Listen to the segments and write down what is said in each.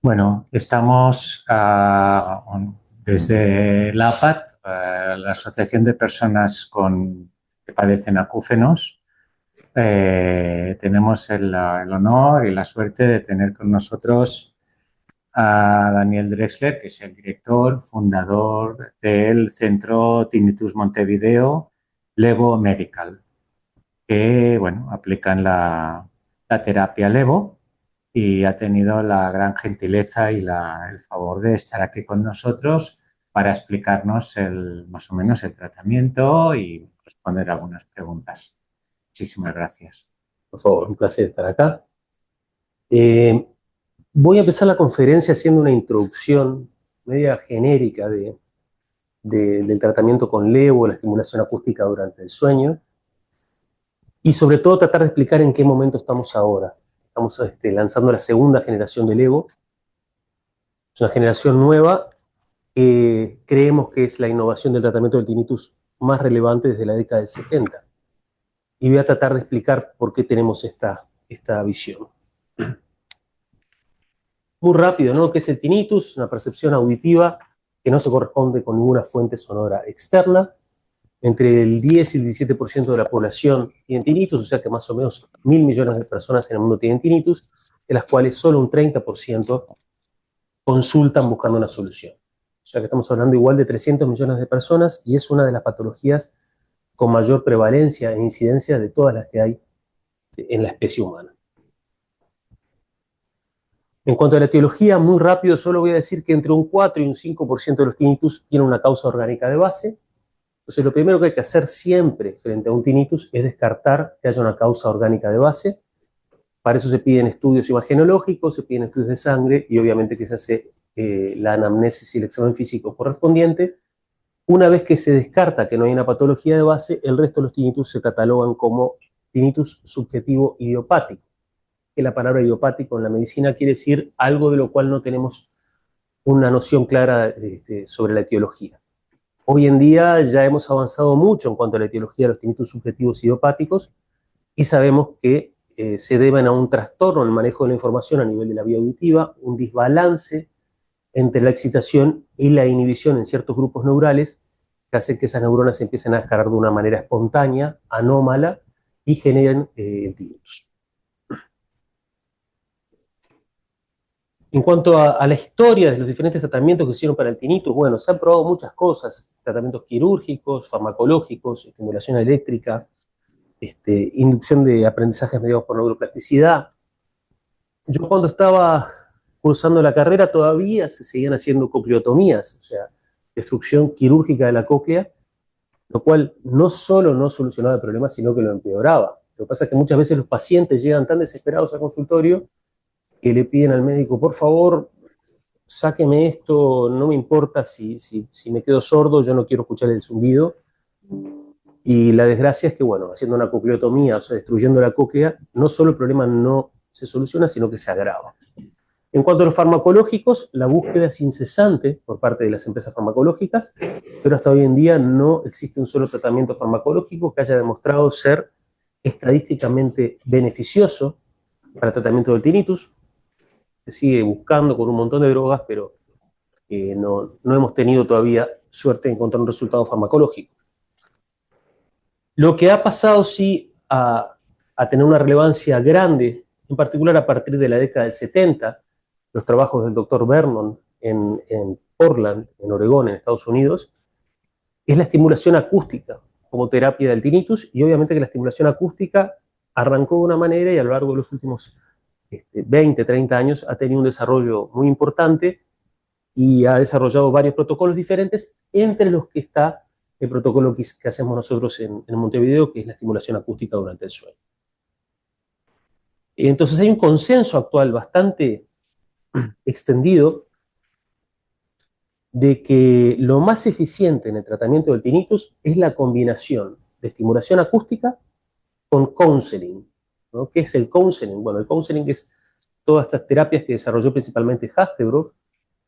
Bueno, estamos desde la APAT, la Asociación de Personas que Padecen Acúfenos. Tenemos el honor y la suerte de tener con nosotros a Daniel Drexler, que es el director, fundador del Centro Tinnitus Montevideo, Levo Medical, que bueno, aplican la terapia Levo y ha tenido la gran gentileza y el favor de estar aquí con nosotros para explicarnos más o menos el tratamiento y responder algunas preguntas. Muchísimas gracias. Por favor, un placer estar acá. Eh, Voy a empezar la conferencia haciendo una introducción media genérica del tratamiento con LEVO, la estimulación acústica durante el sueño, y sobre todo tratar de explicar en qué momento estamos ahora. Estamos lanzando la segunda generación del LEVO. Es una generación nueva que creemos que es la innovación del tratamiento del tinnitus más relevante desde la década del 70. Y voy a tratar de explicar por qué tenemos esta visión. Muy rápido, ¿no? ¿Qué es el tinnitus? Una percepción auditiva que no se corresponde con ninguna fuente sonora externa. Entre el 10 y el 17% de la población tiene tinnitus, o sea que más o menos 1.000 millones de personas en el mundo tienen tinnitus, de las cuales solo un 30% consultan buscando una solución. O sea que estamos hablando igual de 300 millones de personas y es una de las patologías con mayor prevalencia e incidencia de todas las que hay en la especie humana. En cuanto a la etiología, muy rápido, solo voy a decir que entre un 4 y un 5% de los tinnitus tienen una causa orgánica de base. Entonces, lo primero que hay que hacer siempre frente a un tinnitus es descartar que haya una causa orgánica de base. Para eso se piden estudios imagenológicos, se piden estudios de sangre y obviamente que se hace la anamnesis y el examen físico correspondiente. Una vez que se descarta que no hay una patología de base, el resto de los tinnitus se catalogan como tinnitus subjetivo idiopático, que la palabra idiopático en la medicina quiere decir algo de lo cual no tenemos una noción clara sobre la etiología. Hoy en día ya hemos avanzado mucho en cuanto a la etiología de los tinnitus subjetivos idiopáticos y sabemos que se deben a un trastorno en el manejo de la información a nivel de la vía auditiva, un desbalance entre la excitación y la inhibición en ciertos grupos neurales que hace que esas neuronas se empiecen a descargar de una manera espontánea, anómala, y generen el tinnitus. En cuanto a la historia de los diferentes tratamientos que se hicieron para el tinnitus, bueno, se han probado muchas cosas, tratamientos quirúrgicos, farmacológicos, estimulación eléctrica, inducción de aprendizajes mediados por neuroplasticidad. Yo cuando estaba cursando la carrera todavía se seguían haciendo cocleotomías, o sea, destrucción quirúrgica de la cóclea, lo cual no solo no solucionaba el problema, sino que lo empeoraba. Lo que pasa es que muchas veces los pacientes llegan tan desesperados al consultorio que le piden al médico, por favor, sáqueme esto, no me importa si me quedo sordo, yo no quiero escuchar el zumbido. Y la desgracia es que, bueno, haciendo una cocleotomía, o sea, destruyendo la cóclea, no solo el problema no se soluciona, sino que se agrava. En cuanto a los farmacológicos, la búsqueda es incesante por parte de las empresas farmacológicas, pero hasta hoy en día no existe un solo tratamiento farmacológico que haya demostrado ser estadísticamente beneficioso para el tratamiento del tinnitus. Se sigue buscando con un montón de drogas, pero no hemos tenido todavía suerte de encontrar un resultado farmacológico. Lo que ha pasado sí a tener una relevancia grande, en particular a partir de la década del 70, los trabajos del doctor Vernon en Portland, en Oregón, en Estados Unidos, es la estimulación acústica como terapia del tinnitus, y obviamente que la estimulación acústica arrancó de una manera y a lo largo de los últimos 20, 30 años ha tenido un desarrollo muy importante y ha desarrollado varios protocolos diferentes, entre los que está el protocolo que hacemos nosotros en Montevideo, que es la estimulación acústica durante el sueño. Entonces hay un consenso actual bastante extendido de que lo más eficiente en el tratamiento del tinnitus es la combinación de estimulación acústica con counseling, ¿no? ¿Qué es el counseling? Bueno, el counseling es todas estas terapias que desarrolló principalmente Hastebrough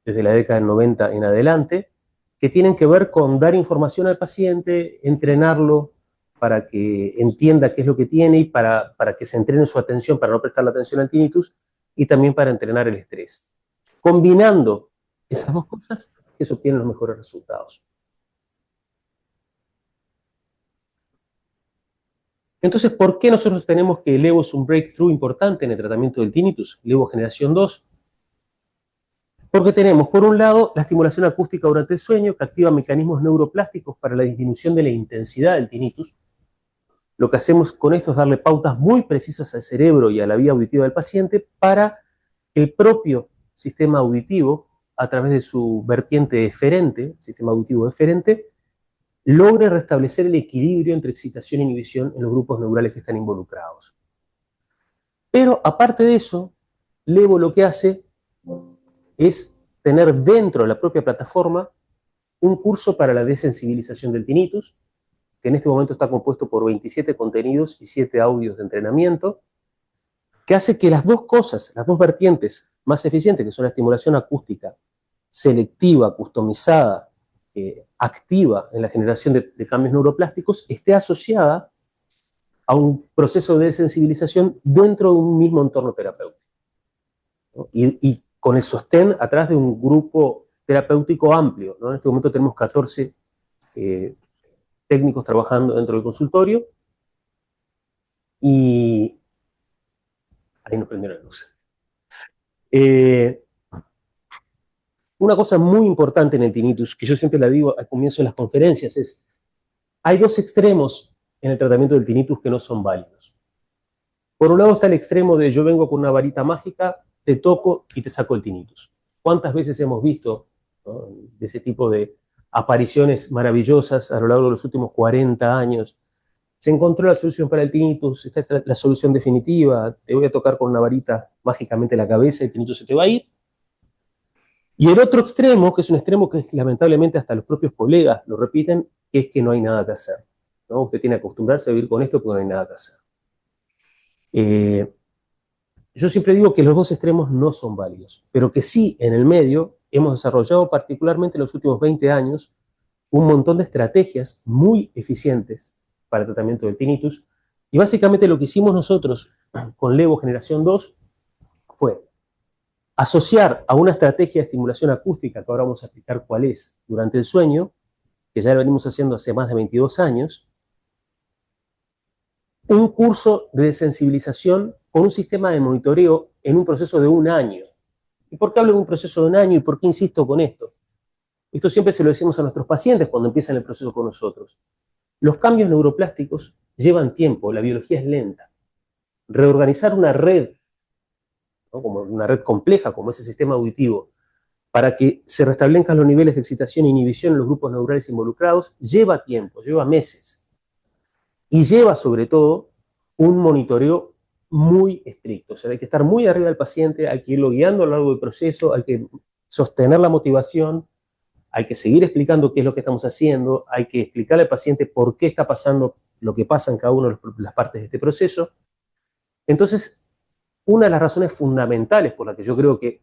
desde la década del 90 en adelante, que tienen que ver con dar información al paciente, entrenarlo para que entienda qué es lo que tiene y para que se entrene su atención, para no prestar la atención al tinnitus, y también para entrenar el estrés. combinando esas dos cosas, que se obtienen los mejores resultados. Entonces, ¿por qué nosotros tenemos que el Levo es un breakthrough importante en el tratamiento del tinnitus, Levo generación 2? Porque tenemos, por un lado, la estimulación acústica durante el sueño, que activa mecanismos neuroplásticos para la disminución de la intensidad del tinnitus. Lo que hacemos con esto es darle pautas muy precisas al cerebro y a la vía auditiva del paciente para que el propio sistema auditivo, a través de su vertiente eferente, sistema auditivo eferente, logre restablecer el equilibrio entre excitación e inhibición en los grupos neurales que están involucrados. Pero aparte de eso, Levo lo que hace es tener dentro de la propia plataforma un curso para la desensibilización del tinnitus, que en este momento está compuesto por 27 contenidos y 7 audios de entrenamiento, que hace que las dos cosas, las dos vertientes más eficientes, que son la estimulación acústica selectiva, customizada, activa en la generación de cambios neuroplásticos, esté asociada a un proceso de desensibilización dentro de un mismo entorno terapéutico, ¿no? Y con el sostén atrás de un grupo terapéutico amplio, ¿no? En este momento tenemos 14 técnicos trabajando dentro del consultorio y ahí nos prendieron la luz. Una cosa muy importante en el tinnitus, que yo siempre la digo al comienzo de las conferencias, es hay dos extremos en el tratamiento del tinnitus que no son válidos. Por un lado está el extremo de yo vengo con una varita mágica, te toco y te saco el tinnitus. ¿Cuántas veces hemos visto, ¿no?, de ese tipo de apariciones maravillosas a lo largo de los últimos 40 años? Se encontró la solución para el tinnitus, esta es la solución definitiva, te voy a tocar con una varita mágicamente la cabeza, el tinnitus se te va a ir. Y el otro extremo, que es un extremo que lamentablemente hasta los propios colegas lo repiten, es que no hay nada que hacer, ¿no? Usted tiene que acostumbrarse a vivir con esto porque no hay nada que hacer. Yo siempre digo que los dos extremos no son válidos, pero que sí, en el medio, hemos desarrollado particularmente en los últimos 20 años un montón de estrategias muy eficientes para el tratamiento del tinnitus, y básicamente lo que hicimos nosotros con Levo Generación 2 fue asociar a una estrategia de estimulación acústica, que ahora vamos a explicar cuál es, durante el sueño, que ya lo venimos haciendo hace más de 22 años, un curso de desensibilización con un sistema de monitoreo en un proceso de 1 año. ¿Y por qué hablo de un proceso de 1 año y por qué insisto con esto? Esto siempre se lo decimos a nuestros pacientes cuando empiezan el proceso con nosotros. Los cambios neuroplásticos llevan tiempo, la biología es lenta. Reorganizar una red, ¿no?, como una red compleja como ese sistema auditivo, para que se restablezcan los niveles de excitación e inhibición en los grupos neurales involucrados, lleva tiempo, lleva meses. Y lleva sobre todo un monitoreo muy estricto. O sea, hay que estar muy arriba del paciente, hay que irlo guiando a lo largo del proceso, hay que sostener la motivación, hay que seguir explicando qué es lo que estamos haciendo, hay que explicarle al paciente por qué está pasando lo que pasa en cada una de las partes de este proceso. Entonces, una de las razones fundamentales por la que yo creo que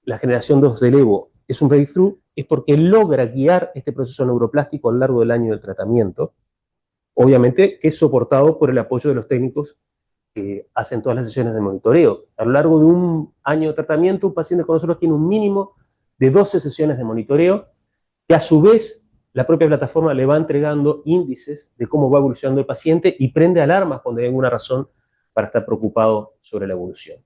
la generación 2 del Levo es un breakthrough es porque logra guiar este proceso neuroplástico a lo largo del año del tratamiento, obviamente que es soportado por el apoyo de los técnicos que hacen todas las sesiones de monitoreo. A lo largo de 1 año de tratamiento, un paciente con nosotros tiene un mínimo de 12 sesiones de monitoreo, que a su vez la propia plataforma le va entregando índices de cómo va evolucionando el paciente y prende alarmas cuando hay alguna razón para estar preocupado sobre la evolución.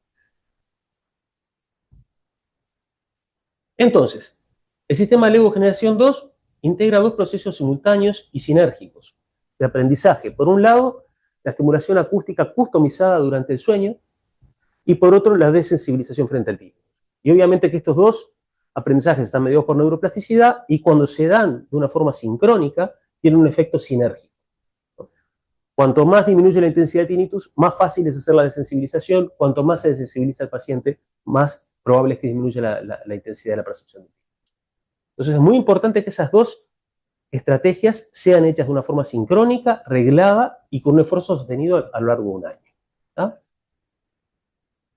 Entonces, el sistema Levo Generación 2 integra 2 procesos simultáneos y sinérgicos de aprendizaje. Por un lado, la estimulación acústica customizada durante el sueño, y por otro, la desensibilización frente al tinnitus. Y obviamente que estos dos aprendizajes están mediados por neuroplasticidad, y cuando se dan de una forma sincrónica, tienen un efecto sinérgico. Cuanto más disminuye la intensidad de tinnitus, más fácil es hacer la desensibilización. Cuanto más se desensibiliza el paciente, más probable es que disminuya la intensidad de la percepción de tinnitus. Entonces es muy importante que esas dos estrategias sean hechas de una forma sincrónica, reglada y con un esfuerzo sostenido a lo largo de 1 año. ¿Tá?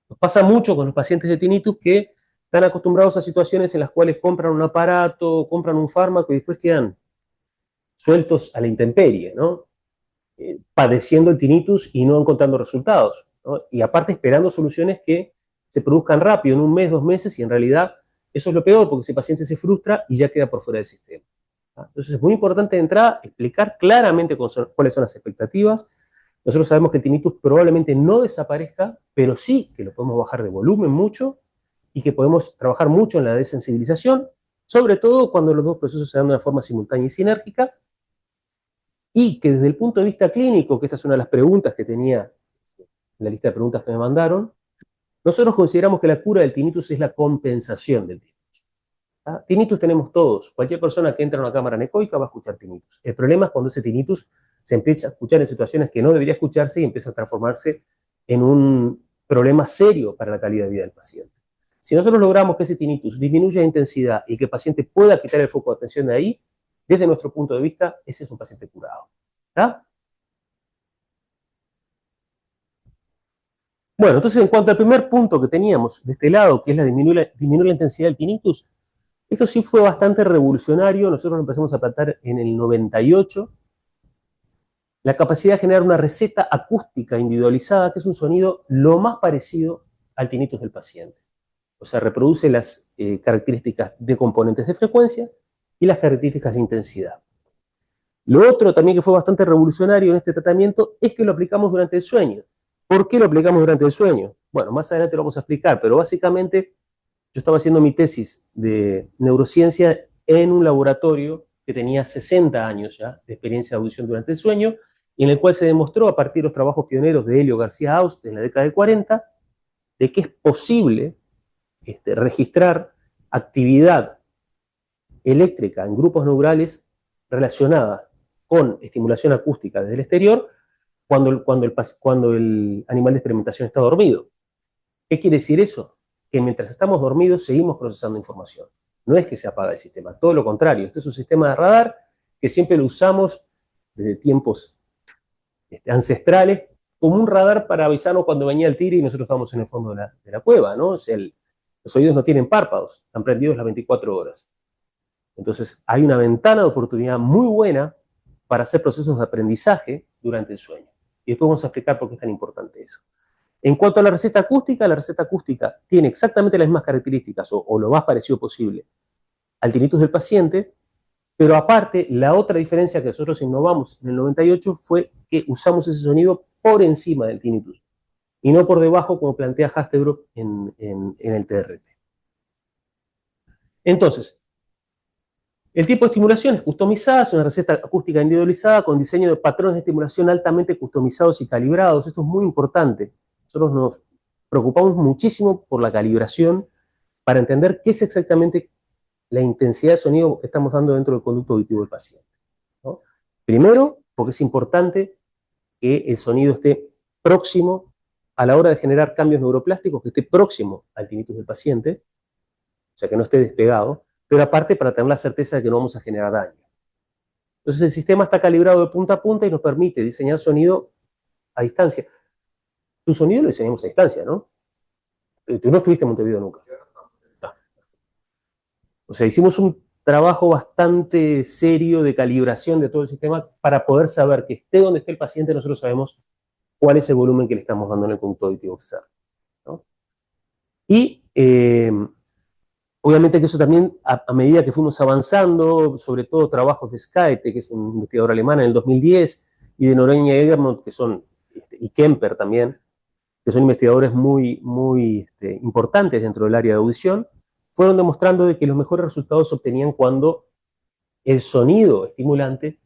Nos pasa mucho con los pacientes de tinnitus que están acostumbrados a situaciones en las cuales compran un aparato, compran un fármaco y después quedan sueltos a la intemperie, ¿no? Padeciendo el tinnitus y no encontrando resultados, ¿no? Y aparte esperando soluciones que se produzcan rápido, en 1 mes, 2 meses, y en realidad Eso es lo peor, porque ese paciente se frustra y ya queda por fuera del sistema. Entonces es muy importante de entrada explicar claramente cuáles son las expectativas. Nosotros sabemos que el tinnitus probablemente no desaparezca, pero sí que lo podemos bajar de volumen mucho y que podemos trabajar mucho en la desensibilización, sobre todo cuando los dos procesos se dan de una forma simultánea y sinérgica, y que desde el punto de vista clínico, que esta es una de las preguntas que tenía en la lista de preguntas que me mandaron, nosotros consideramos que la cura del tinnitus es la compensación del tinnitus. Tinnitus tenemos todos. Cualquier persona que entra a una cámara anecoica va a escuchar tinnitus. El problema es cuando ese tinnitus se empieza a escuchar en situaciones que no debería escucharse y empieza a transformarse en un problema serio para la calidad de vida del paciente. Si nosotros logramos que ese tinnitus disminuya de intensidad y que el paciente pueda quitar el foco de atención de ahí, desde nuestro punto de vista, ese es un paciente curado. ¿Está? Bueno, entonces en cuanto al primer punto que teníamos de este lado, que es la disminuir la intensidad del tinnitus, esto sí fue bastante revolucionario. Nosotros lo empezamos a plantear en el 98. La capacidad de generar una receta acústica individualizada, que es un sonido lo más parecido al tinnitus del paciente. O sea, reproduce las características de componentes de frecuencia y las características de intensidad. Lo otro también que fue bastante revolucionario en este tratamiento es que lo aplicamos durante el sueño. ¿Por qué lo aplicamos durante el sueño? Bueno, más adelante lo vamos a explicar, pero básicamente yo estaba haciendo mi tesis de neurociencia en un laboratorio que tenía 60 años ya de experiencia de audición durante el sueño, y en el cual se demostró, a partir de los trabajos pioneros de Helio García Aust en la década de 40, de que es posible registrar actividad eléctrica en grupos neurales relacionada con estimulación acústica desde el exterior cuando el animal de experimentación está dormido. ¿Qué quiere decir eso? Que mientras estamos dormidos seguimos procesando información. No es que se apaga el sistema, todo lo contrario. Este es un sistema de radar que siempre lo usamos desde tiempos ancestrales como un radar para avisarnos cuando venía el tigre y nosotros estábamos en el fondo de la cueva, ¿no? O sea, los oídos no tienen párpados, están prendidos las 24 horas. Entonces hay una ventana de oportunidad muy buena para hacer procesos de aprendizaje durante el sueño. Y después vamos a explicar por qué es tan importante eso. En cuanto a la receta acústica tiene exactamente las mismas características, o lo más parecido posible, al tinnitus del paciente, pero aparte, la otra diferencia que nosotros innovamos en el 98 fue que usamos ese sonido por encima del tinnitus, y no por debajo, como plantea Hastebrook en el TRT. Entonces, el tipo de estimulación es customizada, es una receta acústica individualizada con diseño de patrones de estimulación altamente customizados y calibrados. Esto es muy importante. Nosotros nos preocupamos muchísimo por la calibración para entender qué es exactamente la intensidad de sonido que estamos dando dentro del conducto auditivo del paciente, ¿no? Primero, porque es importante que el sonido esté próximo a la hora de generar cambios neuroplásticos, que esté próximo al tinnitus del paciente, o sea, que no esté despegado, pero aparte para tener la certeza de que no vamos a generar daño. Entonces el sistema está calibrado de punta a punta y nos permite diseñar sonido a distancia. Tu sonido lo diseñamos a distancia, ¿no? Tú no estuviste en Montevideo nunca. No. O sea, hicimos un trabajo bastante serio de calibración de todo el sistema para poder saber que esté donde esté el paciente, nosotros sabemos cuál es el volumen que le estamos dando en el conducto auditivo externo, ¿no? Y obviamente que eso también, a medida que fuimos avanzando, sobre todo trabajos de Skyte, que es un investigador alemán en el 2010, y de Noreña Egermont, que son, y Kemper también, que son investigadores muy importantes dentro del área de audición, fueron demostrando de que los mejores resultados se obtenían cuando el sonido estimulante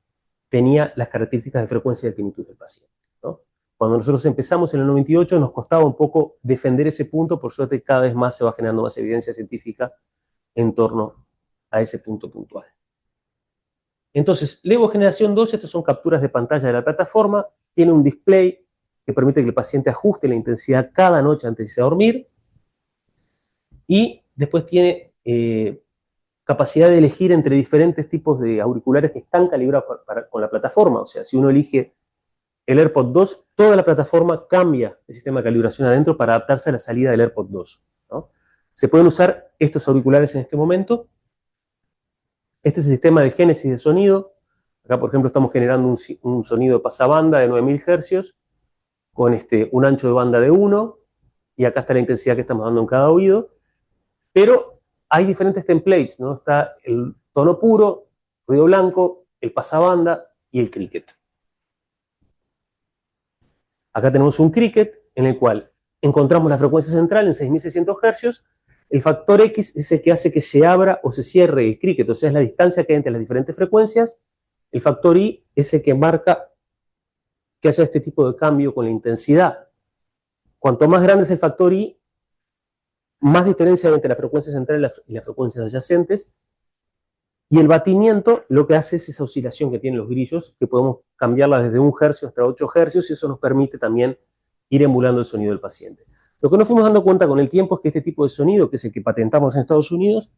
tenía las características de frecuencia del tinnitus del paciente, ¿no? Cuando nosotros empezamos en el 98 nos costaba un poco defender ese punto, por suerte cada vez más se va generando más evidencia científica en torno a ese punto puntual. Entonces, Levo Generación 2, estas son capturas de pantalla de la plataforma, tiene un display que permite que el paciente ajuste la intensidad cada noche antes de irse a dormir, y después tiene capacidad de elegir entre diferentes tipos de auriculares que están calibrados con la plataforma. O sea, si uno elige el AirPod 2, toda la plataforma cambia el sistema de calibración adentro para adaptarse a la salida del AirPod 2, ¿no? Se pueden usar estos auriculares en este momento. Este es el sistema de génesis de sonido. Acá, por ejemplo, estamos generando un sonido de pasabanda de 9000 Hz con un ancho de banda de 1, y acá está la intensidad que estamos dando en cada oído. Pero hay diferentes templates, ¿no? Está el tono puro, ruido blanco, el pasabanda y el cricket. Acá tenemos un cricket en el cual encontramos la frecuencia central en 6.600 Hz. El factor X es el que hace que se abra o se cierre el cricket, o sea, es la distancia que hay entre las diferentes frecuencias. El factor Y es el que marca que haya este tipo de cambio con la intensidad. Cuanto más grande es el factor Y, más diferencia hay entre la frecuencia central y las frecuencias adyacentes. Y el batimiento lo que hace es esa oscilación que tienen los grillos, que podemos cambiarla desde 1 Hz hasta 8 Hz, y eso nos permite también ir emulando el sonido del paciente. Lo que nos fuimos dando cuenta con el tiempo es que este tipo de sonido, que es el que patentamos en Estados Unidos,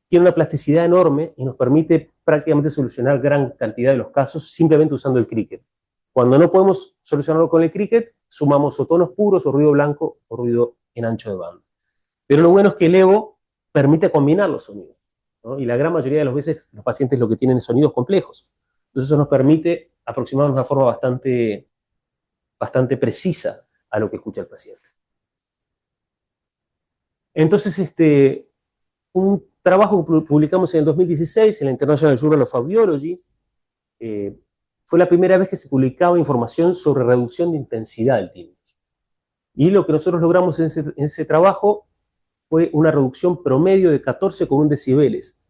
tiene una plasticidad enorme y nos permite prácticamente solucionar gran cantidad de los casos simplemente usando el cricket. Cuando no podemos solucionarlo con el cricket, sumamos o tonos puros, o ruido blanco, o ruido en ancho de banda. Pero lo bueno es que el Evo permite combinar los sonidos, ¿no? Y la gran mayoría de las veces los pacientes lo que tienen es sonidos complejos. Entonces eso nos permite aproximarnos de una forma bastante precisa a lo que escucha el paciente. Entonces, un trabajo que publicamos en el 2016 en la International Journal of Audiology, fue la primera vez que se publicaba información sobre reducción de intensidad del tinnitus. Y lo que nosotros logramos en ese trabajo fue una reducción promedio de 14,1 decibeles.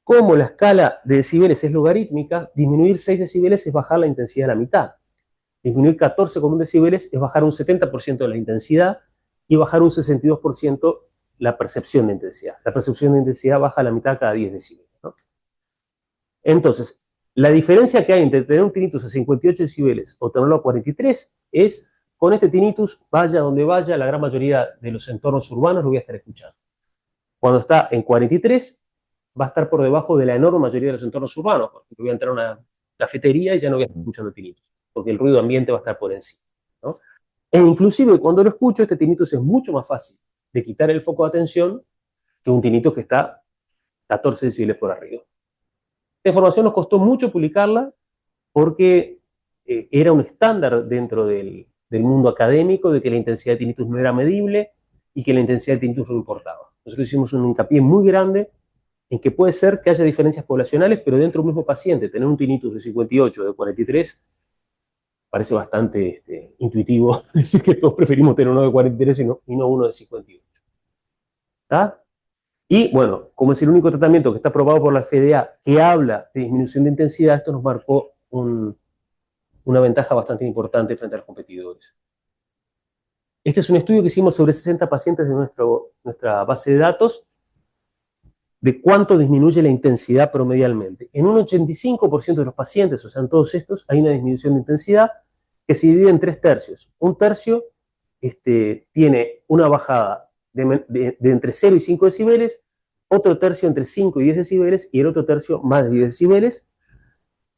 Como la escala de decibeles es logarítmica, disminuir 6 decibeles es bajar la intensidad a la mitad. Disminuir 14,1 decibeles es bajar un 70% de la intensidad y bajar un 62% la percepción de intensidad. La percepción de intensidad baja a la mitad cada 10 decibeles, ¿no? Entonces, la diferencia que hay entre tener un tinnitus a 58 decibeles o tenerlo a 43 es, con este tinnitus, vaya donde vaya, la gran mayoría de los entornos urbanos lo voy a estar escuchando. Cuando está en 43, va a estar por debajo de la enorme mayoría de los entornos urbanos, porque voy a entrar a una cafetería y ya no voy a estar escuchando tinnitus, porque el ruido ambiente va a estar por encima, ¿no? E inclusive cuando lo escucho, este tinnitus es mucho más fácil de quitar el foco de atención que un tinnitus que está 14 decibeles por arriba. Esta información nos costó mucho publicarla porque era un estándar dentro del mundo académico de que la intensidad de tinnitus no era medible y que la intensidad de tinnitus no importaba. Nosotros hicimos un hincapié muy grande en que puede ser que haya diferencias poblacionales, pero dentro del mismo paciente, tener un tinnitus de 58 o de 43 parece bastante intuitivo decir que todos preferimos tener uno de 43 y no uno de 58. ¿Está? Y bueno, como es el único tratamiento que está aprobado por la FDA que habla de disminución de intensidad, esto nos marcó una ventaja bastante importante frente a los competidores. Este es un estudio que hicimos sobre 60 pacientes de nuestra base de datos, de cuánto disminuye la intensidad promedialmente. En un 85% de los pacientes, o sea, en todos estos, hay una disminución de intensidad que se divide en 3 tercios. Un tercio tiene una bajada de entre 0 y 5 decibeles, otro tercio entre 5 y 10 decibeles, y el otro tercio más de 10 decibeles,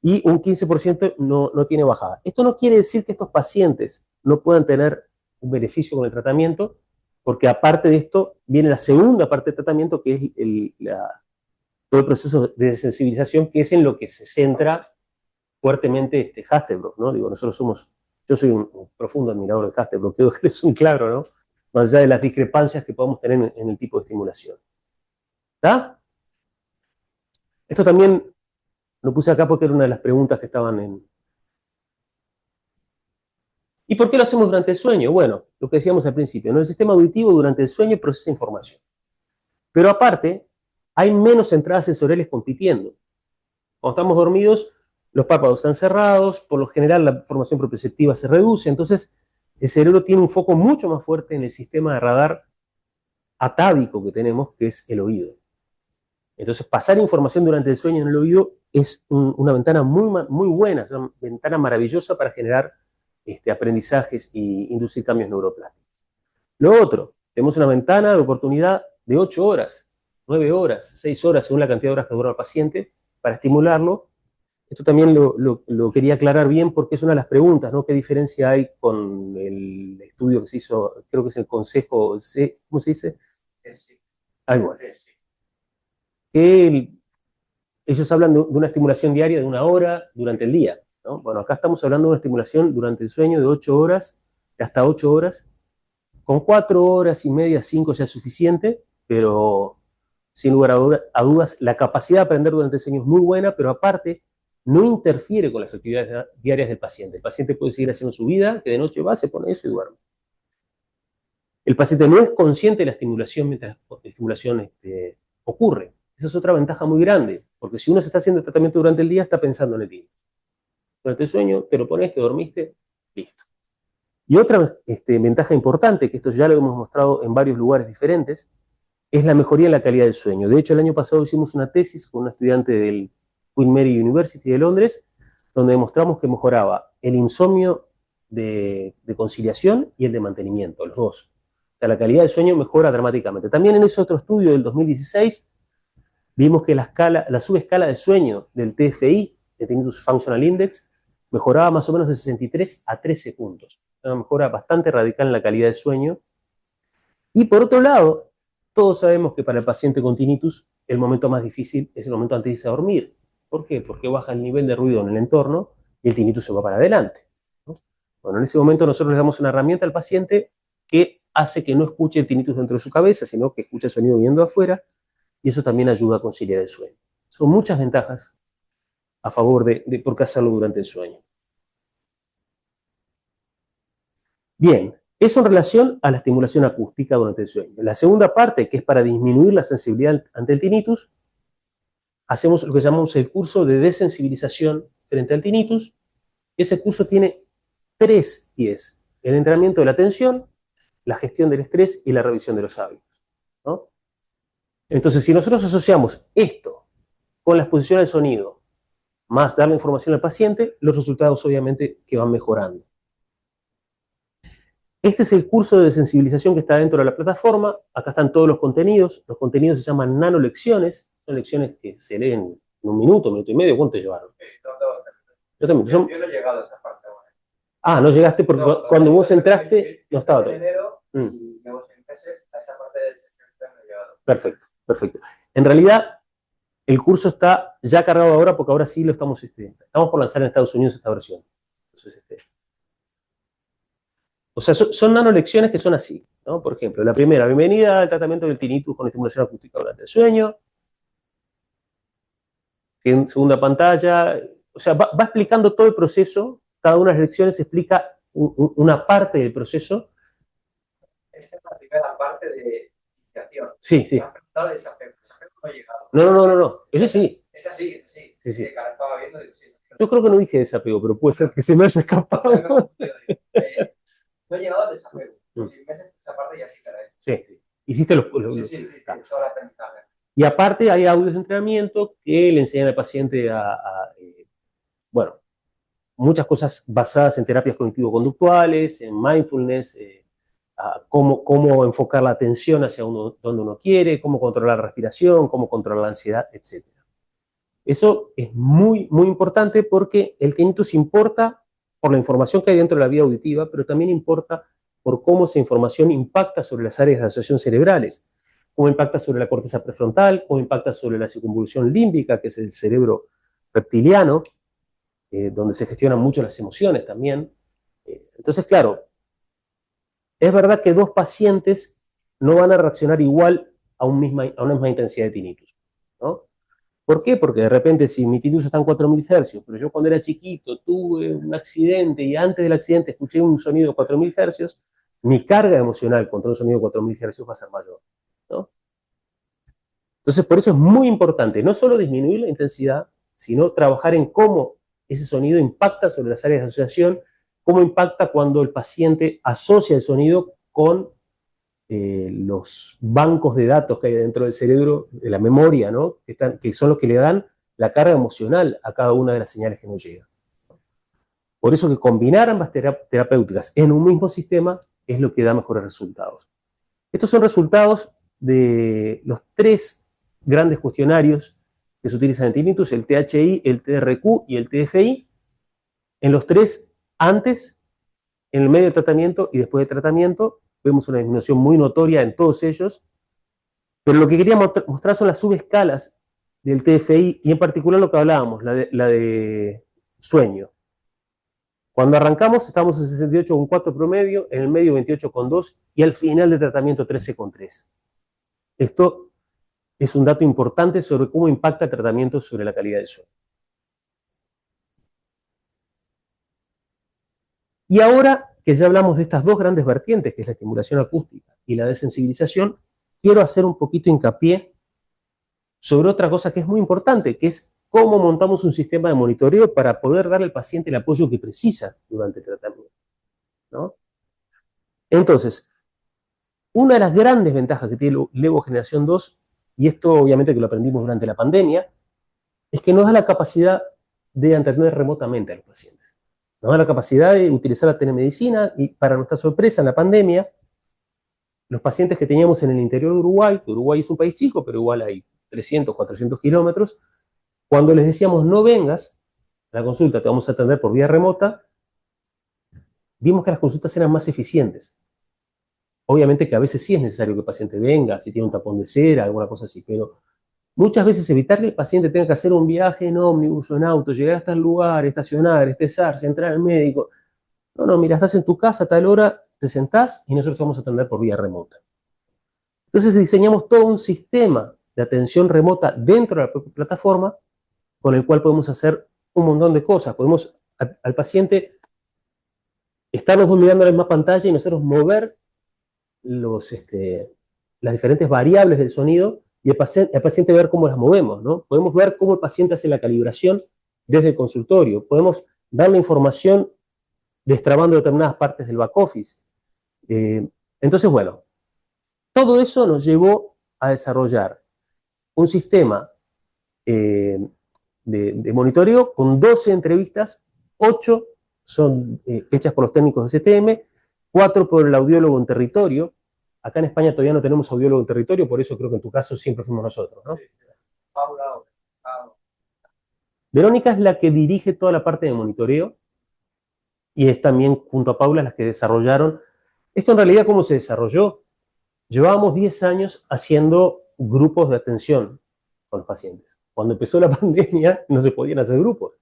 y un 15% no tiene bajada. Esto no quiere decir que estos pacientes no puedan tener un beneficio con el tratamiento, porque aparte de esto viene la segunda parte del tratamiento, que es todo el proceso de desensibilización, que es en lo que se centra fuertemente Hasselbrock, ¿no? Digo, yo soy un profundo admirador de Hasselbrock, creo que es un claro, ¿no? Más allá de las discrepancias que podamos tener en el tipo de estimulación. ¿Está? Esto también lo puse acá porque era una de las preguntas que estaban en... ¿Y por qué lo hacemos durante el sueño? Bueno, lo que decíamos al principio, ¿no? El sistema auditivo durante el sueño procesa información. Pero aparte, hay menos entradas sensoriales compitiendo. Cuando estamos dormidos, los párpados están cerrados, por lo general la formación proprioceptiva se reduce, entonces el cerebro tiene un foco mucho más fuerte en el sistema de radar atávico que tenemos, que es el oído. Entonces, pasar información durante el sueño en el oído es una ventana muy buena, es una ventana maravillosa para generar aprendizajes y inducir cambios neuroplásticos. Lo otro, tenemos una ventana de oportunidad de 8 horas, 9 horas, 6 horas, según la cantidad de horas que dura el paciente, para estimularlo. Esto también lo quería aclarar bien porque es una de las preguntas, ¿no? ¿Qué diferencia hay con el estudio que se hizo, creo que es el Consejo, ¿cómo se dice? Ahí bueno. Que ellos hablan de una estimulación diaria de 1 hora durante el día, ¿no? Bueno, acá estamos hablando de una estimulación durante el sueño de 8 horas, de hasta 8 horas. Con 4 horas y media, 5 ya es suficiente, pero sin lugar a dudas, la capacidad de aprender durante el sueño es muy buena, pero aparte no interfiere con las actividades diarias del paciente. El paciente puede seguir haciendo su vida, que de noche va, se pone eso y duerme. El paciente no es consciente de la estimulación mientras la estimulación ocurre. Esa es otra ventaja muy grande, porque si uno se está haciendo el tratamiento durante el día, está pensando en el día. Durante el sueño, te lo pones, te dormiste, listo. Y otra ventaja importante, que esto ya lo hemos mostrado en varios lugares diferentes, es la mejoría en la calidad del sueño. De hecho, el año pasado hicimos una tesis con una estudiante del Queen Mary University de Londres, donde demostramos que mejoraba el insomnio de conciliación y el de mantenimiento, los dos. O sea, la calidad del sueño mejora dramáticamente. También en ese otro estudio del 2016 vimos que la subescala de sueño del TFI, de Tinnitus Functional Index, mejoraba más o menos de 63 a 13 puntos. Una mejora bastante radical en la calidad del sueño. Y por otro lado, todos sabemos que para el paciente con tinnitus el momento más difícil es el momento antes de irse a dormir. ¿Por qué? Porque baja el nivel de ruido en el entorno y el tinnitus se va para adelante, ¿no? Bueno, en ese momento nosotros le damos una herramienta al paciente que hace que no escuche el tinnitus dentro de su cabeza, sino que escuche el sonido viendo afuera, y eso también ayuda a conciliar el sueño. Son muchas ventajas a favor de por qué hacerlo durante el sueño. Bien, eso en relación a la estimulación acústica durante el sueño. En la segunda parte, que es para disminuir la sensibilidad ante el tinnitus, hacemos lo que llamamos el curso de desensibilización frente al tinnitus. Ese curso tiene 3 pies: el entrenamiento de la atención, la gestión del estrés y la revisión de los hábitos, ¿no? Entonces, si nosotros asociamos esto con la exposición al sonido, más darle información al paciente, los resultados obviamente que van mejorando. Este es el curso de desensibilización que está dentro de la plataforma. Acá están todos los contenidos. Los contenidos se llaman nanolecciones. Son lecciones que se leen en un minuto y medio. ¿Cuánto llevaron? Yo también. Yo no he llegado a esa parte ahora. Ah, no llegaste porque No, cuando vos entraste no estaba todo. En enero y luego 6 meses a esa parte de desinfección no he llegado. Perfecto, perfecto. En realidad, el curso está ya cargado ahora porque ahora sí lo estamos por lanzar en Estados Unidos esta versión. Entonces, o sea, son nanolecciones que son así, ¿no? Por ejemplo, la primera, bienvenida al tratamiento del tinnitus con estimulación acústica durante el sueño. En segunda pantalla, o sea, va explicando todo el proceso. Cada una de las lecciones explica una parte del proceso. Esta es la primera parte de iniciación. Sí, sí. Me han preguntado de desapego. Desapego no he llegado. No. Ese sí. Esa sí, esa sí. Sí, sí. Que ahora estaba viendo y digo, sí. Yo creo que no dije desapego, pero puede ser que se me haya escapado. No he llegado al desapego. 6 meses, esa parte ya sí que la he hecho. Sí. Hiciste los Sí, toda la aprendizaje. Y aparte hay audios de entrenamiento que le enseñan al paciente bueno, muchas cosas basadas en terapias cognitivo-conductuales, en mindfulness, a cómo enfocar la atención hacia donde uno quiere, cómo controlar la respiración, cómo controlar la ansiedad, etc. Eso es muy, muy importante porque el tinnitus importa por la información que hay dentro de la vía auditiva, pero también importa por cómo esa información impacta sobre las áreas de asociación cerebrales, cómo impacta sobre la corteza prefrontal, cómo impacta sobre la circunvolución límbica, que es el cerebro reptiliano, donde se gestionan mucho las emociones también. Entonces, claro, es verdad que 2 pacientes no van a reaccionar igual a una misma intensidad de tinnitus, ¿no? ¿Por qué? Porque de repente si mi tinnitus está en 4000 Hz, pero yo cuando era chiquito tuve un accidente y antes del accidente escuché un sonido de 4000 Hz, mi carga emocional contra un sonido de 4000 Hz va a ser mayor, ¿no? Entonces, por eso es muy importante no solo disminuir la intensidad, sino trabajar en cómo ese sonido impacta sobre las áreas de asociación, cómo impacta cuando el paciente asocia el sonido con los bancos de datos que hay dentro del cerebro, de la memoria, ¿no? Que son los que le dan la carga emocional a cada una de las señales que nos llegan. Por eso que combinar ambas terapéuticas en un mismo sistema es lo que da mejores resultados. Estos son resultados de los 3 grandes cuestionarios que se utilizan en tinnitus, el THI, el TRQ y el TFI. En los 3, antes, en el medio del tratamiento y después del tratamiento, vemos una disminución muy notoria en todos ellos, pero lo que quería mostrar son las subescalas del TFI y en particular lo que hablábamos, la de sueño. Cuando arrancamos estábamos en 78,4 promedio, en el medio 28,2 y al final del tratamiento 13,3. Esto es un dato importante sobre cómo impacta el tratamiento sobre la calidad del sueño. Y ahora que ya hablamos de estas dos grandes vertientes, que es la estimulación acústica y la desensibilización, quiero hacer un poquito hincapié sobre otra cosa que es muy importante, que es cómo montamos un sistema de monitoreo para poder darle al paciente el apoyo que precisa durante el tratamiento, ¿no? Entonces, una de las grandes ventajas que tiene Levo Generación 2, y esto obviamente que lo aprendimos durante la pandemia, es que nos da la capacidad de atender remotamente a los pacientes. Nos da la capacidad de utilizar la telemedicina y, para nuestra sorpresa, en la pandemia, los pacientes que teníamos en el interior de Uruguay, que Uruguay es un país chico, pero igual hay 300, 400 kilómetros, cuando les decíamos no vengas a la consulta, te vamos a atender por vía remota, vimos que las consultas eran más eficientes. Obviamente que a veces sí es necesario que el paciente venga, si tiene un tapón de cera, alguna cosa así, pero muchas veces evitar que el paciente tenga que hacer un viaje en ómnibus o en auto, llegar hasta el lugar, estacionar, estresarse, entrar al médico. No, mira, estás en tu casa a tal hora, te sentás y nosotros te vamos a atender por vía remota. Entonces diseñamos todo un sistema de atención remota dentro de la propia plataforma con el cual podemos hacer un montón de cosas. Podemos al paciente estar los dos mirando la misma pantalla y nosotros mover las diferentes variables del sonido y el paciente ver cómo las movemos, ¿no? Podemos ver cómo el paciente hace la calibración desde el consultorio. Podemos darle información destrabando determinadas partes del back office. Entonces, bueno, todo eso nos llevó a desarrollar un sistema de monitoreo con 12 entrevistas, 8 son hechas por los técnicos de CTM, 4 por el audiólogo en territorio. Acá en España todavía no tenemos audiólogo en territorio, por eso creo que en tu caso siempre fuimos nosotros, ¿no? Paula, Verónica es la que dirige toda la parte de monitoreo y es también, junto a Paula, las que desarrollaron. Esto en realidad, ¿cómo se desarrolló? Llevábamos 10 años haciendo grupos de atención con los pacientes. Cuando empezó la pandemia no se podían hacer grupos.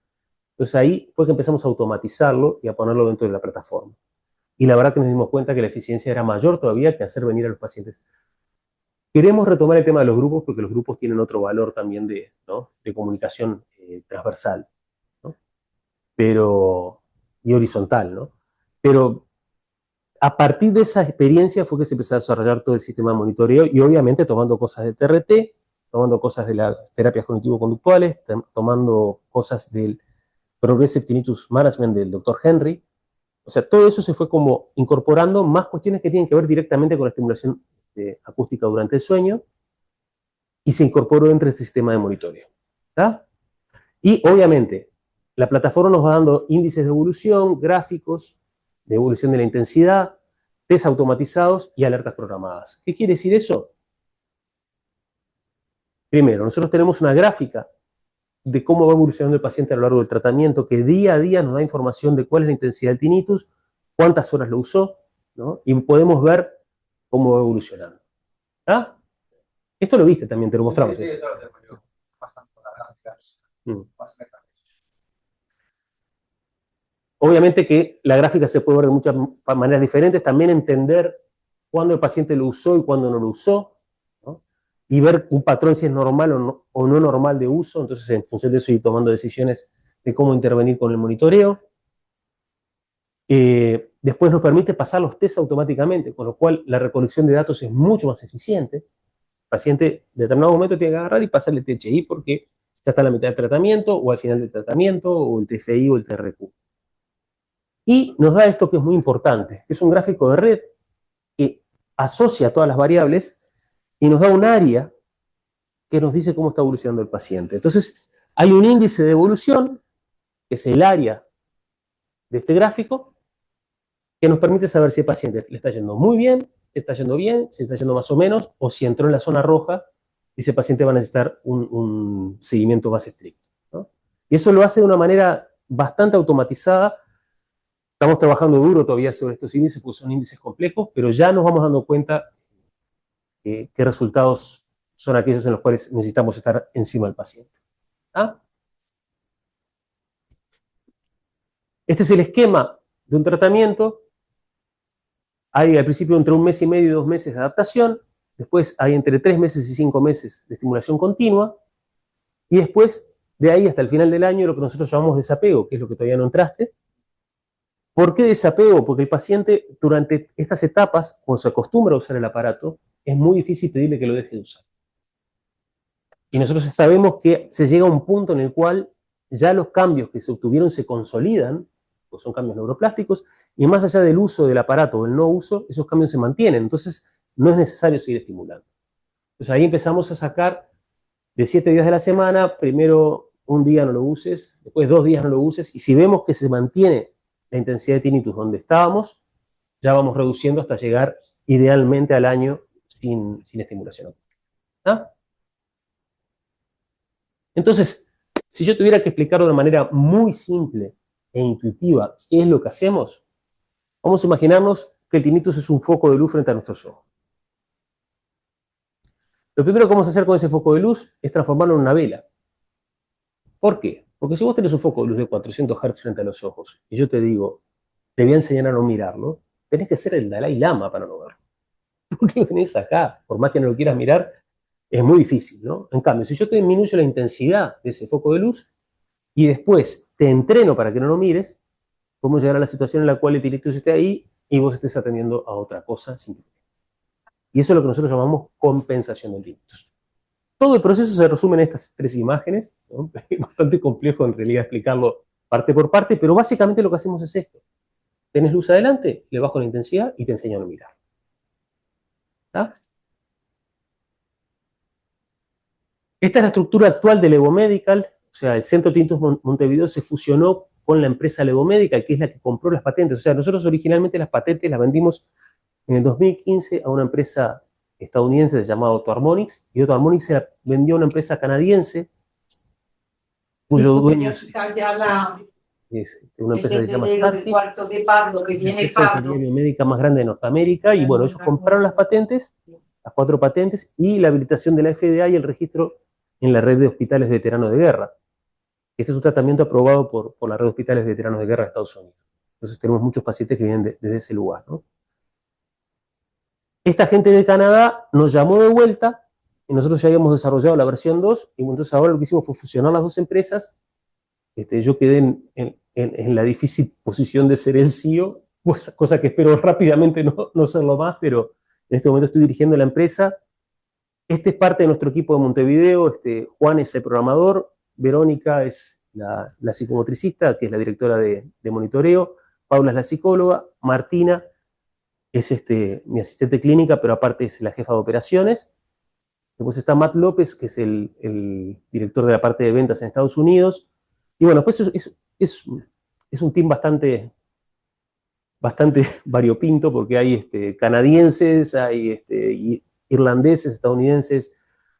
Entonces ahí fue que empezamos a automatizarlo y a ponerlo dentro de la plataforma. Y la verdad que nos dimos cuenta que la eficiencia era mayor todavía que hacer venir a los pacientes. Queremos retomar el tema de los grupos porque los grupos tienen otro valor también ¿no? de comunicación transversal, ¿no? Y horizontal, ¿no? Pero a partir de esa experiencia fue que se empezó a desarrollar todo el sistema de monitoreo y obviamente tomando cosas de TRT, tomando cosas de las terapias cognitivo-conductuales, tomando cosas del Progressive Tinnitus Management del Dr. Henry. O sea, todo eso se fue como incorporando más cuestiones que tienen que ver directamente con la estimulación acústica durante el sueño y se incorporó dentro de este sistema de monitoreo. ¿Está? Y obviamente, la plataforma nos va dando índices de evolución, gráficos de evolución de la intensidad, test automatizados y alertas programadas. ¿Qué quiere decir eso? Primero, nosotros tenemos una gráfica de cómo va evolucionando el paciente a lo largo del tratamiento, que día a día nos da información de cuál es la intensidad del tinnitus, cuántas horas lo usó, ¿no? Y podemos ver cómo va evolucionando. ¿Ah? Esto lo viste también, te lo mostramos. Sí, eso lo tengo yo. Bastante gráficas. Bastante. Obviamente que la gráfica se puede ver de muchas maneras diferentes, también entender cuándo el paciente lo usó y cuándo no lo usó, ¿no? Y ver un patrón si es normal o no normal de uso, entonces en función de eso ir tomando decisiones de cómo intervenir con el monitoreo. Después nos permite pasar los tests automáticamente, con lo cual la recolección de datos es mucho más eficiente. El paciente en determinado momento tiene que agarrar y pasarle THI porque ya está en la mitad del tratamiento, o al final del tratamiento, o el TFI o el TRQ. Y nos da esto que es muy importante, que es un gráfico de red que asocia todas las variables y nos da un área que nos dice cómo está evolucionando el paciente. Entonces, hay un índice de evolución, que es el área de este gráfico, que nos permite saber si el paciente le está yendo muy bien, si está yendo bien, si está yendo más o menos, o si entró en la zona roja y ese paciente va a necesitar un seguimiento más estricto, ¿no? Y eso lo hace de una manera bastante automatizada. Estamos trabajando duro todavía sobre estos índices, porque son índices complejos, pero ya nos vamos dando cuenta qué resultados son aquellos en los cuales necesitamos estar encima del paciente. ¿Ah? Este es el esquema de un tratamiento. Hay al principio entre 1 mes y medio y 2 meses de adaptación. después hay entre 3 meses y 5 meses de estimulación continua, y después, de ahí hasta el final del año, lo que nosotros llamamos desapego, que es lo que todavía no entraste. ¿Por qué desapego? Porque el paciente, durante estas etapas, cuando se acostumbra a usar el aparato, es muy difícil pedirle que lo deje de usar. Y nosotros sabemos que se llega a un punto en el cual ya los cambios que se obtuvieron se consolidan, pues son cambios neuroplásticos, y más allá del uso del aparato o el no uso, esos cambios se mantienen. Entonces, no es necesario seguir estimulando. Entonces, ahí empezamos a sacar de 7 días de la semana, primero un día no lo uses, después 2 días no lo uses, y si vemos que se mantiene la intensidad de tinnitus donde estábamos, ya vamos reduciendo hasta llegar idealmente al año sin estimulación. ¿Ah? Entonces, si yo tuviera que explicar de una manera muy simple e intuitiva qué es lo que hacemos, vamos a imaginarnos que el tinnitus es un foco de luz frente a nuestros ojos. Lo primero que vamos a hacer con ese foco de luz es transformarlo en una vela. ¿Por qué? Porque si vos tenés un foco de luz de 400 Hz frente a los ojos, y yo te digo, te voy a enseñar a no mirarlo, tenés que ser el Dalai Lama para no verlo. Porque lo tenés acá, por más que no lo quieras mirar, es muy difícil, ¿no? En cambio, si yo te disminuyo la intensidad de ese foco de luz y después te entreno para que no lo mires, podemos llegar a la situación en la cual el tinnitus esté ahí y vos estés atendiendo a otra cosa simplemente. Y eso es lo que nosotros llamamos compensación del tinnitus. Todo el proceso se resume en estas 3 imágenes, ¿no? Es bastante complejo en realidad explicarlo parte por parte, pero básicamente lo que hacemos es esto. Tenés luz adelante, le bajo la intensidad y te enseño a no mirar. ¿Está? Esta es la estructura actual de Levo Medical, o sea, el Centro Tinnitus Montevideo se fusionó con la empresa Levo Medical, que es la que compró las patentes. O sea, nosotros originalmente las patentes las vendimos en el 2015 a una empresa estadounidense llamada Otto Harmonix, y Otto Harmonix se la vendió a una empresa canadiense, cuyo dueño es una empresa que se llama Starfish, la empresa de ingeniería biomédica más grande de Norteamérica, y bueno, ellos compraron las patentes, las 4 patentes, y la habilitación de la FDA y el registro en la red de hospitales de veteranos de guerra. Este es un tratamiento aprobado por la red de hospitales de veteranos de guerra de Estados Unidos. Entonces tenemos muchos pacientes que vienen desde ese lugar, ¿no? Esta gente de Canadá nos llamó de vuelta, y nosotros ya habíamos desarrollado la versión 2, y entonces ahora lo que hicimos fue fusionar las 2 empresas. Yo quedé en la difícil posición de ser el CEO, cosa que espero rápidamente no serlo más, pero en este momento estoy dirigiendo la empresa. Este es parte de nuestro equipo de Montevideo. Juan es el programador, Verónica es la psicomotricista, que es la directora de monitoreo, Paula es la psicóloga, Martina es mi asistente clínica, pero aparte es la jefa de operaciones. Después está Matt López, que es el director de la parte de ventas en Estados Unidos. Y bueno, pues es un team bastante variopinto, porque hay canadienses, hay irlandeses, estadounidenses,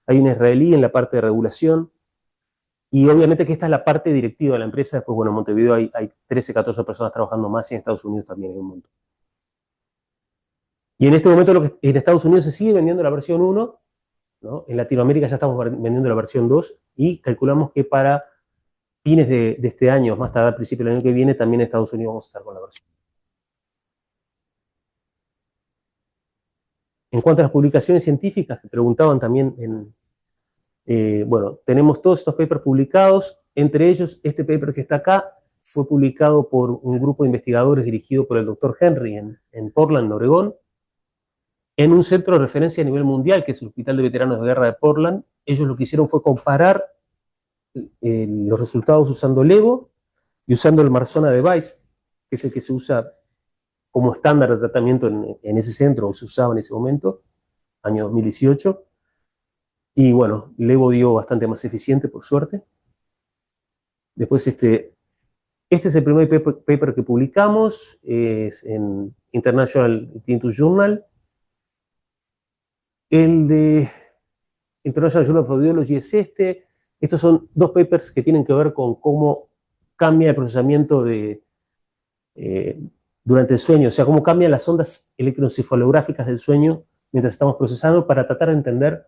hay un israelí en la parte de regulación, y obviamente que esta es la parte directiva de la empresa. Después, bueno, en Montevideo hay 13, 14 personas trabajando más, y en Estados Unidos también hay un montón. Y en este momento en Estados Unidos se sigue vendiendo la versión 1, ¿no? En Latinoamérica ya estamos vendiendo la versión 2, y calculamos que para fines de este año, más tarde al principio del año que viene, también en Estados Unidos vamos a estar con la versión. En cuanto a las publicaciones científicas, que preguntaban también, bueno, tenemos todos estos papers publicados. Entre ellos, este paper que está acá fue publicado por un grupo de investigadores dirigido por el Dr. Henry en Portland, Oregón, en un centro de referencia a nivel mundial, que es el Hospital de Veteranos de Guerra de Portland. Ellos lo que hicieron fue comparar los resultados usando Levo y usando el Marsona Device, que es el que se usa como estándar de tratamiento en ese centro, o se usaba en ese momento, año 2018. Y bueno, Levo dio bastante más eficiente, por suerte. Después este es el primer paper que publicamos, es en International Tinnitus Journal. El de International Journal of Audiology es este. Estos son 2 papers que tienen que ver con cómo cambia el procesamiento durante el sueño, o sea, cómo cambian las ondas electroencefalográficas del sueño mientras estamos procesando, para tratar de entender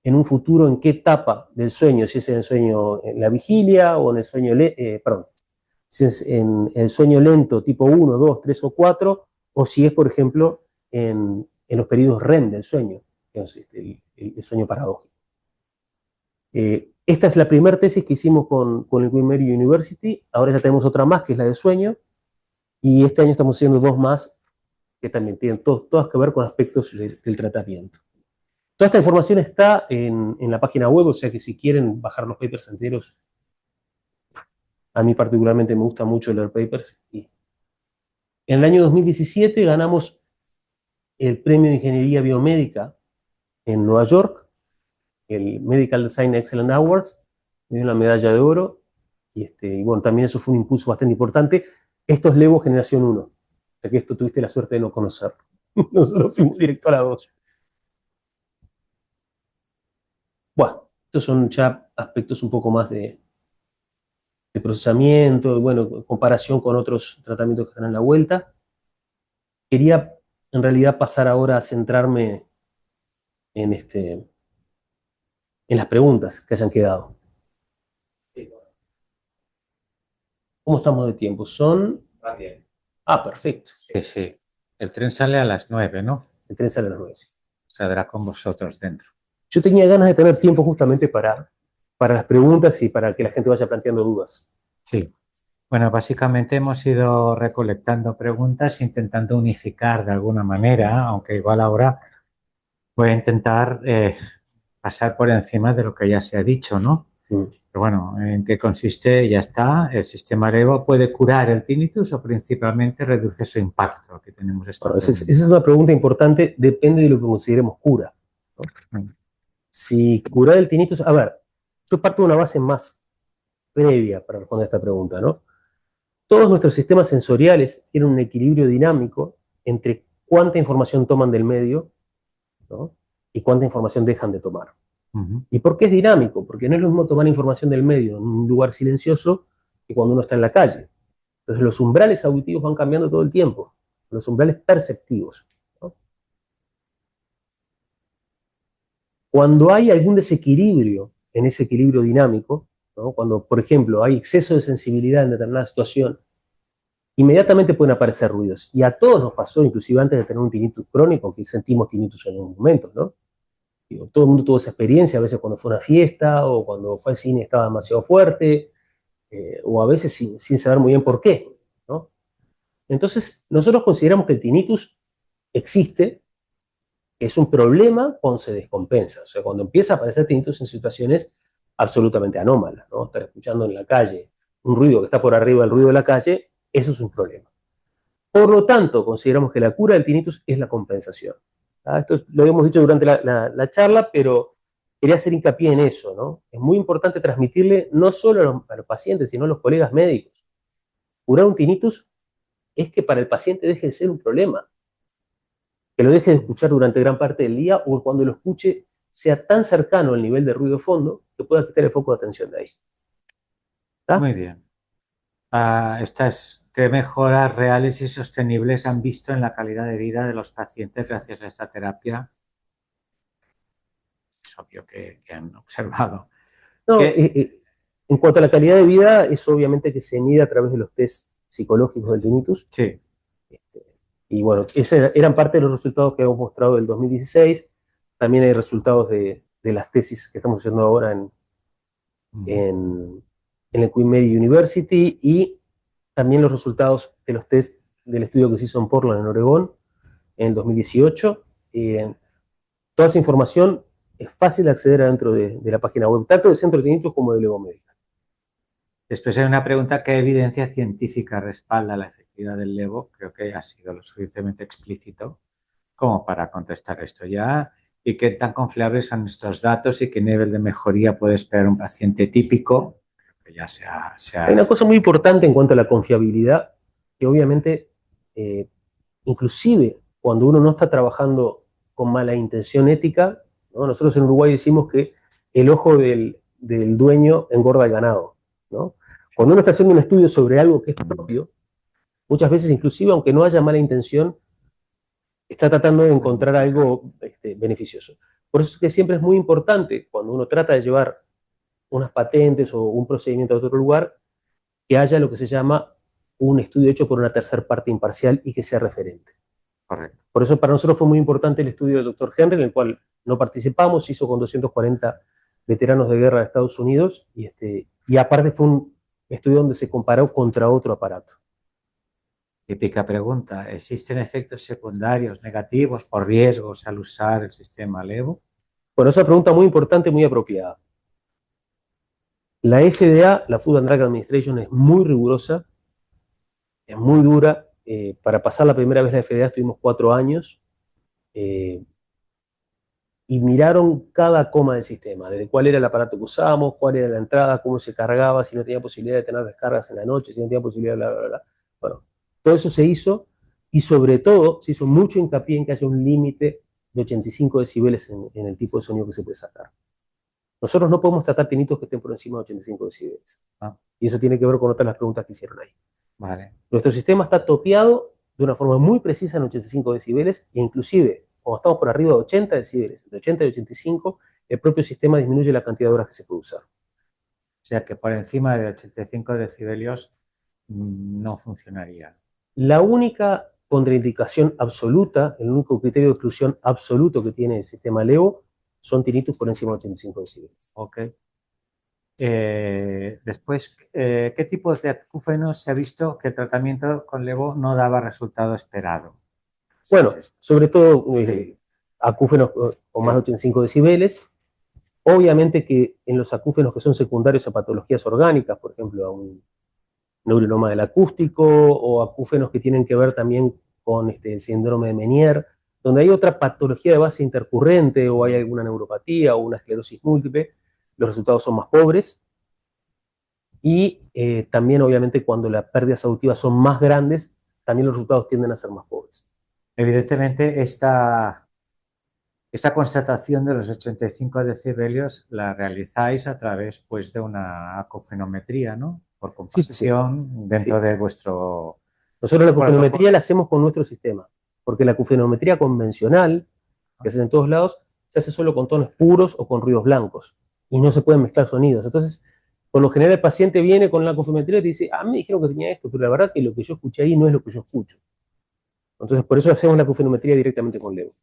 en un futuro en qué etapa del sueño, si es en el sueño en la vigilia o en el sueño, si es en el sueño lento tipo 1, 2, 3 o 4, o si es, por ejemplo, en los periodos REM del sueño. digamos, el sueño paradójico. Esta es la primera tesis que hicimos con el Queen Mary University. Ahora ya tenemos otra más, que es la de sueño, y este año estamos haciendo dos más que también tienen todas que ver con aspectos del tratamiento. Toda esta información está en la página web, o sea que si quieren bajar los papers enteros, a mí particularmente me gusta mucho leer papers. Y en el año 2017 ganamos el premio de Ingeniería Biomédica en Nueva York, el Medical Design Excellence Awards, me dio una medalla de oro, y bueno, también eso fue un impulso bastante importante. Esto es Levo Generación 1, o sea que esto tuviste la suerte de no conocerlo. Nosotros fuimos directo a la 2. Bueno, estos son ya aspectos un poco más de procesamiento, bueno, comparación con otros tratamientos que están en la vuelta. Quería en realidad pasar ahora a centrarme en, en las preguntas que hayan quedado. ¿Cómo estamos de tiempo? Son... También. Ah, perfecto. Sí, sí. El tren sale a las 9, ¿no? El tren sale a las 9. Sí. Saldrá con vosotros dentro. Yo tenía ganas de tener tiempo justamente para las preguntas y para que la gente vaya planteando dudas. Sí. Bueno, básicamente hemos ido recolectando preguntas, intentando unificar de alguna manera, aunque igual ahora voy a intentar pasar por encima de lo que ya se ha dicho, ¿no? Pero bueno, ¿en qué consiste? Ya está. El sistema Levo puede curar el tinnitus o principalmente reduce su impacto. Aquí tenemos esto. Bueno, esa es una pregunta importante, depende de lo que consideremos cura, ¿no? Si curar el tinnitus... A ver, yo parto de una base más previa para responder esta pregunta, ¿no? Todos nuestros sistemas sensoriales tienen un equilibrio dinámico entre cuánta información toman del medio, ¿no?, y cuánta información dejan de tomar. ¿Y por qué es dinámico? Porque no es lo mismo tomar información del medio en un lugar silencioso que cuando uno está en la calle. Entonces los umbrales auditivos van cambiando todo el tiempo, los umbrales perceptivos, ¿no? Cuando hay algún desequilibrio en ese equilibrio dinámico, ¿no?, cuando, por ejemplo, hay exceso de sensibilidad en determinada situación, inmediatamente pueden aparecer ruidos. Y a todos nos pasó, inclusive antes de tener un tinnitus crónico, que sentimos tinnitus en algún momento, ¿no? Digo, todo el mundo tuvo esa experiencia, a veces cuando fue a una fiesta, o cuando fue al cine estaba demasiado fuerte, o a veces sin saber muy bien por qué, ¿no? Entonces, nosotros consideramos que el tinnitus existe, que es un problema cuando se descompensa. O sea, cuando empieza a aparecer tinnitus en situaciones absolutamente anómalas, ¿no? Estar escuchando en la calle un ruido que está por arriba del ruido de la calle, eso es un problema. Por lo tanto, consideramos que la cura del tinnitus es la compensación. ¿Ah? Esto lo habíamos dicho durante la charla, pero quería hacer hincapié en eso, ¿no? Es muy importante transmitirle no solo a los pacientes, sino a los colegas médicos. Curar un tinnitus es que para el paciente deje de ser un problema, que lo deje de escuchar durante gran parte del día, o cuando lo escuche sea tan cercano al nivel de ruido de fondo que pueda quitar el foco de atención de ahí. ¿Está? Muy bien. ¿Qué mejoras reales y sostenibles han visto en la calidad de vida de los pacientes gracias a esta terapia? Es obvio que han observado. No, en cuanto a la calidad de vida, es obviamente que se mide a través de los test psicológicos del tinnitus. Sí. Y bueno, esos eran parte de los resultados que hemos mostrado del 2016. También hay resultados de las tesis que estamos haciendo ahora en el Queen Mary University, y también los resultados de los test del estudio que se hizo en Portland, en Oregón, en el 2018. Toda esa información es fácil de acceder adentro de la página web, tanto del Centro de Tinnitus como de Levo Médica. Después hay una pregunta: ¿qué evidencia científica respalda la efectividad del Levo? Creo que ha sido lo suficientemente explícito como para contestar esto ya. ¿Y qué tan confiables son estos datos y qué nivel de mejoría puede esperar un paciente típico? Que ya Hay una cosa muy importante en cuanto a la confiabilidad, que obviamente, inclusive cuando uno no está trabajando con mala intención ética, ¿no? Nosotros en Uruguay decimos que el ojo del dueño engorda el ganado, ¿no? Cuando uno está haciendo un estudio sobre algo que es propio, muchas veces, inclusive aunque no haya mala intención, está tratando de encontrar algo beneficioso. Por eso es que siempre es muy importante, cuando uno trata de llevar unas patentes o un procedimiento a otro lugar, que haya lo que se llama un estudio hecho por una tercera parte imparcial y que sea referente. correcto. Por eso para nosotros fue muy importante el estudio del doctor Henry, en el cual no participamos, hizo con 240 veteranos de guerra de Estados Unidos, y aparte fue un estudio donde se comparó contra otro aparato. Típica pregunta, ¿existen efectos secundarios negativos o riesgos al usar el sistema Levo? Bueno, esa pregunta muy importante, muy apropiada. La FDA, la Food and Drug Administration, es muy rigurosa, es muy dura. Para pasar la primera vez la FDA estuvimos 4 años, y miraron cada coma del sistema, desde cuál era el aparato que usábamos, cuál era la entrada, cómo se cargaba, si no tenía posibilidad de tener descargas en la noche, si no tenía posibilidad de bla, bla, bla. Bueno, todo eso se hizo, y sobre todo se hizo mucho hincapié en que haya un límite de 85 decibeles en el tipo de sonido que se puede sacar. Nosotros no podemos tratar tinitos que estén por encima de 85 decibeles. Y eso tiene que ver con otras de las preguntas que hicieron ahí. Vale. Nuestro sistema está topeado de una forma muy precisa en 85 decibeles, e inclusive, cuando estamos por arriba de 80 decibeles, de 80 y 85, el propio sistema disminuye la cantidad de horas que se puede usar. O sea que por encima de 85 decibelios no funcionaría. La única contraindicación absoluta, el único criterio de exclusión absoluto que tiene el sistema Levo, son tinnitus por encima de 85 decibeles. Ok. Después, ¿qué tipos de acúfenos se ha visto que el tratamiento con Levo no daba resultado esperado? Bueno, sobre todo Sí. acúfenos con más de 85 decibeles. Obviamente que en los acúfenos que son secundarios a patologías orgánicas, por ejemplo, a un neurinoma del acústico, o acúfenos que tienen que ver también con el síndrome de Meniere, donde hay otra patología de base intercurrente, o hay alguna neuropatía o una esclerosis múltiple, los resultados son más pobres. Y también, obviamente, cuando las pérdidas auditivas son más grandes, también los resultados tienden a ser más pobres. Evidentemente, esta constatación de los 85 decibelios la realizáis a través, pues, de una acufenometría, ¿no? Por comparación dentro de vuestro... Nosotros la acufenometría la hacemos con nuestro sistema, porque la acufenometría convencional, que se hace en todos lados, se hace solo con tonos puros o con ruidos blancos, y no se pueden mezclar sonidos. Entonces, por lo general el paciente viene con la acufenometría y te dice, me dijeron que tenía esto, pero la verdad que lo que yo escuché ahí no es lo que yo escucho. Entonces, por eso hacemos la acufenometría directamente con Levo.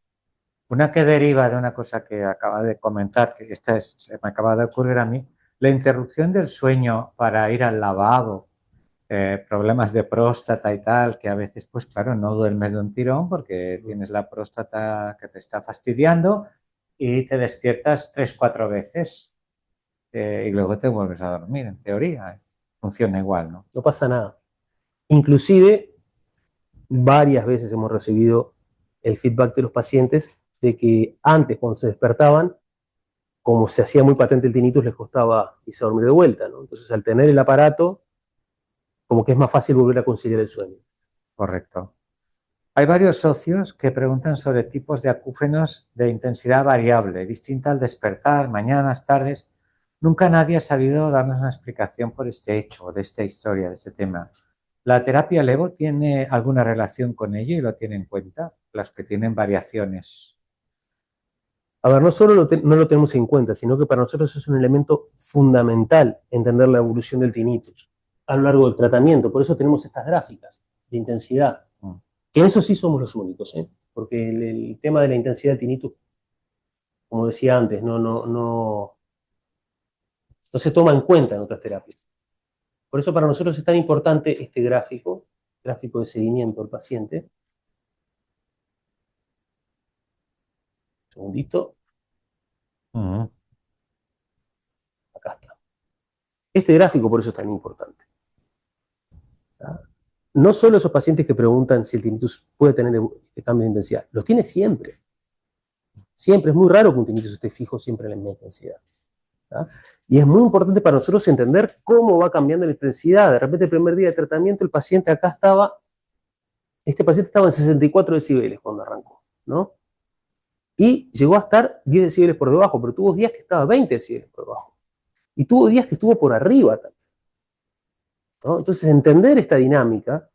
Una que deriva de una cosa que acaba de comentar, que se me acaba de ocurrir a mí, la interrupción del sueño para ir al lavabo, problemas de próstata y tal, que a veces, pues claro, no duermes de un tirón porque tienes la próstata que te está fastidiando y te despiertas 3-4 veces y luego te vuelves a dormir, en teoría. Funciona igual, ¿no? No pasa nada. Inclusive, varias veces hemos recibido el feedback de los pacientes de que antes, cuando se despertaban, como se hacía muy patente el tinnitus, les costaba irse a dormir de vuelta, ¿no? Entonces, al tener el aparato, como que es más fácil volver a conciliar el sueño. Correcto. Hay varios socios que preguntan sobre tipos de acúfenos de intensidad variable, distinta al despertar, mañanas, tardes. Nunca nadie ha sabido darnos una explicación por este hecho, de esta historia, de este tema. ¿La terapia Levo tiene alguna relación con ello y lo tiene en cuenta? Las que tienen variaciones. A ver, no solo no lo tenemos en cuenta, sino que para nosotros es un elemento fundamental entender la evolución del tinnitus a lo largo del tratamiento. Por eso tenemos estas gráficas de intensidad, que en eso sí somos los únicos, porque el tema de la intensidad del tinnitus, como decía antes, no se toma en cuenta en otras terapias. Por eso para nosotros es tan importante este gráfico de seguimiento del paciente. Un segundito. Acá está. Este gráfico por eso es tan importante. No solo esos pacientes que preguntan si el tinnitus puede tener este cambio de intensidad, los tiene siempre. Siempre, es muy raro que un tinnitus esté fijo siempre en la misma intensidad. Y es muy importante para nosotros entender cómo va cambiando la intensidad. De repente, el primer día de tratamiento, el paciente acá este paciente estaba en 64 decibeles cuando arrancó, ¿no? Y llegó a estar 10 decibeles por debajo, pero tuvo días que estaba 20 decibeles por debajo. Y tuvo días que estuvo por arriba también, ¿no? Entonces, entender esta dinámica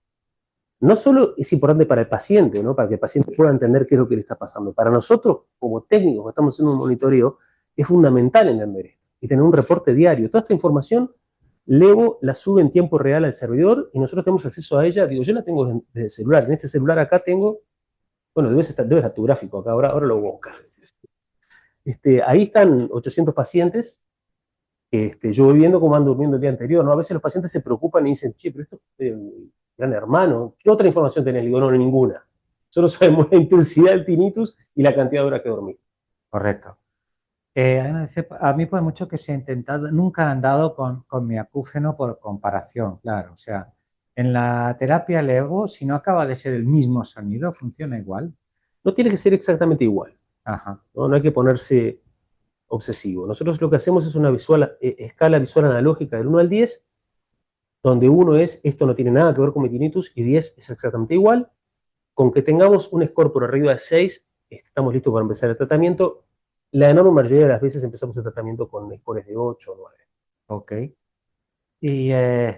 no solo es importante para el paciente, ¿no? Para que el paciente pueda entender qué es lo que le está pasando. Para nosotros, como técnicos que estamos haciendo un monitoreo, es fundamental entender esto y tener un reporte diario. Toda esta información, Levo la sube en tiempo real al servidor y nosotros tenemos acceso a ella. Digo, yo la tengo desde el celular. En este celular acá tengo Bueno, debe estar tu gráfico acá, ahora lo voy a buscar. Ahí están 800 pacientes que yo voy viendo cómo van durmiendo el día anterior, ¿no? A veces los pacientes se preocupan y dicen, che, pero esto es gran hermano, ¿qué otra información tenés? Le digo, no, ninguna. Solo sabemos la intensidad del tinnitus y la cantidad de horas que dormí. Correcto. A mí por mucho que se ha intentado, nunca han dado con mi acúfeno por comparación, claro. O sea, en la terapia LEGO, si no acaba de ser el mismo sonido, funciona igual. No tiene que ser exactamente igual, Ajá. ¿no? No hay que ponerse obsesivo. Nosotros lo que hacemos es una escala visual analógica del 1 al 10, donde 1 es, esto no tiene nada que ver con mi tinnitus, y 10 es exactamente igual. Con que tengamos un score por arriba de 6, estamos listos para empezar el tratamiento. La enorme mayoría de las veces empezamos el tratamiento con scores de 8 o 9. Ok. Y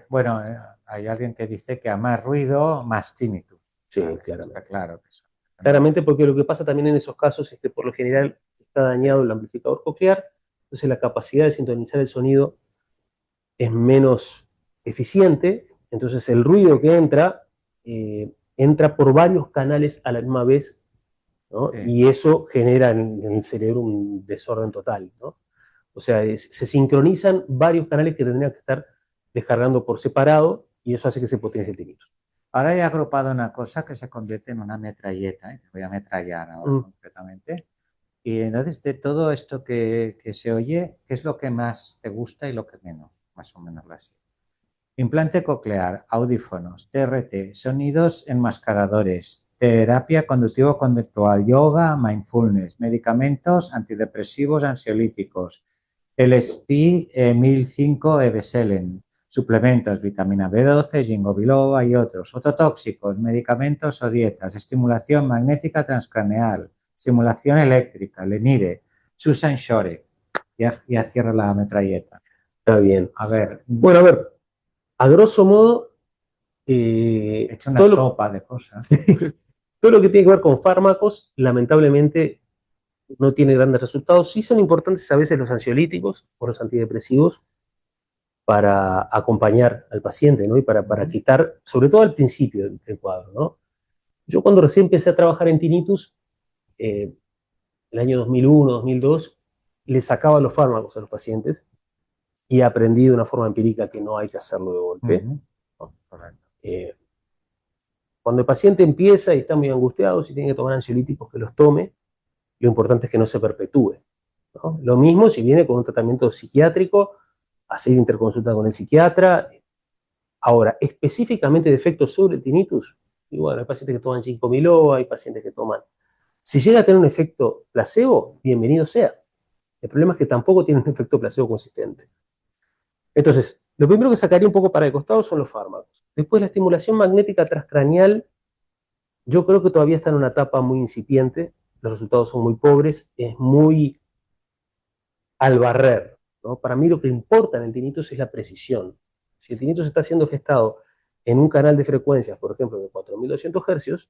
bueno, hay alguien que dice que a más ruido, más tinnitus. Sí, Claro, claramente. está claro que eso. Claramente, porque lo que pasa también en esos casos es que por lo general está dañado el amplificador coclear, entonces la capacidad de sintonizar el sonido es menos eficiente, entonces el ruido que entra por varios canales a la misma vez, ¿no? Sí. Y eso genera en el cerebro un desorden total, ¿no? O sea, se sincronizan varios canales que tendrían que estar descargando por separado y eso hace que se potencie el tinnitus. Ahora he agrupado una cosa que se convierte en una metralleta, ¿eh? Te voy a ametrallar ahora concretamente. Y entonces, de todo esto que se oye, ¿qué es lo que más te gusta y lo que menos? Más o menos así. Implante coclear, audífonos, TRT, sonidos enmascaradores, terapia conductivo-conductual, yoga, mindfulness, medicamentos, antidepresivos, ansiolíticos, LSP 1005 Ebeselen, suplementos, vitamina B12, ginkgo biloba y otros, ototóxicos, medicamentos o dietas, estimulación magnética transcraneal, estimulación eléctrica, Lenire, Susan Shore. Ya cierro la metralleta. Está bien. A ver. Bueno, a ver, a grosso modo, He hecho una sopa de cosas. todo lo que tiene que ver con fármacos, lamentablemente, no tiene grandes resultados. Sí son importantes a veces los ansiolíticos o los antidepresivos para acompañar al paciente, ¿no? Y para quitar, sobre todo al principio del cuadro, ¿no? Yo cuando recién empecé a trabajar en tinnitus, el año 2001, 2002, le sacaba los fármacos a los pacientes y aprendí de una forma empírica que no hay que hacerlo de golpe. ¿No? Cuando el paciente empieza y está muy angustiado, si tiene que tomar ansiolíticos, que los tome. Lo importante es que no se perpetúe, ¿no? Lo mismo si viene con un tratamiento psiquiátrico, hacer interconsulta con el psiquiatra. Ahora, específicamente de efectos sobre el tinnitus, y bueno, hay pacientes que toman ginkgo biloba, hay pacientes que toman. Si llega a tener un efecto placebo, bienvenido sea. El problema es que tampoco tiene un efecto placebo consistente. Entonces, lo primero que sacaría un poco para el costado son los fármacos. Después, la estimulación magnética transcraneal, yo creo que todavía está en una etapa muy incipiente, los resultados son muy pobres, es muy al barrer, ¿no? Para mí lo que importa en el tinnitus es la precisión. Si el tinnitus está siendo gestado en un canal de frecuencias, por ejemplo, de 4200 Hz,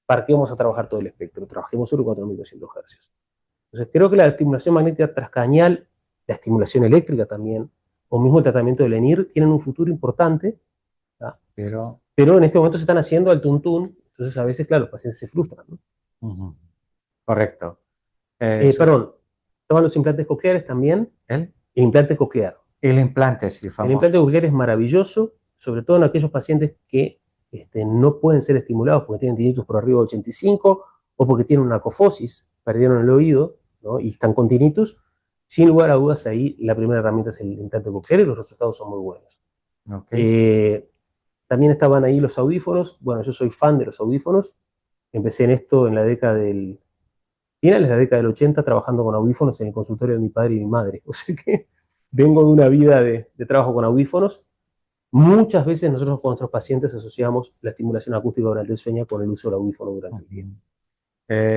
¿para qué vamos a trabajar todo el espectro? Trabajemos sobre 4200 Hz. Entonces, creo que la estimulación magnética transcranial, la estimulación eléctrica también, o mismo el tratamiento del ENIR, tienen un futuro importante, ¿tá? Pero en este momento se están haciendo al tuntún, entonces a veces, claro, los pacientes se frustran, ¿no? Correcto. Perdón, toman los implantes cocleares también. ¿El? El implante coclear. El implante, sí, famoso. El implante coclear es maravilloso, sobre todo en aquellos pacientes que no pueden ser estimulados porque tienen tinnitus por arriba de 85 o porque tienen una acofosis, perdieron el oído, ¿no? Y están con tinnitus. Sin lugar a dudas, ahí la primera herramienta es el implante coclear y los resultados son muy buenos. Okay. También estaban ahí los audífonos. Bueno, yo soy fan de los audífonos. Empecé en esto en la década finales de la década del 80 trabajando con audífonos en el consultorio de mi padre y mi madre. O sea que vengo de una vida de trabajo con audífonos. Muchas veces nosotros con nuestros pacientes asociamos la estimulación acústica durante el sueño con el uso del audífono durante el día.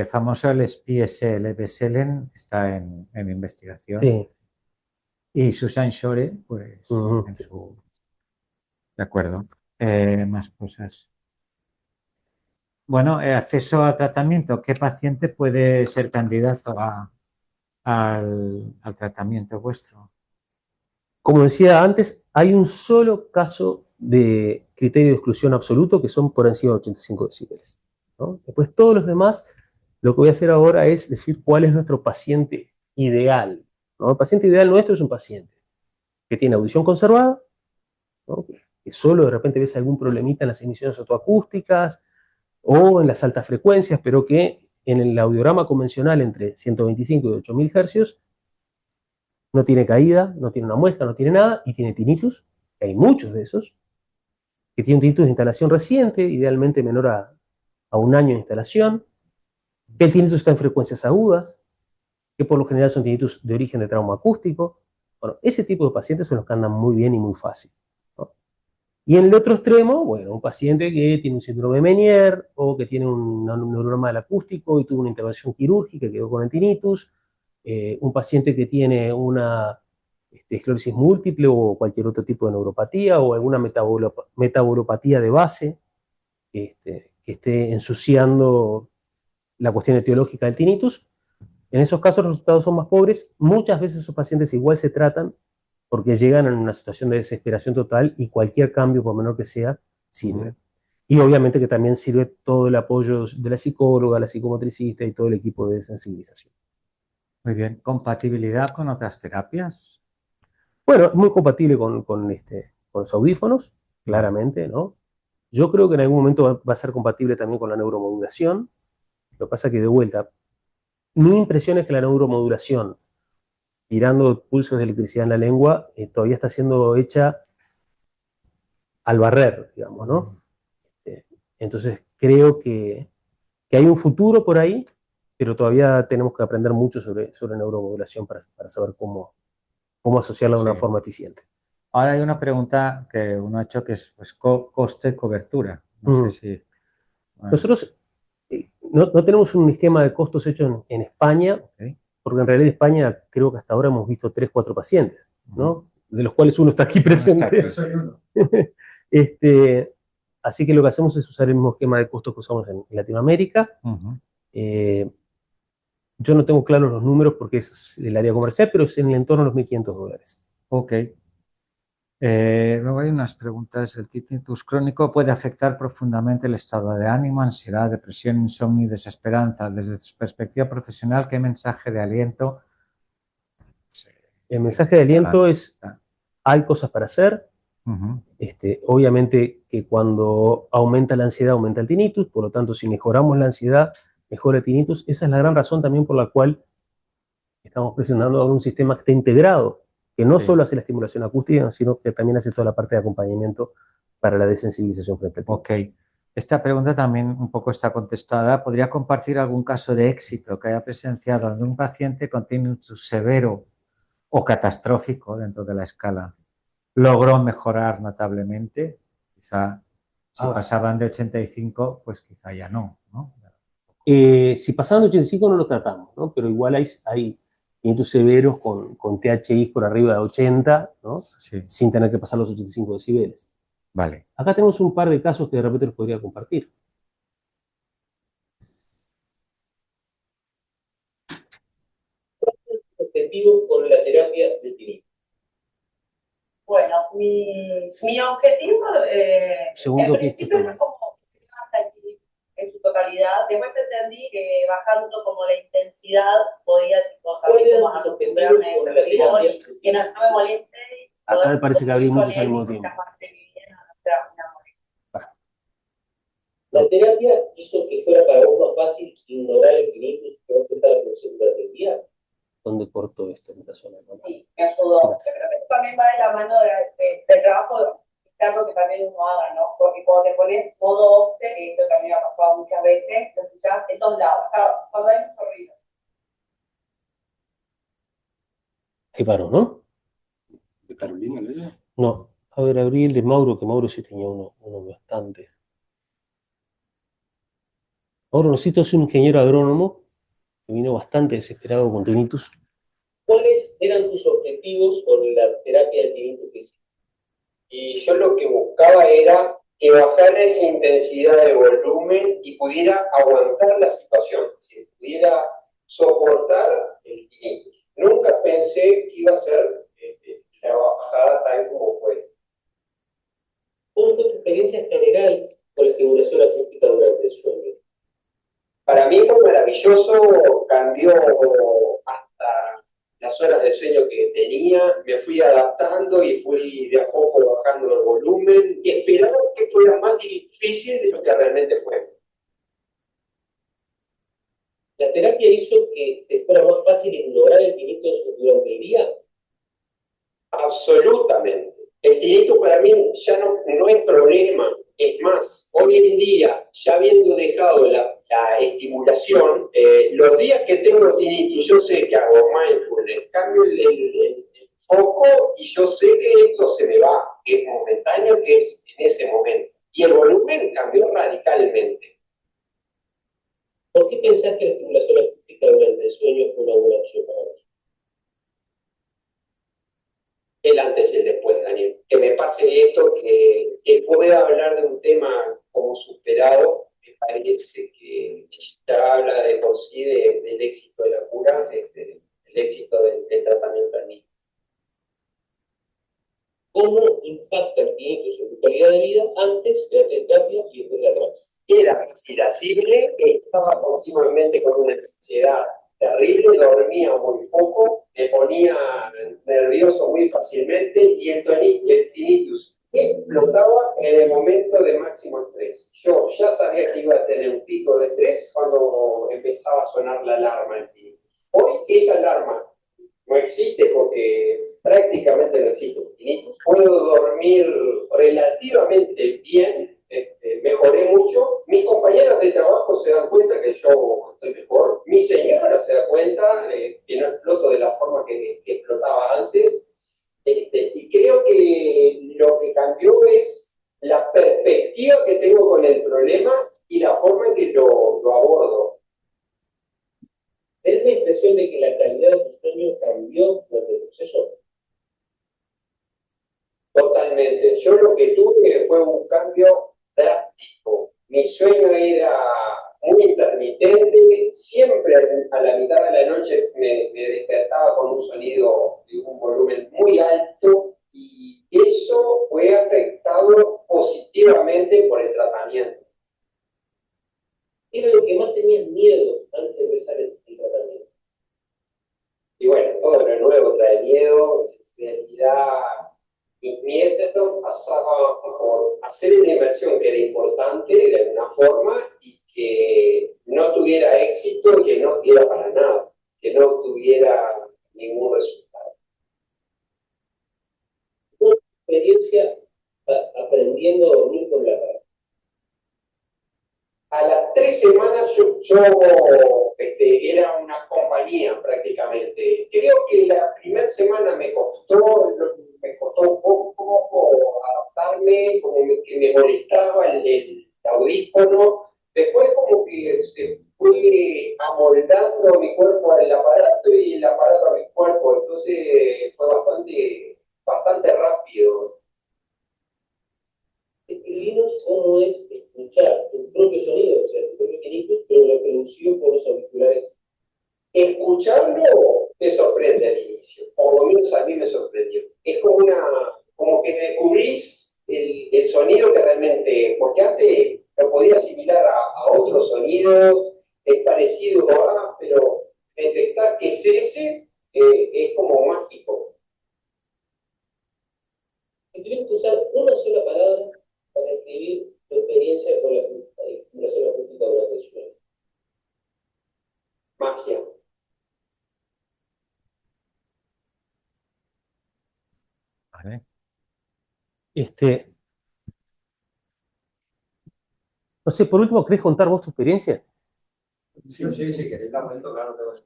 Famoso el SPSL, Ebeselen, está en investigación. Sí. Y Susan Shore, pues, en su... De acuerdo. Más cosas. Bueno, acceso a tratamiento. ¿Qué paciente puede ser candidato al tratamiento vuestro? Como decía antes, hay un solo caso de criterio de exclusión absoluto que son por encima de 85 decibeles. ¿no? Después todos los demás, lo que voy a hacer ahora es decir cuál es nuestro paciente ideal, ¿no? El paciente ideal nuestro es un paciente que tiene audición conservada, ¿no? Que solo de repente ves algún problemita en las emisiones otoacústicas o en las altas frecuencias, pero que en el audiograma convencional entre 125 y 8000 hercios no tiene caída, no tiene una muesca, no tiene nada, y tiene tinnitus, que hay muchos de esos, que tienen tinnitus de instalación reciente, idealmente menor a un año de instalación, que el tinnitus está en frecuencias agudas, que por lo general son tinnitus de origen de trauma acústico. Bueno, ese tipo de pacientes son los que andan muy bien y muy fácil, ¿no? Y en el otro extremo, bueno, un paciente que tiene un síndrome de Meniere o que tiene un neuroma del acústico y tuvo una intervención quirúrgica, quedó con el tinnitus, un paciente que tiene una esclerosis múltiple o cualquier otro tipo de neuropatía o alguna metabolopatía de base que esté ensuciando la cuestión etiológica del tinnitus. En esos casos los resultados son más pobres. Muchas veces esos pacientes igual se tratan porque llegan en una situación de desesperación total y cualquier cambio, por menor que sea, sirve. Y obviamente que también sirve todo el apoyo de la psicóloga, la psicomotricista y todo el equipo de sensibilización. Muy bien. ¿Compatibilidad con otras terapias? Bueno, es muy compatible con los audífonos, claramente, ¿no? Yo creo que en algún momento va a ser compatible también con la neuromodulación. Lo que pasa es que, de vuelta, mi impresión es que la neuromodulación, tirando pulsos de electricidad en la lengua, todavía está siendo hecha al barrer, digamos, ¿no? Entonces creo que hay un futuro por ahí, pero todavía tenemos que aprender mucho sobre neuromodulación para saber cómo asociarla de una Sí. forma eficiente. Ahora hay una pregunta que uno ha hecho que es pues, coste-cobertura. No sé si... Bueno, Nosotros no tenemos un esquema de costos hecho en España, ok. porque en realidad en España creo que hasta ahora hemos visto 3, 4 pacientes, ¿no? De los cuales uno está aquí presente. Uno está Así que lo que hacemos es usar el mismo esquema de costos que usamos en Latinoamérica. Ujú. Yo no tengo claros los números porque es el área comercial, pero es en el entorno de los $1.500. Ok. Luego hay unas preguntas. ¿El tinnitus crónico puede afectar profundamente el estado de ánimo, ansiedad, depresión, insomnio y desesperanza? Desde su perspectiva profesional, ¿qué mensaje de aliento? El mensaje de aliento es: hay cosas para hacer. Ujú. Obviamente que cuando aumenta la ansiedad, aumenta el tinnitus, por lo tanto, si mejoramos la ansiedad, mejora el tinnitus. Esa es la gran razón también por la cual estamos presentando ahora un sistema que está integrado, que no Sí. solo hace la estimulación acústica, sino que también hace toda la parte de acompañamiento para la desensibilización frente al tinnitus. Ok. Esta pregunta también un poco está contestada. ¿Podría compartir algún caso de éxito que haya presenciado donde un paciente con tinnitus severo o catastrófico dentro de la escala logró mejorar notablemente? Quizá si pasaban de 85, pues quizá ya no, ¿no? Si pasaban de 85 no lo tratamos, ¿no? Pero igual hay tinnitus severos con THI por arriba de 80, ¿no? Sí. Sin tener que pasar los 85 decibeles. Vale. Acá tenemos un par de casos que de repente los podría compartir. Objetivos con la terapia del tinnitus. Bueno, mi objetivo Segundo en que principio es como hasta aquí en su totalidad. Después entendí que bajando como la intensidad podía como acostumbrarme a ese ritmo y que no me moleste. Acá me parece que habría muchos al mismo tiempo. La terapia hizo que fuera para vos más fácil ignorar el tinnitus que enfrentar la función durante el día. ¿Dónde corto esto en esta zona? Sí, me ayudó. Yo creo que esto también va de la mano del trabajo interno que también uno haga, ¿no? Porque cuando te pones modo obse, esto también me ha pasado muchas veces, lo escuchás en todos lados, cuando hay mucho ruido. Ahí paro, ¿no? ¿De Carolina Lea? No. A ver, abrí el de Mauro, que Mauro sí tenía uno bastante. Mauro Nocito es un ingeniero agrónomo que vino bastante desesperado con tinnitus. ¿Cuáles eran tus objetivos con la terapia de tinnitus que hiciste? Y yo lo que buscaba era que bajara esa intensidad de volumen y pudiera aguantar la situación, si pudiera soportar el tinnitus. Nunca pensé que iba a ser la bajada tal como fue. ¿Cómo fue tu experiencia general con la estimulación acústica durante el sueño? Para mí fue maravilloso, cambió hasta las horas de sueño que tenía, me fui adaptando y fui de a poco bajando el volumen y esperaba que fuera más difícil de lo que realmente fue. ¿La terapia hizo que te fuera más fácil ignorar el tinnitus durante el día? Absolutamente. El tinnitus para mí ya no es problema. Es más, hoy en día, ya habiendo dejado la estimulación, los días que tengo tinnitus, yo sé que hago mindfulness, cambio el foco y yo sé que esto se me va, que es momentáneo, que es en ese momento. Y el volumen cambió radicalmente. ¿Por qué pensás que la estimulación acústica durante el sueño fue una buena opción para vos? El antes y el después, Daniel. Que me pase esto, que pueda hablar de un tema como superado, me parece que ya habla de por sí del éxito de la cura, del éxito del tratamiento al mismo. ¿Cómo impacta el tinnitus en tu calidad de vida antes de la terapia y después de la terapia? Era irascible, estaba continuamente con una ansiedad terrible, dormía muy poco, me ponía nervioso muy fácilmente y el tinnitus explotaba en el momento de máximo estrés. Yo ya sabía que iba a tener un pico de estrés cuando empezaba a sonar la alarma del tinnitus. Hoy esa alarma no existe porque prácticamente no existe el tinnitus. Puedo dormir relativamente bien. Mejoré mucho, mis compañeros de trabajo se dan cuenta que yo estoy mejor, mi señora se da cuenta que no exploto de la forma que explotaba antes, y creo que lo que cambió es la perspectiva que tengo con el problema y la forma en que lo abordo. ¿Tenés la impresión de que la calidad de tu sueño cambió durante el proceso? Totalmente. Yo lo que tuve fue un cambio drástico. Mi sueño era muy intermitente, siempre a la mitad de la noche me despertaba con un sonido de un volumen muy alto y eso fue afectado positivamente por el tratamiento. ¿Qué era lo que más tenías miedo antes de empezar el tratamiento? Y bueno, todo lo nuevo trae miedo, en realidad. Mi miedo pasaba por hacer una inversión que era importante de alguna forma y que no tuviera éxito y que no diera para nada, que no tuviera ningún resultado. ¿Una experiencia aprendiendo a dormir con la cara? A las 3 semanas yo era una compañía prácticamente. Creo que la primera semana me costó un poco adaptarme, como que me molestaba el audífono. Después como que se fue amoldando mi cuerpo al aparato y el aparato a mi cuerpo. Entonces fue bastante rápido. Escribinos cómo es escuchar tu propio sonido, o sea, tu propio tinnitus, pero reproducido por los auriculares. Escucharlo te sorprende al inicio, por lo menos a mí me sorprendió. Es como que descubrís el sonido que realmente, porque antes lo podía asimilar a otros sonidos, es parecido pero detectar que es ese es como mágico. Si tuvieras que usar una sola palabra para describir tu experiencia con la estimulación acústica durante el sueño. Magia. Vale. No sé, por último, ¿querés contar vos tu experiencia? Sí, sí, que está momento, claro, te voy.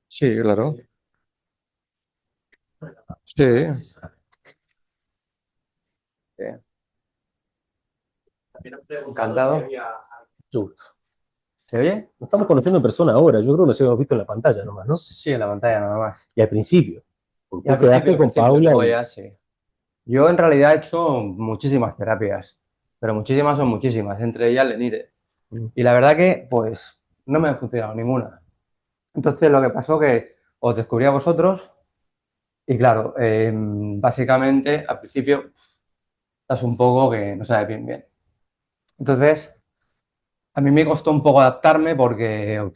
Sí, claro. Sí. Encantado. Justo. ¿Se oye? Nos estamos conociendo en persona ahora, yo creo que nos hemos visto en la pantalla nomás, ¿no? Sí, en la pantalla nada más. Y al principio. Porque Y al vos quedaste principio, con al principio, Paula luego y... ya sí. Yo en realidad he hecho muchísimas terapias, pero muchísimas son muchísimas, entre ellas Lenire. Y la verdad que, pues, no me ha funcionado ninguna. Entonces lo que pasó que os descubrí a vosotros Y claro, básicamente al principio estás un poco que no sabes bien. Entonces, a mí me costó un poco adaptarme porque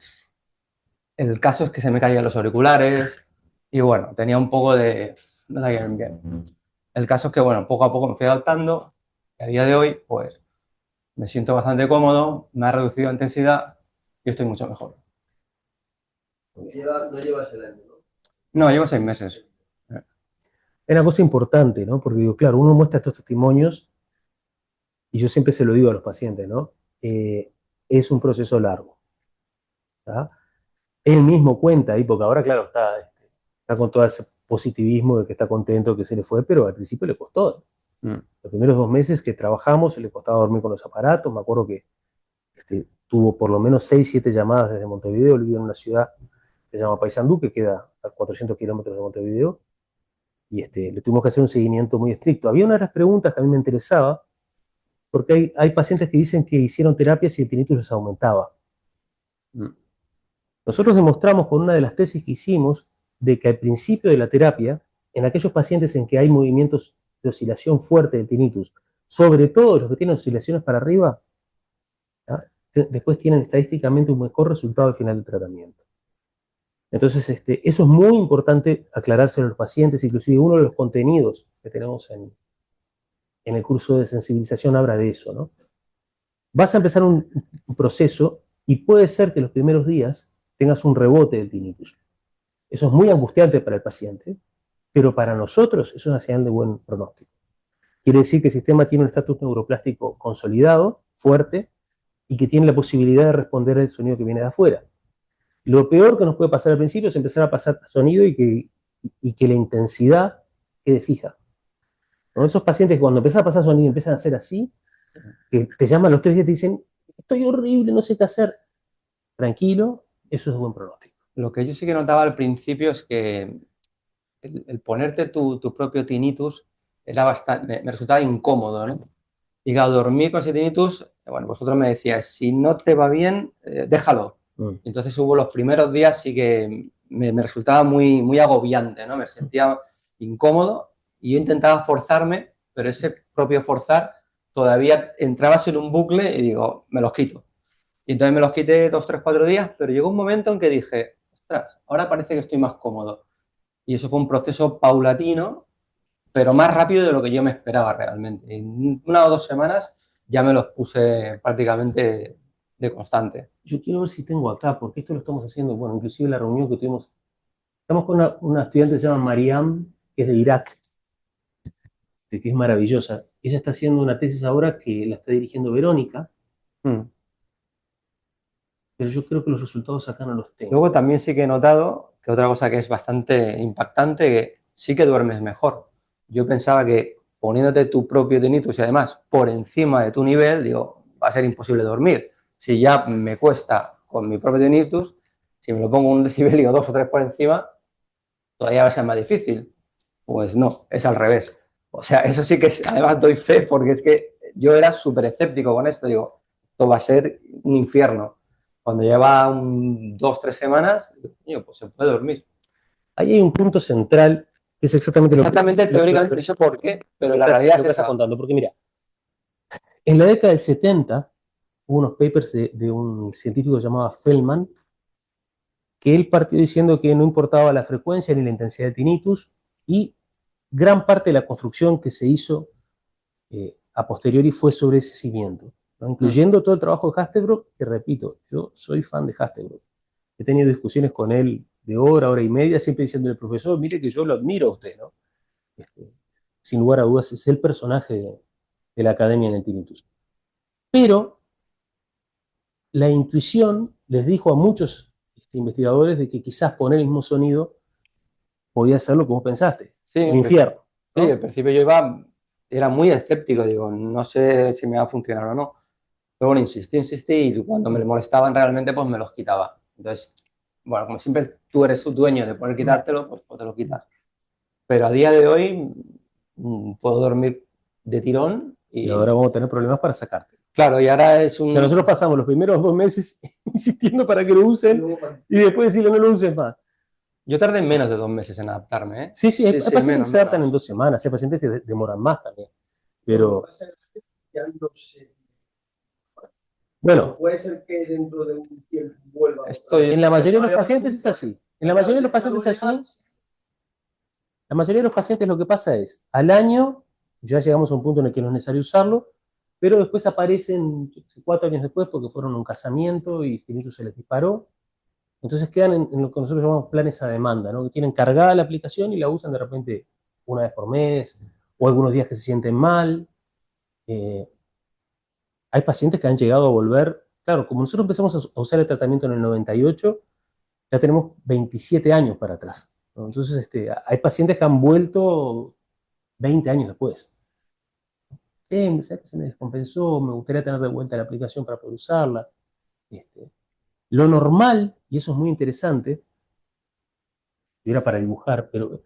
el caso es que se me caían los auriculares y bueno, tenía un poco de... no sabía bien. El caso es que bueno, poco a poco me fui adaptando y a día de hoy pues me siento bastante cómodo, me ha reducido la intensidad y estoy mucho mejor. No llevas el año, ¿no? No, llevo 6 meses. Es una cosa importante, ¿no? Porque digo, claro, uno muestra estos testimonios y yo siempre se lo digo a los pacientes, ¿no? Es un proceso largo. ¿Tá? Él mismo cuenta ahí, porque ahora, claro, está con todo ese positivismo de que está contento que se le fue, pero al principio le costó. Los primeros 2 meses que trabajamos, le costaba dormir con los aparatos. Me acuerdo que tuvo por lo menos 6, 7 llamadas desde Montevideo. Él vive en una ciudad que se llama Paysandú, que queda a 400 kilómetros de Montevideo. Y le tuvimos que hacer un seguimiento muy estricto. Había una de las preguntas que a mí me interesaba, porque hay pacientes que dicen que hicieron terapias y el tinnitus les aumentaba. Nosotros demostramos con una de las tesis que hicimos de que al principio de la terapia, en aquellos pacientes en que hay movimientos de oscilación fuerte del tinnitus, sobre todo los que tienen oscilaciones para arriba, ¿tá? Después tienen estadísticamente un mejor resultado al final del tratamiento. Entonces, eso es muy importante aclarárselo a los pacientes, inclusive uno de los contenidos que tenemos en el curso de sensibilización habla de eso, ¿no? Vas a empezar un proceso y puede ser que los primeros días tengas un rebote del tinnitus. Eso es muy angustiante para el paciente, pero para nosotros es una señal de buen pronóstico. Quiere decir que el sistema tiene un estatus neuroplástico consolidado, fuerte, y que tiene la posibilidad de responder al sonido que viene de afuera. Lo peor que nos puede pasar al principio es empezar a pasar sonido y que la intensidad quede fija. ¿No? Esos pacientes que cuando empiezan a pasar sonido empiezan a hacer así, que te llaman los 3 días y te dicen, estoy horrible, no sé qué hacer. Tranquilo, eso es buen pronóstico. Lo que yo sí que notaba al principio es que el ponerte tu propio tinnitus era bastante, me resultaba incómodo, ¿no? Y claro, dormir con ese tinnitus, bueno, vosotros me decíais, si no te va bien, déjalo. Entonces hubo los primeros días sí que me resultaba muy agobiante, ¿no? Me sentía incómodo y yo intentaba forzarme, pero ese propio forzar todavía entrabas en un bucle y digo, me los quito. Y entonces me los quité 2, 3, 4 días, pero llegó un momento en que dije, ostras, ahora parece que estoy más cómodo. Y eso fue un proceso paulatino, pero más rápido de lo que yo me esperaba realmente. En 1 o 2 semanas ya me los puse prácticamente de constante. Yo quiero ver si tengo acá, porque esto lo estamos haciendo, bueno, inclusive la reunión que tuvimos, estamos con una estudiante que se llama Mariam, que es de Irak, que es maravillosa. Ella está haciendo una tesis ahora que la está dirigiendo Verónica, pero yo creo que los resultados acá no los tengo. Luego también sí que he notado que otra cosa que es bastante impactante, que sí que duermes mejor. Yo pensaba que poniéndote tu propio tinnitus y además por encima de tu nivel, digo, va a ser imposible dormir. Si ya me cuesta con mi propio tinnitus, si me lo pongo 1 decibelio o 2 o 3 por encima, todavía va a ser más difícil. Pues no, es al revés. O sea, eso sí que es, además doy fe porque es que yo era súper escéptico con esto. Digo, esto va a ser un infierno. Cuando lleva 2, 3 semanas, pues se puede dormir. Ahí hay un punto central que es exactamente teóricamente, no sé por qué, pero la realidad es esa. Contando, porque mira, en la década del 70 hubo unos papers de un científico llamado Feldman, que él partió diciendo que no importaba la frecuencia ni la intensidad de tinnitus, y gran parte de la construcción que se hizo a posteriori fue sobre ese cimiento, ¿no? Incluyendo todo el trabajo de Hastebrook, que repito, yo soy fan de Hastebrook. He tenido discusiones con él de hora y media, siempre diciéndole, profesor, mire que yo lo admiro a usted, ¿no? Sin lugar a dudas, es el personaje de la academia en el tinnitus. Pero la intuición les dijo a muchos investigadores de que quizás poner el mismo sonido podía ser lo que vos pensaste, sí, el infierno, ¿no? Sí, al principio yo era muy escéptico, digo, no sé si me va a funcionar o no. Pero bueno, insistí y cuando me molestaban realmente, pues me los quitaba. Entonces, bueno, como siempre tú eres su dueño de poder quitártelo, pues te lo quitas. Pero a día de hoy puedo dormir de tirón y ahora vamos a tener problemas para sacarte. Claro, y ahora es un... O sea, nosotros pasamos los primeros 2 meses insistiendo para que lo usen y después decirle no lo uses más. Yo tardé menos de 2 meses en adaptarme, ¿eh? Sí, hay pacientes que menos, se adaptan en menos. 2 semanas, hay pacientes que demoran más también. Pero, Ya no sé. bueno, Puede ser que dentro de un tiempo vuelva. en la mayoría de los pacientes es así. En la mayoría de los pacientes es así. La mayoría de los pacientes lo que pasa es, al año ya llegamos a un punto en el que no es necesario usarlo, pero después aparecen 4 años después porque fueron a un casamiento y tinnitus se les disparó. Entonces quedan en lo que nosotros llamamos planes a demanda, ¿no? Que tienen cargada la aplicación y la usan de repente una vez por mes, o algunos días que se sienten mal. Hay pacientes que han llegado a volver, claro, como nosotros empezamos a usar el tratamiento en el 98, ya tenemos 27 años para atrás, ¿no? Entonces, hay pacientes que han vuelto 20 años después. ¿Sabes que se me descompensó? Me gustaría tener de vuelta la aplicación para poder usarla. Lo normal, y eso es muy interesante, y era para dibujar, pero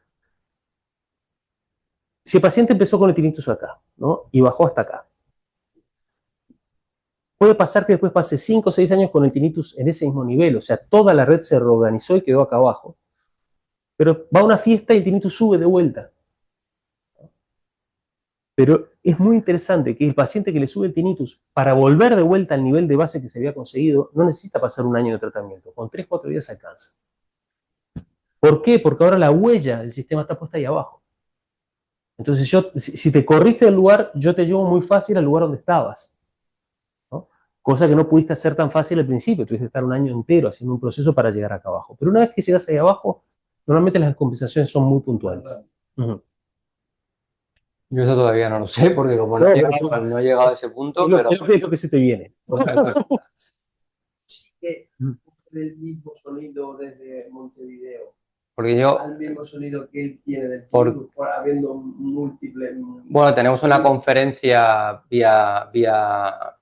si el paciente empezó con el tinnitus acá, ¿no? Y bajó hasta acá, puede pasar que después pase 5 o 6 años con el tinnitus en ese mismo nivel, o sea, toda la red se reorganizó y quedó acá abajo. Pero va a una fiesta y el tinnitus sube de vuelta. Pero es muy interesante que el paciente que le sube el tinnitus, para volver de vuelta al nivel de base que se había conseguido, no necesita pasar un año de tratamiento. Con 3 o 4 días se alcanza. ¿Por qué? Porque ahora la huella del sistema está puesta ahí abajo. Entonces, si te corriste del lugar, yo te llevo muy fácil al lugar donde estabas, ¿no? Cosa que no pudiste hacer tan fácil al principio. Tuviste que estar un año entero haciendo un proceso para llegar acá abajo. Pero una vez que llegas ahí abajo, normalmente las compensaciones son muy puntuales. Uh-huh. Yo eso todavía no lo sé, porque como no, no he llegado a ese punto, pero... Es lo que se te viene. Sí que el mismo sonido desde Montevideo. Porque yo... Al mismo sonido que él tiene del Por- tinnitus, habiendo múltiples... Bueno, tenemos una conferencia vía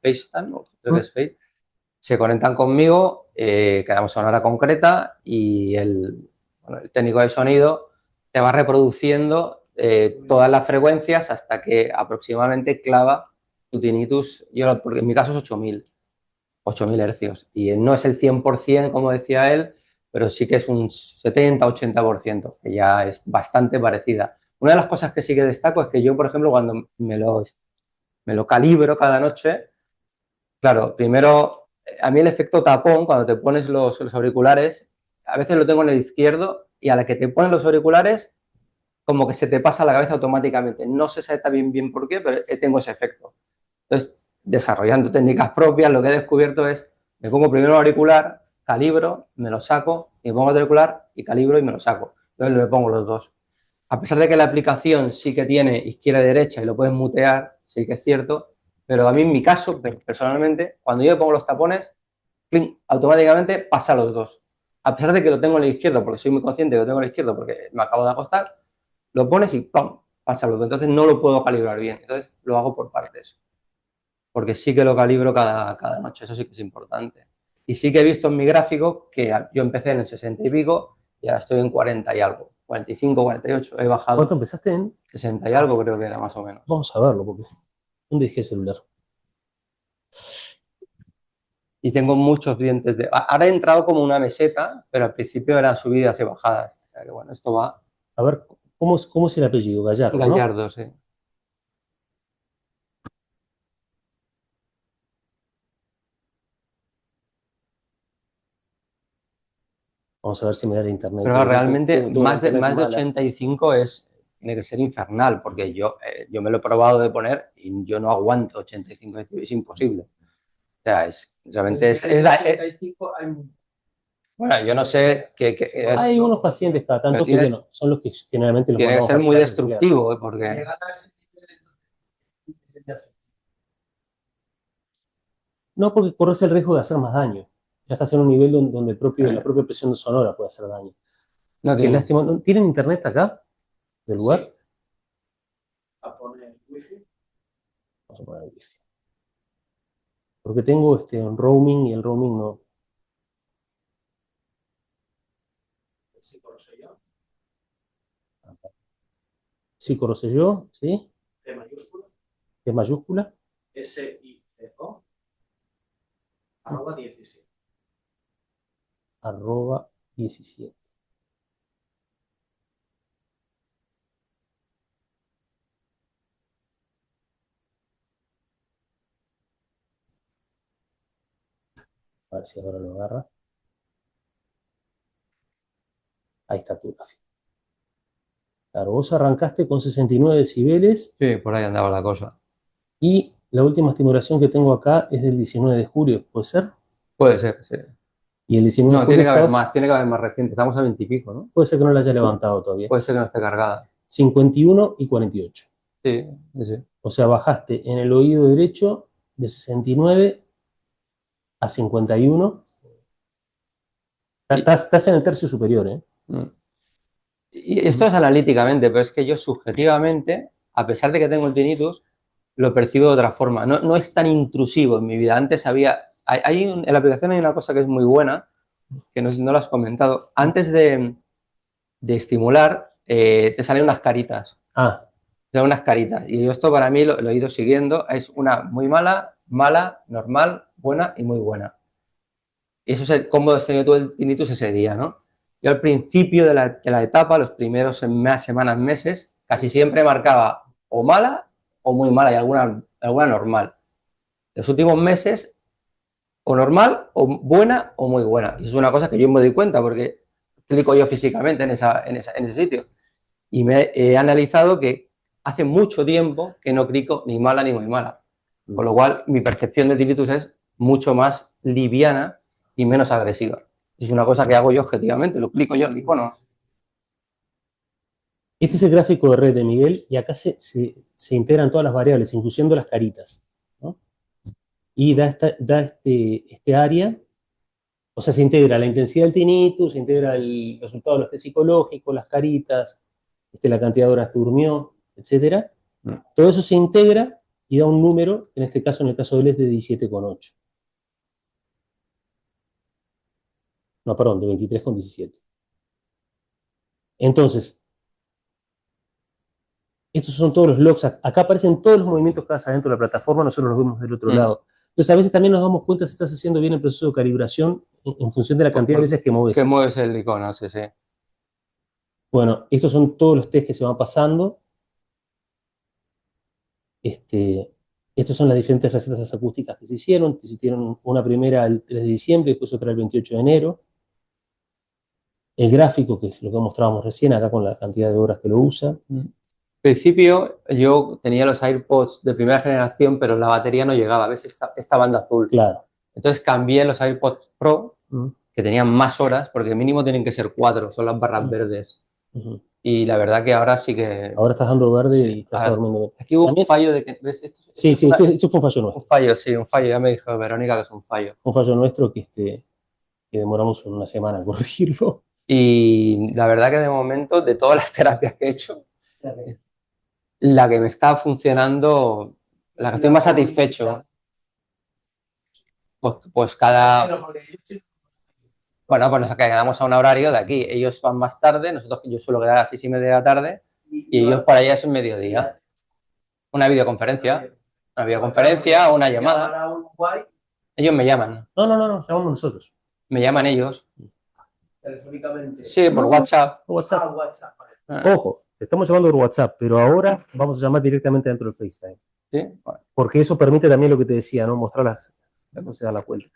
FaceTime, o creo que es Face. Se conectan conmigo, quedamos a una hora concreta y el técnico de sonido te va reproduciendo todas las frecuencias hasta que aproximadamente clava tu tinnitus. Porque en mi caso es 8.000 hercios. Y no es el 100%, como decía él, pero sí que es un 70-80%, que ya es bastante parecida. Una de las cosas que sí que destaco es que yo, por ejemplo, cuando me lo calibro cada noche, claro, primero, a mí el efecto tapón, cuando te pones los auriculares, a veces lo tengo en el izquierdo y a la que te pones los auriculares, como que se te pasa la cabeza automáticamente. No sé exactamente bien por qué, pero tengo ese efecto. Entonces, desarrollando técnicas propias, lo que he descubierto es, me pongo primero el auricular, calibro, me lo saco, y me pongo el auricular y calibro y me lo saco. Entonces me pongo los dos. A pesar de que la aplicación sí que tiene izquierda y derecha y lo puedes mutear, sí que es cierto, pero a mí en mi caso, personalmente, cuando yo me pongo los tapones, ¡pling!, automáticamente pasa a los dos. A pesar de que lo tengo en la izquierda, porque soy muy consciente que lo tengo en la izquierda porque me acabo de acostar, lo pones y ¡pum!, pasa a los dos. Entonces no lo puedo calibrar bien. Entonces lo hago por partes. Porque sí que lo calibro cada noche, eso sí que es importante. Y sí que he visto en mi gráfico que yo empecé en el 60 y pico y ahora estoy en 40 y algo, 45, 48, he bajado. ¿Cuánto empezaste en? 60 y algo creo que era más o menos. Vamos a verlo, porque ¿dónde dejé el celular? Y tengo muchos dientes de... Ahora he entrado como una meseta, pero al principio eran subidas y bajadas. O sea que bueno, esto va... A ver, ¿cómo es el apellido? Gallardo, ¿no? Gallardo, sí. Vamos a ver si me da el internet. Pero realmente Tengo más de internet mala. 85 tiene que ser infernal, porque yo me lo he probado de poner y yo no aguanto 85, es imposible. O sea, realmente es bueno, yo no sé Hay unos pacientes cada tanto que, bueno, son los que generalmente los tiene que mandamos ser a muy quitar, destructivo, porque no, porque corres el riesgo de hacer más daño. Ya estás en un nivel donde la propia presión sonora puede hacer daño. no Qué tiene... lástima. ¿Tienen internet acá? ¿Del lugar? Sí. A poner wifi. Vamos a poner el wifi. Porque tengo un roaming y el roaming no. Sí, por eso yo. Sí, Coroselló, ¿sí? T mayúscula. ¿Es mayúscula? SICO. @17. @17. A ver si ahora lo agarra. Ahí está tu gráfico. Claro, vos arrancaste con 69 decibeles Sí, por ahí andaba la cosa. y la última estimulación que tengo acá es del 19 de julio, ¿puede ser? Puede ser, sí. Y el 19 de No, julio tiene que haber estabas, más, tiene que haber más reciente. Estamos a 20 y pico, ¿no? puede ser que no la haya levantado todavía. Puede ser que no esté cargada. 51 y 48. Sí, sí, sí. O sea, bajaste en el oído derecho de 69 a 51. Estás en el tercio superior, ¿eh? Mm. Y esto es analíticamente, pero es que yo subjetivamente, a pesar de que tengo el tinnitus, lo percibo de otra forma. No es tan intrusivo en mi vida. Antes había... en la aplicación hay una cosa que es muy buena, que no lo has comentado. Antes de estimular, te salen unas caritas. Ah, Te salen unas caritas. Y yo esto para mí lo he ido siguiendo. Es una muy mala, mala, normal, buena y muy buena. Y eso es cómo diseñó todo el tinnitus ese día, ¿no? Yo al principio de la etapa, los primeros semanas, meses, casi siempre marcaba o mala o muy mala y alguna normal. Los últimos meses, o normal, o buena, o muy buena. Y eso es una cosa que yo me doy cuenta porque clico yo físicamente en ese sitio. Y me he analizado que hace mucho tiempo que no clico ni mala ni muy mala. Con lo cual, mi percepción de tinnitus es mucho más liviana y menos agresiva. Es una cosa que hago yo objetivamente, lo clico yo en el icono. este es el gráfico de red de Miguel y acá se integran todas las variables, incluyendo las caritas, ¿no? Y da este área, o sea, se integra la intensidad del tinnitus, se integra el resultado de los test psicológicos, las caritas, la cantidad de horas que durmió, etcétera. Todo eso se integra y da un número, en este caso, en el caso de él es de 17,8. No, perdón, de 23,17. Entonces, estos son todos los logs. Acá aparecen todos los movimientos que haces dentro de la plataforma, nosotros los vemos del otro lado. Entonces, a veces también nos damos cuenta si estás haciendo bien el proceso de calibración en función de la cantidad de veces que mueves. Que mueves el icono, sí, sí. Bueno, estos son todos los test que se van pasando. Estas son las diferentes recetas acústicas que se hicieron. Se hicieron una primera el 3 de diciembre, después otra el 28 de enero. El gráfico, que es lo que mostrábamos recién, acá con la cantidad de horas que lo usa. Al principio yo tenía los AirPods de primera generación, pero la batería no llegaba. ¿Ves esta banda azul? Claro. Entonces cambié los AirPods Pro, que tenían más horas, porque mínimo tienen que ser 4, son las barras verdes. Y la verdad que ahora sí que... Ahora estás dando verde y estás durmiendo bien. Aquí hubo un fallo de que... ¿ves? Sí, eso fue un fallo nuestro. Un fallo, sí, un fallo. Ya me dijo Verónica que es un fallo. Un fallo nuestro que demoramos una semana en corregirlo. Y la verdad que de momento, de todas las terapias que he hecho, la que me está funcionando, la que estoy más satisfecho, pues cada... Bueno, pues nos quedamos a un horario de aquí. Ellos van más tarde, yo suelo quedar a las 6:30 de la tarde y ellos para allá es un mediodía. Una videoconferencia, una llamada. Ellos me llaman. No, llamamos nosotros. Me llaman ellos. Telefónicamente. Sí, por WhatsApp. Por WhatsApp. Ah, WhatsApp. Ojo, te estamos llamando por WhatsApp, pero ahora vamos a llamar directamente dentro del FaceTime. Sí. Bueno. Porque eso permite también lo que te decía, ¿no? Mostrar cómo se da la vuelta.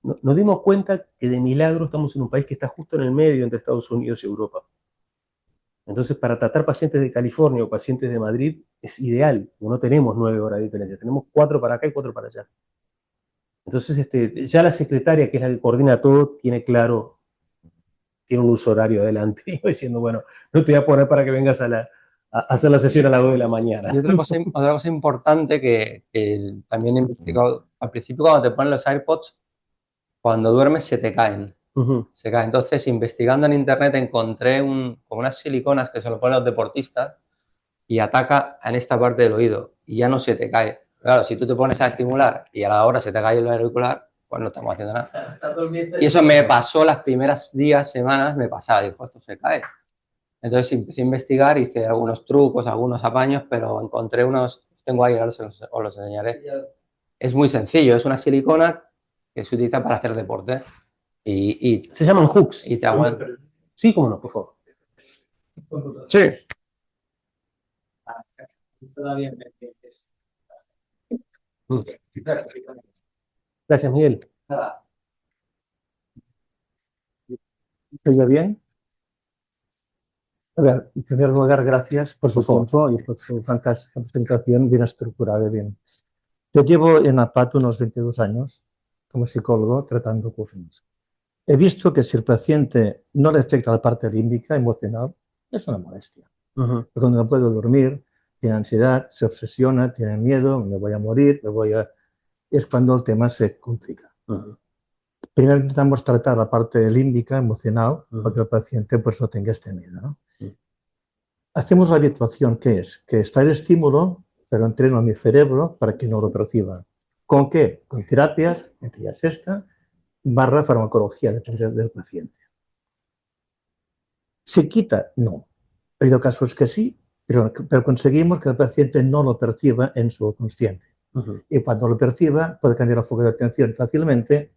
Nos dimos cuenta que de milagro estamos en un país que está justo en el medio entre Estados Unidos y Europa. Entonces, para tratar pacientes de California o pacientes de Madrid es ideal. No tenemos 9 horas de diferencia, tenemos 4 para acá y 4 para allá. Entonces, ya la secretaria, que es la que coordina todo, tiene claro, tiene un uso horario adelante, diciendo, bueno, no te voy a poner para que vengas a hacer la sesión a las 2 de la mañana. Y otra cosa importante que también he investigado, al principio cuando te ponen los AirPods, cuando duermes se te caen. Se caen. Entonces, investigando en internet encontré como unas siliconas que se lo ponen los deportistas y ataca en esta parte del oído y ya no se te cae. Claro, si tú te pones a estimular y a la hora se te cae el auricular, pues no estamos haciendo nada. Y eso me pasó las primeras días, semanas, me pasaba, dijo, esto se cae. Entonces empecé a investigar, hice algunos trucos, algunos apaños, pero encontré unos, tengo ahí, ahora os los enseñaré. Es muy sencillo, es una silicona que se utiliza para hacer deporte. Y se llaman hooks. Y te aguanta. Sí, cómo no, por favor. Sí. Todavía Gracias, Miguel. Nada. ¿Se oye bien? A ver, en primer lugar, gracias por su favor. tiempo y por su fantástica presentación, bien estructurada y bien. Yo llevo en APAT unos 22 años como psicólogo tratando acúfenos. He visto que si el paciente no le afecta la parte límbica, emocional, es una molestia. Cuando no puede dormir, tiene ansiedad, se obsesiona, tiene miedo, me voy a morir, es cuando el tema se complica. Primero intentamos tratar la parte límbica, emocional, para que el paciente pues, no tenga este miedo, ¿no? Hacemos la habituación, ¿qué es? Que está el estímulo, pero entreno a mi cerebro para que no lo perciba. ¿Con qué? Con terapias, entre ellas esta, / farmacología, depende del paciente. ¿Se quita? No. Ha habido casos que sí, pero conseguimos que el paciente no lo perciba en su consciente. Y cuando lo perciba, puede cambiar el foco de atención fácilmente.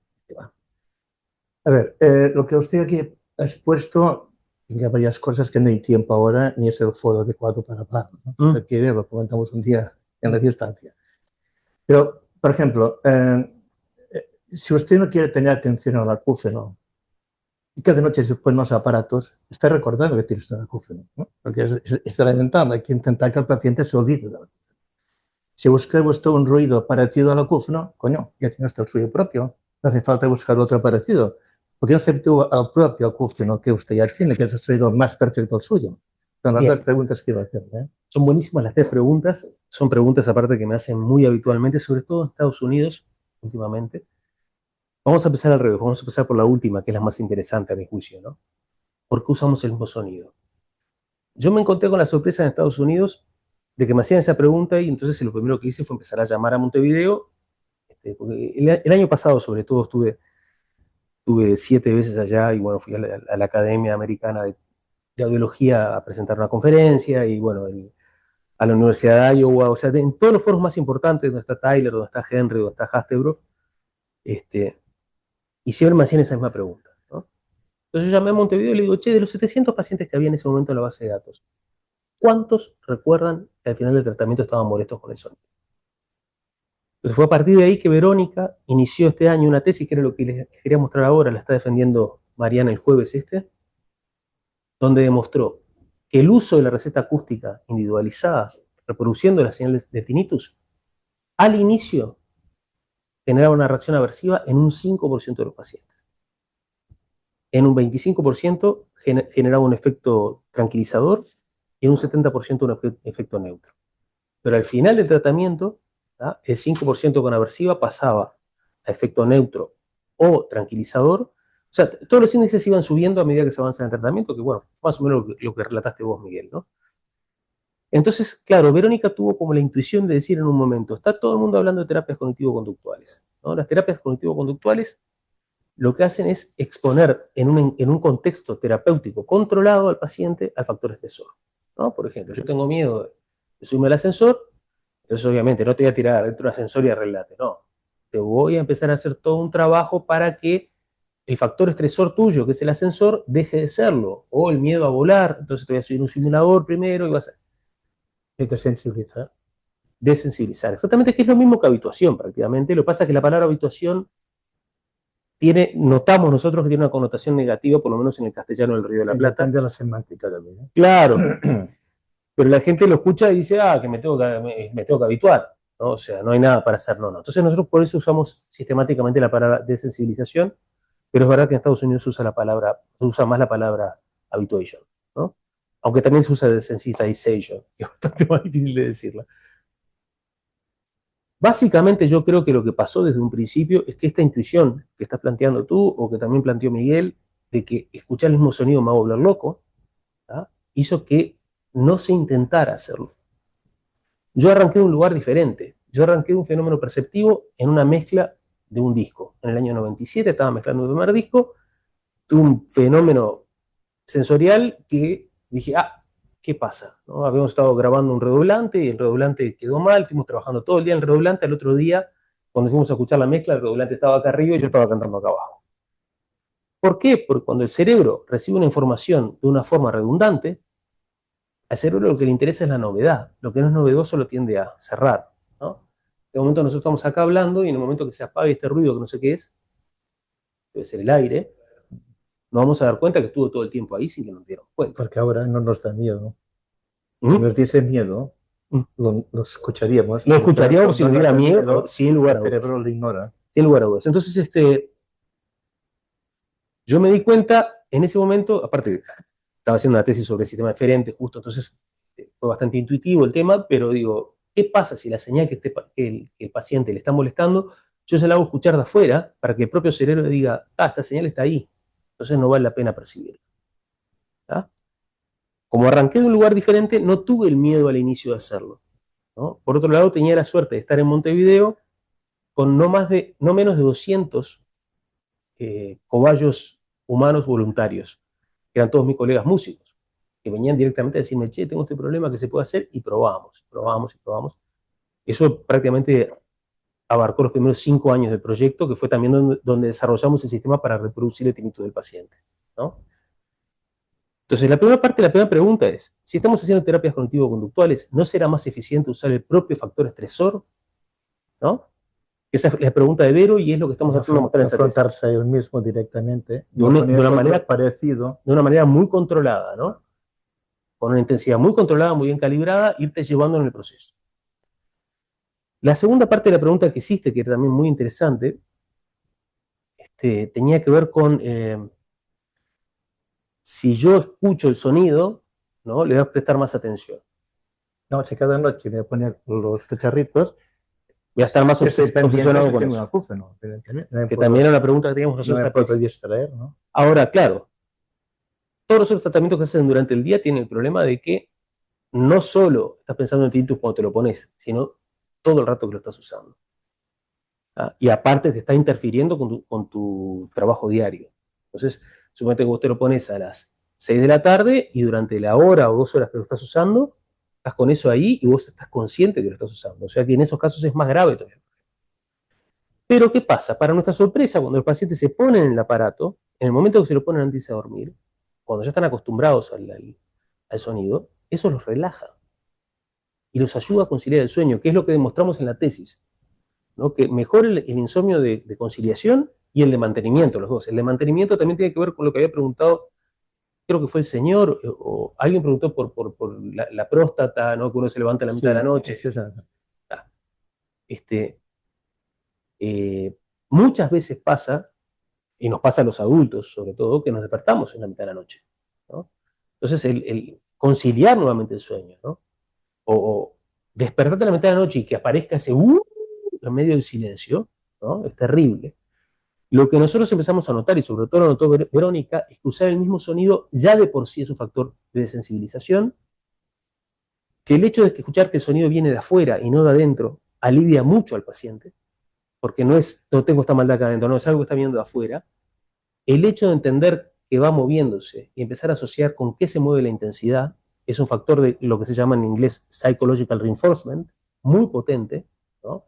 A ver, lo que usted aquí ha expuesto, hay varias cosas que no hay tiempo ahora, ni es el foro adecuado para hablar, ¿no? Si usted quiere, lo comentamos un día en la distancia. Pero, por ejemplo, si usted no quiere tener atención al acúfeno y cada noche se ponen los aparatos, está recordando que tiene un acúfeno, ¿no? Porque es elemental, hay que intentar que el paciente se olvide del acúfeno. Si busca usted un ruido parecido al acúfeno, coño, ya tiene usted el suyo propio, no hace falta buscar otro parecido. ¿Por qué no se actúa al propio acúfeno que usted ya tiene, que es el sonido más perfecto al suyo? Son las dos preguntas que iba a hacer, ¿eh? Son buenísimas las tres preguntas. Son preguntas aparte que me hacen muy habitualmente, sobre todo en Estados Unidos, últimamente. Vamos a empezar al revés. Vamos a empezar por la última, que es la más interesante a mi juicio, ¿no? ¿Por qué usamos el mismo sonido? Yo me encontré con la sorpresa en Estados Unidos de que me hacían esa pregunta y entonces lo primero que hice fue empezar a llamar a Montevideo. Porque el año pasado, sobre todo, estuve 7 veces allá y bueno, fui a la Academia Americana de Audiología a presentar una conferencia y bueno, a la Universidad de Iowa, o sea, en todos los foros más importantes, donde está Tyler, donde está Henry, donde está Hastebrook, y siempre me hacían esa misma pregunta, ¿no? Entonces yo llamé a Montevideo y le digo, che, de los 700 pacientes que había en ese momento en la base de datos, ¿cuántos recuerdan que al final del tratamiento estaban molestos con el sonido? Entonces fue a partir de ahí que Verónica inició este año una tesis, que era lo que les quería mostrar ahora, la está defendiendo Mariana el jueves donde demostró que el uso de la receta acústica individualizada, reproduciendo las señales de tinnitus, al inicio generaba una reacción aversiva en un 5% de los pacientes. En un 25% generaba un efecto tranquilizador y en un 70% un efecto neutro. Pero al final del tratamiento, ¿tá? El 5% con aversiva pasaba a efecto neutro o tranquilizador. O sea, todos los índices iban subiendo a medida que se avanza en el tratamiento, que bueno, más o menos lo que relataste vos, Miguel, ¿no? Entonces, claro, Verónica tuvo como la intuición de decir en un momento, está todo el mundo hablando de terapias cognitivo-conductuales, ¿no? Las terapias cognitivo-conductuales lo que hacen es exponer en un contexto terapéutico controlado al paciente al factor estresor, ¿no? Por ejemplo, yo tengo miedo de subirme al ascensor, entonces obviamente no te voy a tirar dentro del ascensor y arreglate, no. Te voy a empezar a hacer todo un trabajo para que el factor estresor tuyo, que es el ascensor, deje de serlo, o el miedo a volar, entonces te voy a subir un simulador primero y vas a... Hay que sensibilizar. Desensibilizar, exactamente, que es lo mismo que habituación prácticamente. Lo que pasa es que la palabra habituación notamos nosotros que tiene una connotación negativa, por lo menos en el castellano del Río de la Plata. Depende de la semántica también, ¿eh? Claro, pero la gente lo escucha y dice, que me tengo que habituar, ¿no? O sea, no hay nada para hacer, no. Entonces nosotros por eso usamos sistemáticamente la palabra desensibilización, pero es verdad que en Estados Unidos se usa más la palabra habituation, ¿no? Aunque también se usa desensitization, que es bastante más difícil de decirla. Básicamente yo creo que lo que pasó desde un principio es que esta intuición que estás planteando tú, o que también planteó Miguel, de que escuchar el mismo sonido me va a volver loco, ¿tá? Hizo que no se intentara hacerlo. Yo arranqué de un lugar diferente. Yo arranqué de un fenómeno perceptivo en una mezcla de un disco. En el año 97 estaba mezclando el primer disco, tuve un fenómeno sensorial que dije, ¿qué pasa? ¿No? Habíamos estado grabando un redoblante y el redoblante quedó mal, estuvimos trabajando todo el día en el redoblante, al otro día, cuando fuimos a escuchar la mezcla, el redoblante estaba acá arriba y yo estaba cantando acá abajo. ¿Por qué? Porque cuando el cerebro recibe una información de una forma redundante, al cerebro lo que le interesa es la novedad. Lo que no es novedoso lo tiende a cerrar, ¿no? De momento nosotros estamos acá hablando y en el momento que se apague este ruido que no sé qué es, debe ser el aire, nos vamos a dar cuenta que estuvo todo el tiempo ahí sin que nos diéramos cuenta. Porque ahora no nos da miedo. ¿Mm? Si nos dice miedo, Mm. lo escucharíamos. Lo escucharíamos si No nos diera da miedo, sin lugar a el dudas. cerebro lo ignora. Sin lugar a dudas. Entonces, yo me di cuenta en ese momento, aparte, estaba haciendo una tesis sobre sistemas diferentes, justo, entonces fue bastante intuitivo el tema, pero digo, ¿qué pasa si la señal que el paciente le está molestando, yo se la hago escuchar de afuera para que el propio cerebro diga, esta señal está ahí, entonces no vale la pena percibirla? ¿Tá? Como arranqué de un lugar diferente, no tuve el miedo al inicio de hacerlo, ¿no? Por otro lado, tenía la suerte de estar en Montevideo con no menos de 200 cobayos humanos voluntarios, que eran todos mis colegas músicos, que venían directamente a decirme, che, tengo este problema que se puede hacer, y probamos. Eso prácticamente abarcó los primeros 5 años del proyecto, que fue también donde desarrollamos el sistema para reproducir el tinnitus del paciente, ¿no? Entonces, la primera pregunta es, si estamos haciendo terapias cognitivo-conductuales, ¿no será más eficiente usar el propio factor estresor? ¿No? Esa es la pregunta de Vero y es lo que estamos tratando de mostrar en esa tesis. Afrontarse a él mismo directamente. De una manera parecido. De una manera muy controlada, ¿no? Con una intensidad muy controlada, muy bien calibrada, irte llevando en el proceso. La segunda parte de la pregunta que hiciste, que era también muy interesante, tenía que ver con si yo escucho el sonido, ¿no? Le voy a prestar más atención. No, si cada noche me voy a poner los cacharritos, voy a estar más obsesionado con eso. Acúfeno, que también era una pregunta que teníamos nosotros. No me puedo distraer, ¿no? Ahora, claro, todos los tratamientos que se hacen durante el día tienen el problema de que no solo estás pensando en tinnitus cuando te lo pones, sino todo el rato que lo estás usando. ¿Ah? Y aparte te está interfiriendo con tu trabajo diario. Entonces, suponete que vos te lo pones a las 6 de la tarde y durante la hora o 2 horas que lo estás usando, estás con eso ahí y vos estás consciente que lo estás usando. O sea que en esos casos es más grave todavía. Pero ¿qué pasa? Para nuestra sorpresa, cuando los pacientes se ponen en el aparato, en el momento que se lo ponen antes de dormir, cuando ya están acostumbrados al sonido, eso los relaja y los ayuda a conciliar el sueño, que es lo que demostramos en la tesis, ¿no? Que mejora el insomnio de conciliación y el de mantenimiento, los dos. El de mantenimiento también tiene que ver con lo que había preguntado, creo que fue el señor, o alguien preguntó por la próstata, ¿no? Que uno se levanta a la mitad de la noche. Muchas veces pasa, y nos pasa a los adultos sobre todo, que nos despertamos en la mitad de la noche, ¿no? Entonces el conciliar nuevamente el sueño, ¿no? O despertarte a la mitad de la noche y que aparezca ese en medio del silencio, ¿no? Es terrible. Lo que nosotros empezamos a notar, y sobre todo lo notó Verónica, es que usar el mismo sonido ya de por sí es un factor de desensibilización, que el hecho de escuchar que el sonido viene de afuera y no de adentro alivia mucho al paciente, porque no tengo esta maldad acá adentro, no, es algo que está viendo de afuera. El hecho de entender que va moviéndose y empezar a asociar con qué se mueve la intensidad es un factor de lo que se llama en inglés psychological reinforcement, muy potente, ¿no?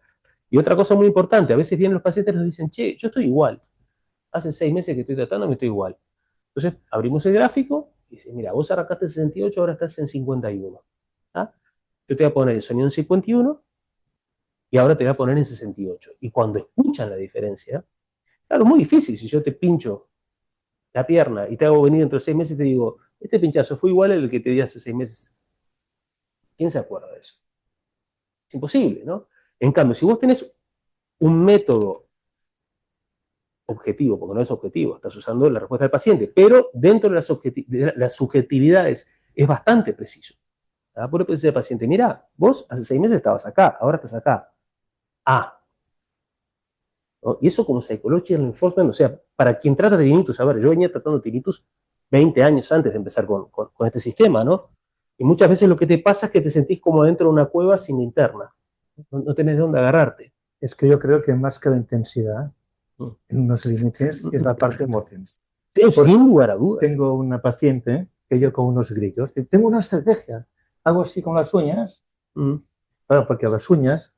Y otra cosa muy importante, a veces vienen los pacientes y nos dicen, che, yo estoy igual, hace 6 meses que estoy tratando, me estoy igual. Entonces abrimos el gráfico y dice, mira, vos arrancaste en 68, ahora estás en 51. ¿Ah? Yo te voy a poner el sonido en 51 y ahora te voy a poner en 68. Y cuando escuchan la diferencia, claro, es muy difícil. Si yo te pincho la pierna y te hago venir dentro de 6 meses y te digo, este pinchazo fue igual al que te di hace 6 meses. ¿Quién se acuerda de eso? Es imposible, ¿no? En cambio, si vos tenés un método objetivo, porque no es objetivo, estás usando la respuesta del paciente, pero dentro de las subjetividades es bastante preciso. ¿Ah? Por decir al paciente, mira, vos hace 6 meses estabas acá, ahora estás acá. ¿No? Y eso como psychological reinforcement, o sea, para quien trata de tinnitus, a ver, yo venía tratando tinnitus 20 años antes de empezar con este sistema, ¿no? Y muchas veces lo que te pasa es que te sentís como dentro de una cueva sin linterna. No tenés de dónde agarrarte. Es que yo creo que más que la intensidad, en unos límites, es la parte emocional. Sin lugar a dudas. Tengo una paciente que yo con unos grillos, tengo una estrategia, hago así con las uñas, claro, porque las uñas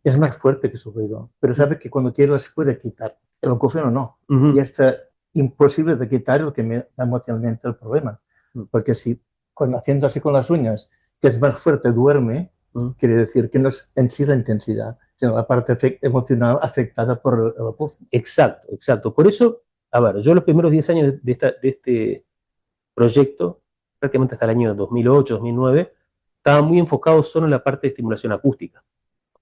es más fuerte que su ruido, pero sabe que cuando quiere las puede quitar. El acúfeno no. Y está imposible de quitar lo que me da emocionalmente el problema. Porque si haciendo así con las uñas, que es más fuerte, duerme, quiere decir que no es en sí la intensidad, sino la parte emocional afectada por el acúfeno. Exacto, exacto. Por eso, a ver, yo los primeros 10 años de este proyecto, prácticamente hasta el año 2008, 2009, estaba muy enfocado solo en la parte de estimulación acústica.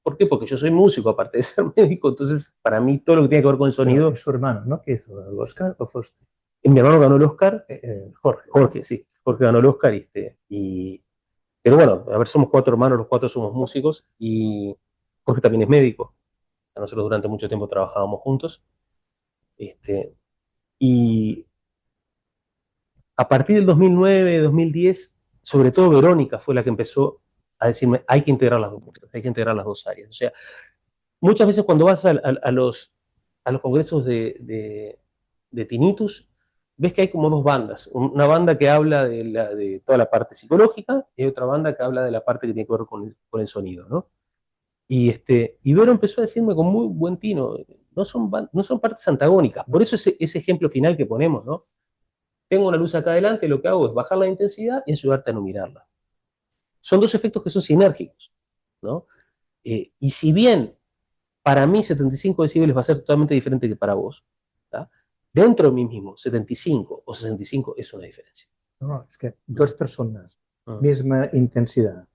¿Por qué? Porque yo soy músico, aparte de ser médico, entonces para mí todo lo que tiene que ver con el sonido... Es su hermano, ¿no? ¿Qué hizo? ¿El Oscar o fue usted? Mi hermano ganó el Oscar, Jorge. Jorge, sí, Jorge ganó el Oscar, pero bueno, a ver, somos 4 hermanos, los 4 somos músicos, y Jorge también es médico. Nosotros durante mucho tiempo trabajábamos juntos. Y a partir del 2009, 2010, sobre todo Verónica fue la que empezó a decirme, hay que integrar las dos cosas, hay que integrar las dos áreas. O sea, muchas veces cuando vas a los congresos de tinnitus, ves que hay como dos bandas. Una banda que habla de toda la parte psicológica y otra banda que habla de la parte que tiene que ver con el sonido, ¿no? Y Vero empezó a decirme con muy buen tino, no son partes antagónicas. Por eso ese ejemplo final que ponemos, ¿no? Tengo una luz acá adelante, lo que hago es bajar la intensidad y ayudarte a no mirarla. Son dos efectos que son sinérgicos, ¿no? Y si bien para mí 75 decibeles va a ser totalmente diferente que para vos, ¿tá? Dentro de mí mismo, 75 o 65 es una diferencia. No, es que dos personas, misma intensidad,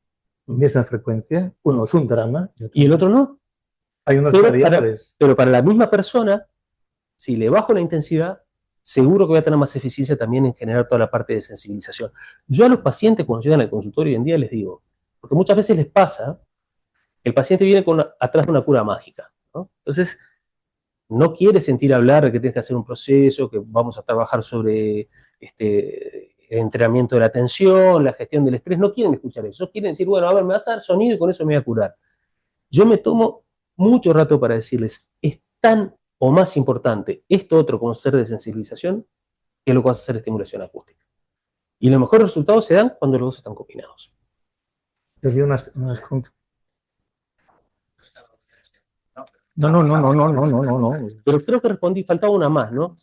misma frecuencia, uno es un drama y el otro no. Hay unos variables. Pero para la misma persona, si le bajo la intensidad, seguro que voy a tener más eficiencia también en generar toda la parte de sensibilización. Yo a los pacientes cuando llegan al consultorio hoy en día les digo, porque muchas veces les pasa, el paciente viene atrás de una cura mágica, ¿no? Entonces, no quiere sentir hablar de que tienes que hacer un proceso, que vamos a trabajar sobre el entrenamiento de la atención, la gestión del estrés, no quieren escuchar eso, ellos quieren decir, bueno, a ver, me vas a dar sonido y con eso me voy a curar. Yo me tomo mucho rato para decirles, es tan o más importante esto otro como ser de sensibilización que lo que vas a hacer estimulación acústica. Y los mejores resultados se dan cuando los dos están combinados. Yo di unas No. Pero creo que respondí, faltaba una más, ¿no?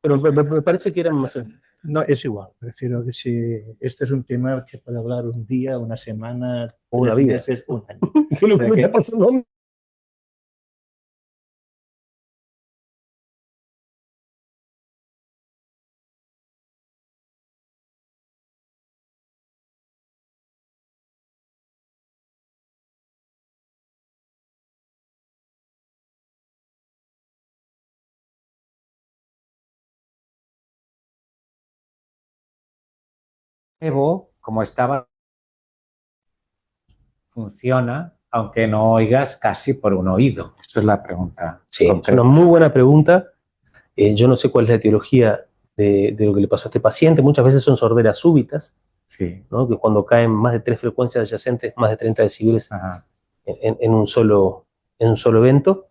Pero me parece que eran más. No, es igual. Prefiero que si este es un tema que puede hablar un día, una semana, o una 3 vida. meses, un año. ¿Qué lo que me está pasando? Evo, como estaba, funciona aunque no oigas casi por un oído. Esto es la pregunta. Sí, concreta. Es una muy buena pregunta. Yo no sé cuál es la etiología de lo que le pasó a este paciente. Muchas veces son sorderas súbitas, sí, ¿no? Que cuando caen más de 3 frecuencias adyacentes, más de 30 decibeles en un solo evento.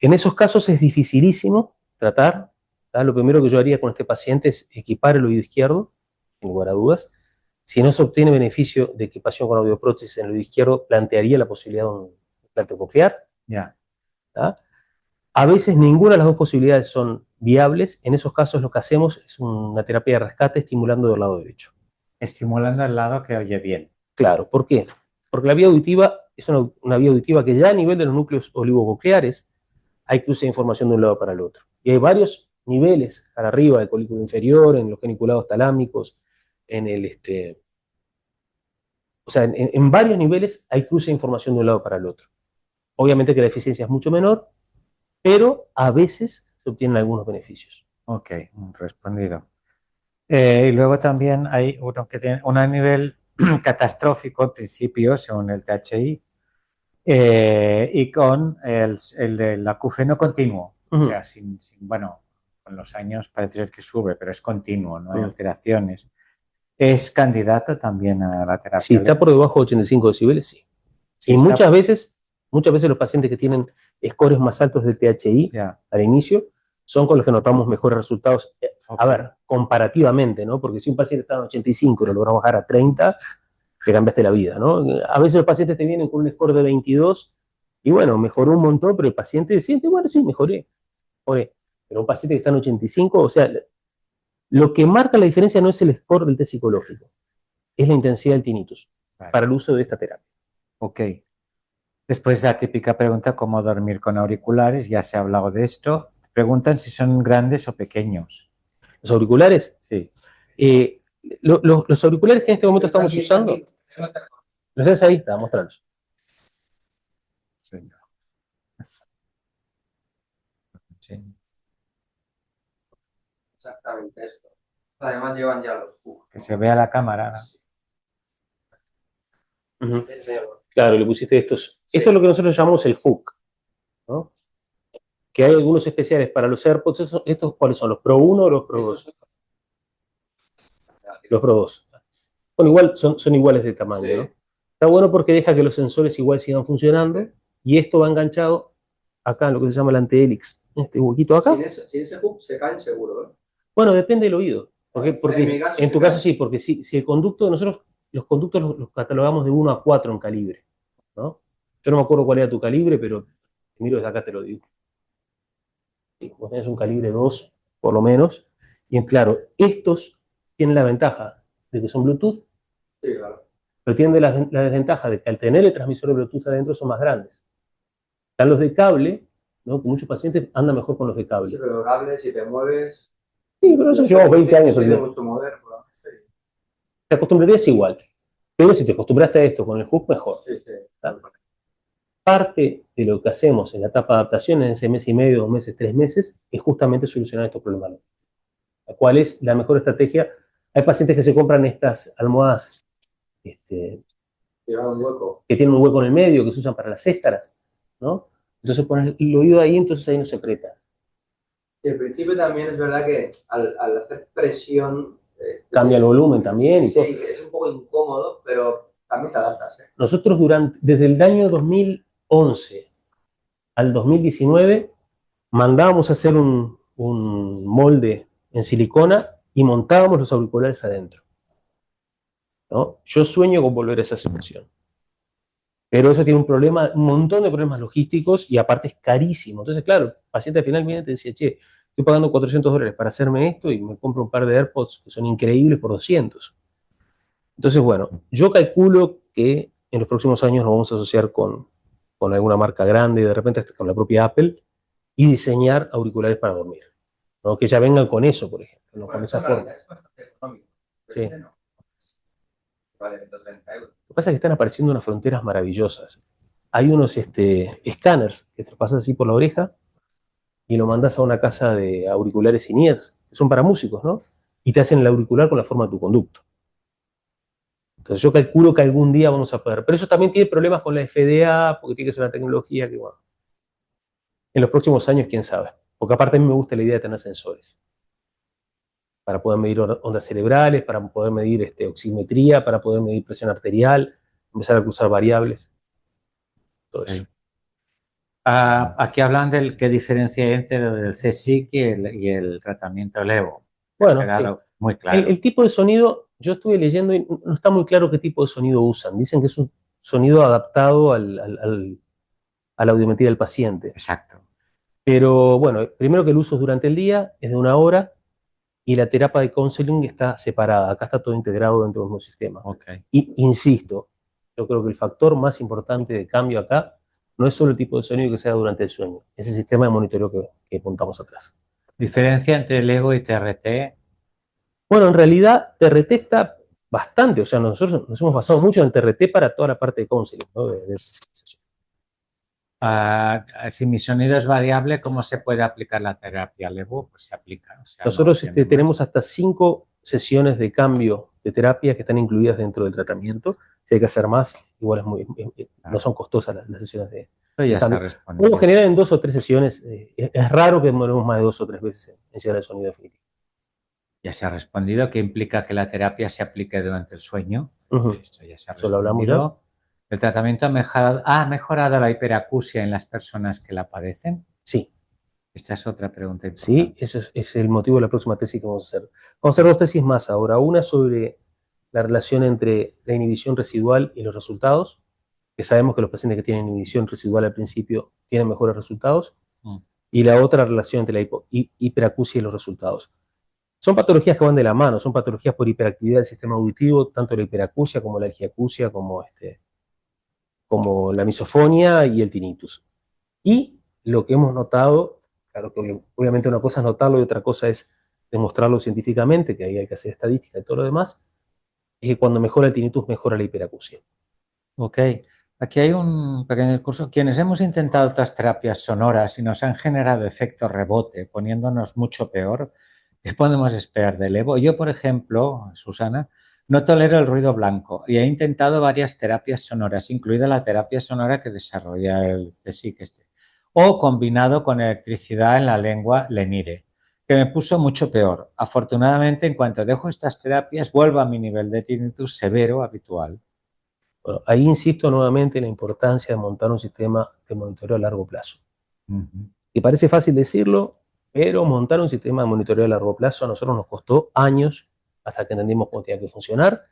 En esos casos es dificilísimo tratar. ¿Tá? Lo primero que yo haría con este paciente es equipar el oído izquierdo, sin lugar a dudas. Si no se obtiene beneficio de equipación con audioprótesis en el oído izquierdo, plantearía la posibilidad de un implante coclear. Yeah. A veces ninguna de las dos posibilidades son viables. En esos casos lo que hacemos es una terapia de rescate estimulando del lado derecho. Estimulando el lado que oye bien. Claro, ¿por qué? Porque la vía auditiva es una vía auditiva que ya a nivel de los núcleos oligococleares hay cruce de información de un lado para el otro. Y hay varios niveles para arriba del colículo inferior, en los geniculados talámicos, o sea, en varios niveles hay cruce de información de un lado para el otro. Obviamente que la eficiencia es mucho menor, pero a veces se obtienen algunos beneficios. Ok, respondido. Y luego también hay uno que tiene un nivel catastrófico en principio, según el THI, y con el acúfeno continuo. O sea, bueno, con los años parece ser que sube, pero es continuo, no hay alteraciones. ¿Es candidato también a la terapia? Si está por debajo de 85 decibeles, sí. Y muchas veces los pacientes que tienen scores más altos de THI al inicio son con los que notamos mejores resultados. A ver, comparativamente, ¿no? Porque si un paciente está en 85 y lo logramos bajar a 30, te cambiaste la vida, ¿no? A veces los pacientes te vienen con un score de 22 y bueno, mejoró un montón, pero el paciente siente, bueno, sí, mejoré. Pero un paciente que está en 85, o sea, lo que marca la diferencia no es el score del test psicológico, es la intensidad del tinnitus para el uso de esta terapia. Ok. Después la típica pregunta, ¿cómo dormir con auriculares? Ya se ha hablado de esto. Preguntan si son grandes o pequeños. Los auriculares, Sí. los auriculares que en este momento estamos usando, ¿los ves ahí? Te voy a mostrarlos. Sí. Sí. Exactamente esto. Además llevan ya los Hook. Que se vea la cámara, ¿no? Ujú. Claro, le pusiste estos. Esto es lo que nosotros llamamos el hook, ¿no? Que hay algunos especiales para los AirPods. ¿Estos cuáles son? ¿Los Pro 1 o los Pro 2? Los Pro 2. Bueno, igual son iguales de tamaño, Sí. ¿no? Está bueno porque deja que los sensores igual sigan funcionando y esto va enganchado acá en lo que se llama el anti-helix. Este huequito acá. Sin ese Hook se caen seguro, ¿eh? Bueno, depende del oído. Porque En mi caso, en tu sí, caso claro. sí, porque si el conducto, nosotros los conductos los catalogamos de 1 a 4 en calibre, ¿no? Yo no me acuerdo cuál era tu calibre, pero miro desde acá te lo digo. Sí, vos tenés un calibre 2, por lo menos. Y claro, estos tienen la ventaja de que son Bluetooth, Sí, claro. pero tienen la desventaja de que al tener el transmisor de Bluetooth adentro son más grandes. Están los de cable, ¿no? Que muchos pacientes andan mejor con los de cable. Sí, pero el cable, si te mueves. Sí, pero eso llevamos 20 años. Soy de mucho moderno. Sí. Te acostumbrarías igual. Pero si te acostumbraste a esto con el hook, mejor. Sí, sí. Parte de lo que hacemos en la etapa de adaptación, en ese mes y medio, 2 meses, 3 meses, es justamente solucionar estos problemas. ¿Cuál es la mejor estrategia? Hay pacientes que se compran estas almohadas Llevan un hueco. que tienen un hueco en el medio, que se usan para las céstaras, ¿no? Entonces pones el oído ahí, entonces ahí no se aprieta. Y al principio también es verdad que al hacer presión... Cambia el volumen también y sí, todo. es un poco incómodo, pero también te adaptas, ¿eh? Nosotros desde el año 2011 al 2019 mandábamos a hacer un molde en silicona y montábamos los auriculares adentro, ¿no? Yo sueño con volver a esa situación. Pero eso tiene un montón de problemas logísticos y aparte es carísimo. Entonces, claro, el paciente al final viene y te decía, che, estoy pagando $400 para hacerme esto y me compro un par de AirPods que son increíbles por 200. Entonces, bueno, yo calculo que en los próximos años nos vamos a asociar con alguna marca grande, de repente hasta con la propia Apple, y diseñar auriculares para dormir, ¿no? Que ya vengan con eso, por ejemplo, ¿no? Con esa forma. Es bastante económico. Sí. No. Vale, 130 euros. Lo que pasa es que están apareciendo unas fronteras maravillosas. Hay unos escáneres que te los pasas así por la oreja y lo mandas a una casa de auriculares in-ears, que son para músicos, ¿no? Y te hacen el auricular con la forma de tu conducto. Entonces yo calculo que algún día vamos a poder. Pero eso también tiene problemas con la FDA, porque tiene que ser una tecnología que, bueno, en los próximos años, quién sabe. Porque aparte a mí me gusta la idea de tener sensores. Para poder medir ondas cerebrales, para poder medir oximetría, para poder medir presión arterial, empezar a cruzar variables. Todo eso. Sí. Aquí hablan del qué diferencia hay entre lo del CSIC y el tratamiento LEVO. Bueno, Ha quedado muy claro. el tipo de sonido, yo estuve leyendo y no está muy claro qué tipo de sonido usan. Dicen que es un sonido adaptado a la audiometría del paciente. Exacto. Pero bueno, primero que el uso es durante el día, es de 1 hora, y la terapia de counseling está separada. Acá está todo integrado dentro del mismo sistema. Okay. Y insisto, yo creo que el factor más importante de cambio acá no es solo el tipo de sonido que se da durante el sueño, es el sistema de monitoreo que apuntamos atrás. ¿Diferencia entre LEVO y TRT? Bueno, en realidad TRT está bastante, o sea, nosotros nos hemos basado mucho en el TRT para toda la parte de counseling, ¿no? de sensibilización. Si mi sonido es variable, ¿cómo se puede aplicar la terapia LEVO? Pues se aplica. O sea, Nosotros no tenemos hasta 5 sesiones de cambio de terapia que están incluidas dentro del tratamiento. Si hay que hacer más, igual no son costosas las sesiones de ya cambio. está respondido. Por lo general en 2 o 3 sesiones, es raro que demoremos más de 2 o 3 veces en llegar al sonido definitivo. Ya se ha respondido, que implica que la terapia se aplique durante el sueño. Esto ya se ha Solo hablamos ya. ¿El tratamiento ha mejorado la hiperacusia en las personas que la padecen? Sí. Esta es otra pregunta importante. Sí, ese es el motivo de la próxima tesis que vamos a hacer. Vamos a hacer 2 tesis más ahora. Una sobre la relación entre la inhibición residual y los resultados, que sabemos que los pacientes que tienen inhibición residual al principio tienen mejores resultados. Y la otra relación entre la hiperacusia y los resultados. Son patologías que van de la mano, son patologías por hiperactividad del sistema auditivo, tanto la hiperacusia como la ergiacusia, como la misofonia y el tinnitus. Y lo que hemos notado Claro que obviamente una cosa es notarlo y otra cosa es demostrarlo científicamente, que ahí hay que hacer estadística y todo lo demás, es que cuando mejora el tinnitus, mejora la hiperacusia. Ok, aquí hay un pequeño discurso. Quienes hemos intentado otras terapias sonoras y nos han generado efecto rebote, poniéndonos mucho peor, ¿qué podemos esperar del Evo? Yo, por ejemplo, Susana, no tolero el ruido blanco y he intentado varias terapias sonoras, incluida la terapia sonora que desarrolla el CSIC o combinado con electricidad en la lengua lenire, que me puso mucho peor. Afortunadamente, en cuanto dejo estas terapias, vuelvo a mi nivel de tinnitus severo habitual. Bueno, ahí insisto nuevamente en la importancia de montar un sistema de monitoreo a largo plazo. Y parece fácil decirlo, pero montar un sistema de monitoreo a largo plazo a nosotros nos costó años hasta que entendimos cómo tenía que funcionar.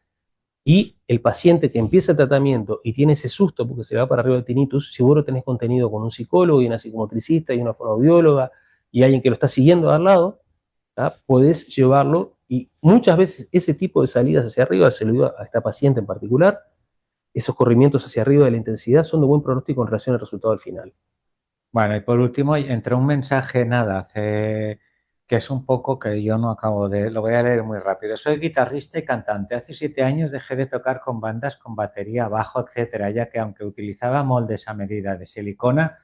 Y el paciente que empieza el tratamiento y tiene ese susto porque se le va para arriba el tinnitus, si vos lo tenés contenido con un psicólogo y una psicomotricista y una fonoaudióloga y alguien que lo está siguiendo al lado, podés llevarlo, y muchas veces ese tipo de salidas hacia arriba, se lo digo a esta paciente en particular, esos corrimientos hacia arriba de la intensidad son de buen pronóstico en relación al resultado al final. Bueno, y por último, entró un mensaje, que es un poco que yo no acabo de, lo voy a leer muy rápido. Soy guitarrista y cantante. Hace 7 años dejé de tocar con bandas con batería, bajo, etcétera, ya que aunque utilizaba moldes a medida de silicona,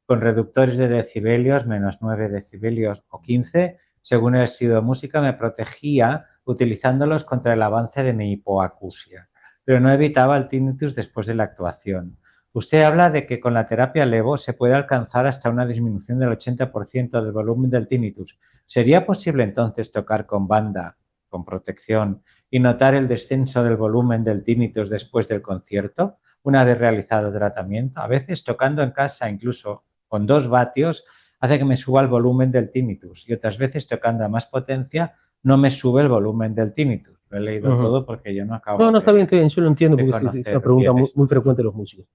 con reductores de decibelios, menos 9 decibelios o 15, según el estilo de música, me protegía utilizándolos contra el avance de mi hipoacusia, pero no evitaba el tinnitus después de la actuación. Usted habla de que con la terapia Levo se puede alcanzar hasta una disminución del 80% del volumen del tinnitus. ¿Sería posible entonces tocar con banda, con protección, y notar el descenso del volumen del tinnitus después del concierto, una vez realizado el tratamiento? A veces tocando en casa, incluso con 2 vatios, hace que me suba el volumen del tinnitus, y otras veces tocando a más potencia no me sube el volumen del tinnitus. Lo he leído todo porque yo no acabo No, está bien, yo lo entiendo porque es conocer una pregunta bien muy frecuente de los músicos.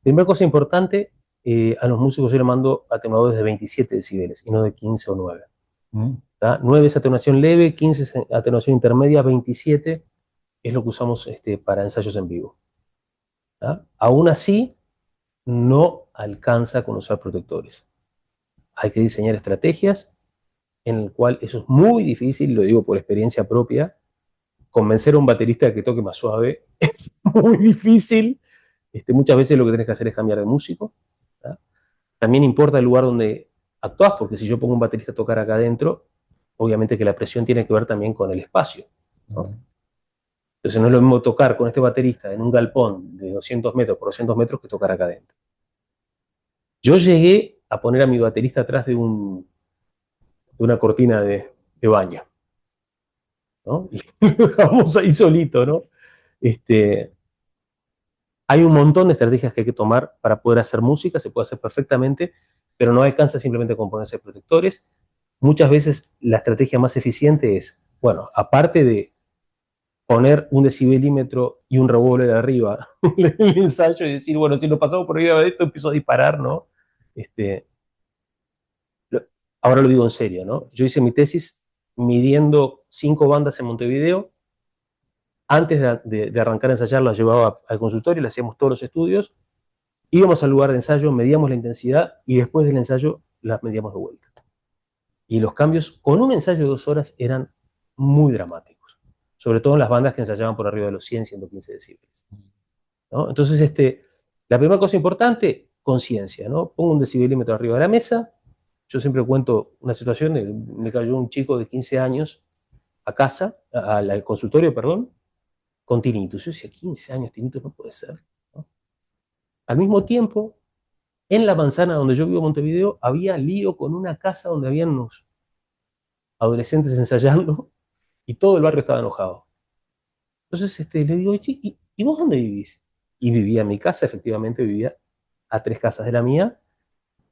Primera cosa importante, a los músicos yo les mando atenuadores de 27 decibeles y no de 15 o 9. 9 es atenuación leve, 15 es atenuación intermedia, 27 es lo que usamos para ensayos en vivo. Aún así, no alcanza con usar protectores. Hay que diseñar estrategias en el cual eso es muy difícil, lo digo por experiencia propia. Convencer a un baterista de que toque más suave es muy difícil. Muchas veces lo que tenés que hacer es cambiar de músico. También importa el lugar donde actuás, porque si yo pongo un baterista a tocar acá adentro, obviamente que la presión tiene que ver también con el espacio, ¿no? Entonces no es lo mismo tocar con este baterista en un galpón de 200 metros por 200 metros que tocar acá adentro. Yo llegué a poner a mi baterista atrás de una cortina de baño, ¿no? Y lo dejamos ahí solito, ¿no? Hay un montón de estrategias que hay que tomar para poder hacer música, se puede hacer perfectamente, pero no alcanza simplemente con ponerse protectores. Muchas veces la estrategia más eficiente es, bueno, aparte de poner un decibelímetro y un revólver arriba en el ensayo y decir, bueno, si lo pasamos por arriba de esto, empiezo a disparar, ¿no? Ahora lo digo en serio, ¿no? Yo hice mi tesis midiendo 5 bandas en Montevideo. Antes de arrancar a ensayar, las llevaba al consultorio, le hacíamos todos los estudios, íbamos al lugar de ensayo, medíamos la intensidad y después del ensayo las medíamos de vuelta. Y los cambios con un ensayo de 2 horas eran muy dramáticos, sobre todo en las bandas que ensayaban por arriba de los 100, 115 decibeles, ¿no? Entonces, la primera cosa importante, conciencia, ¿no? Pongo un decibelímetro arriba de la mesa. Yo siempre cuento una situación, me cayó un chico de 15 años a casa, al consultorio, perdón, con tinnitus. Yo decía, 15 años tinnitus no puede ser, ¿no? Al mismo tiempo, en la manzana donde yo vivo en Montevideo, había lío con una casa donde habían unos adolescentes ensayando y todo el barrio estaba enojado. Entonces le digo, ¿y vos dónde vivís? Y vivía en mi casa, efectivamente vivía a 3 casas de la mía.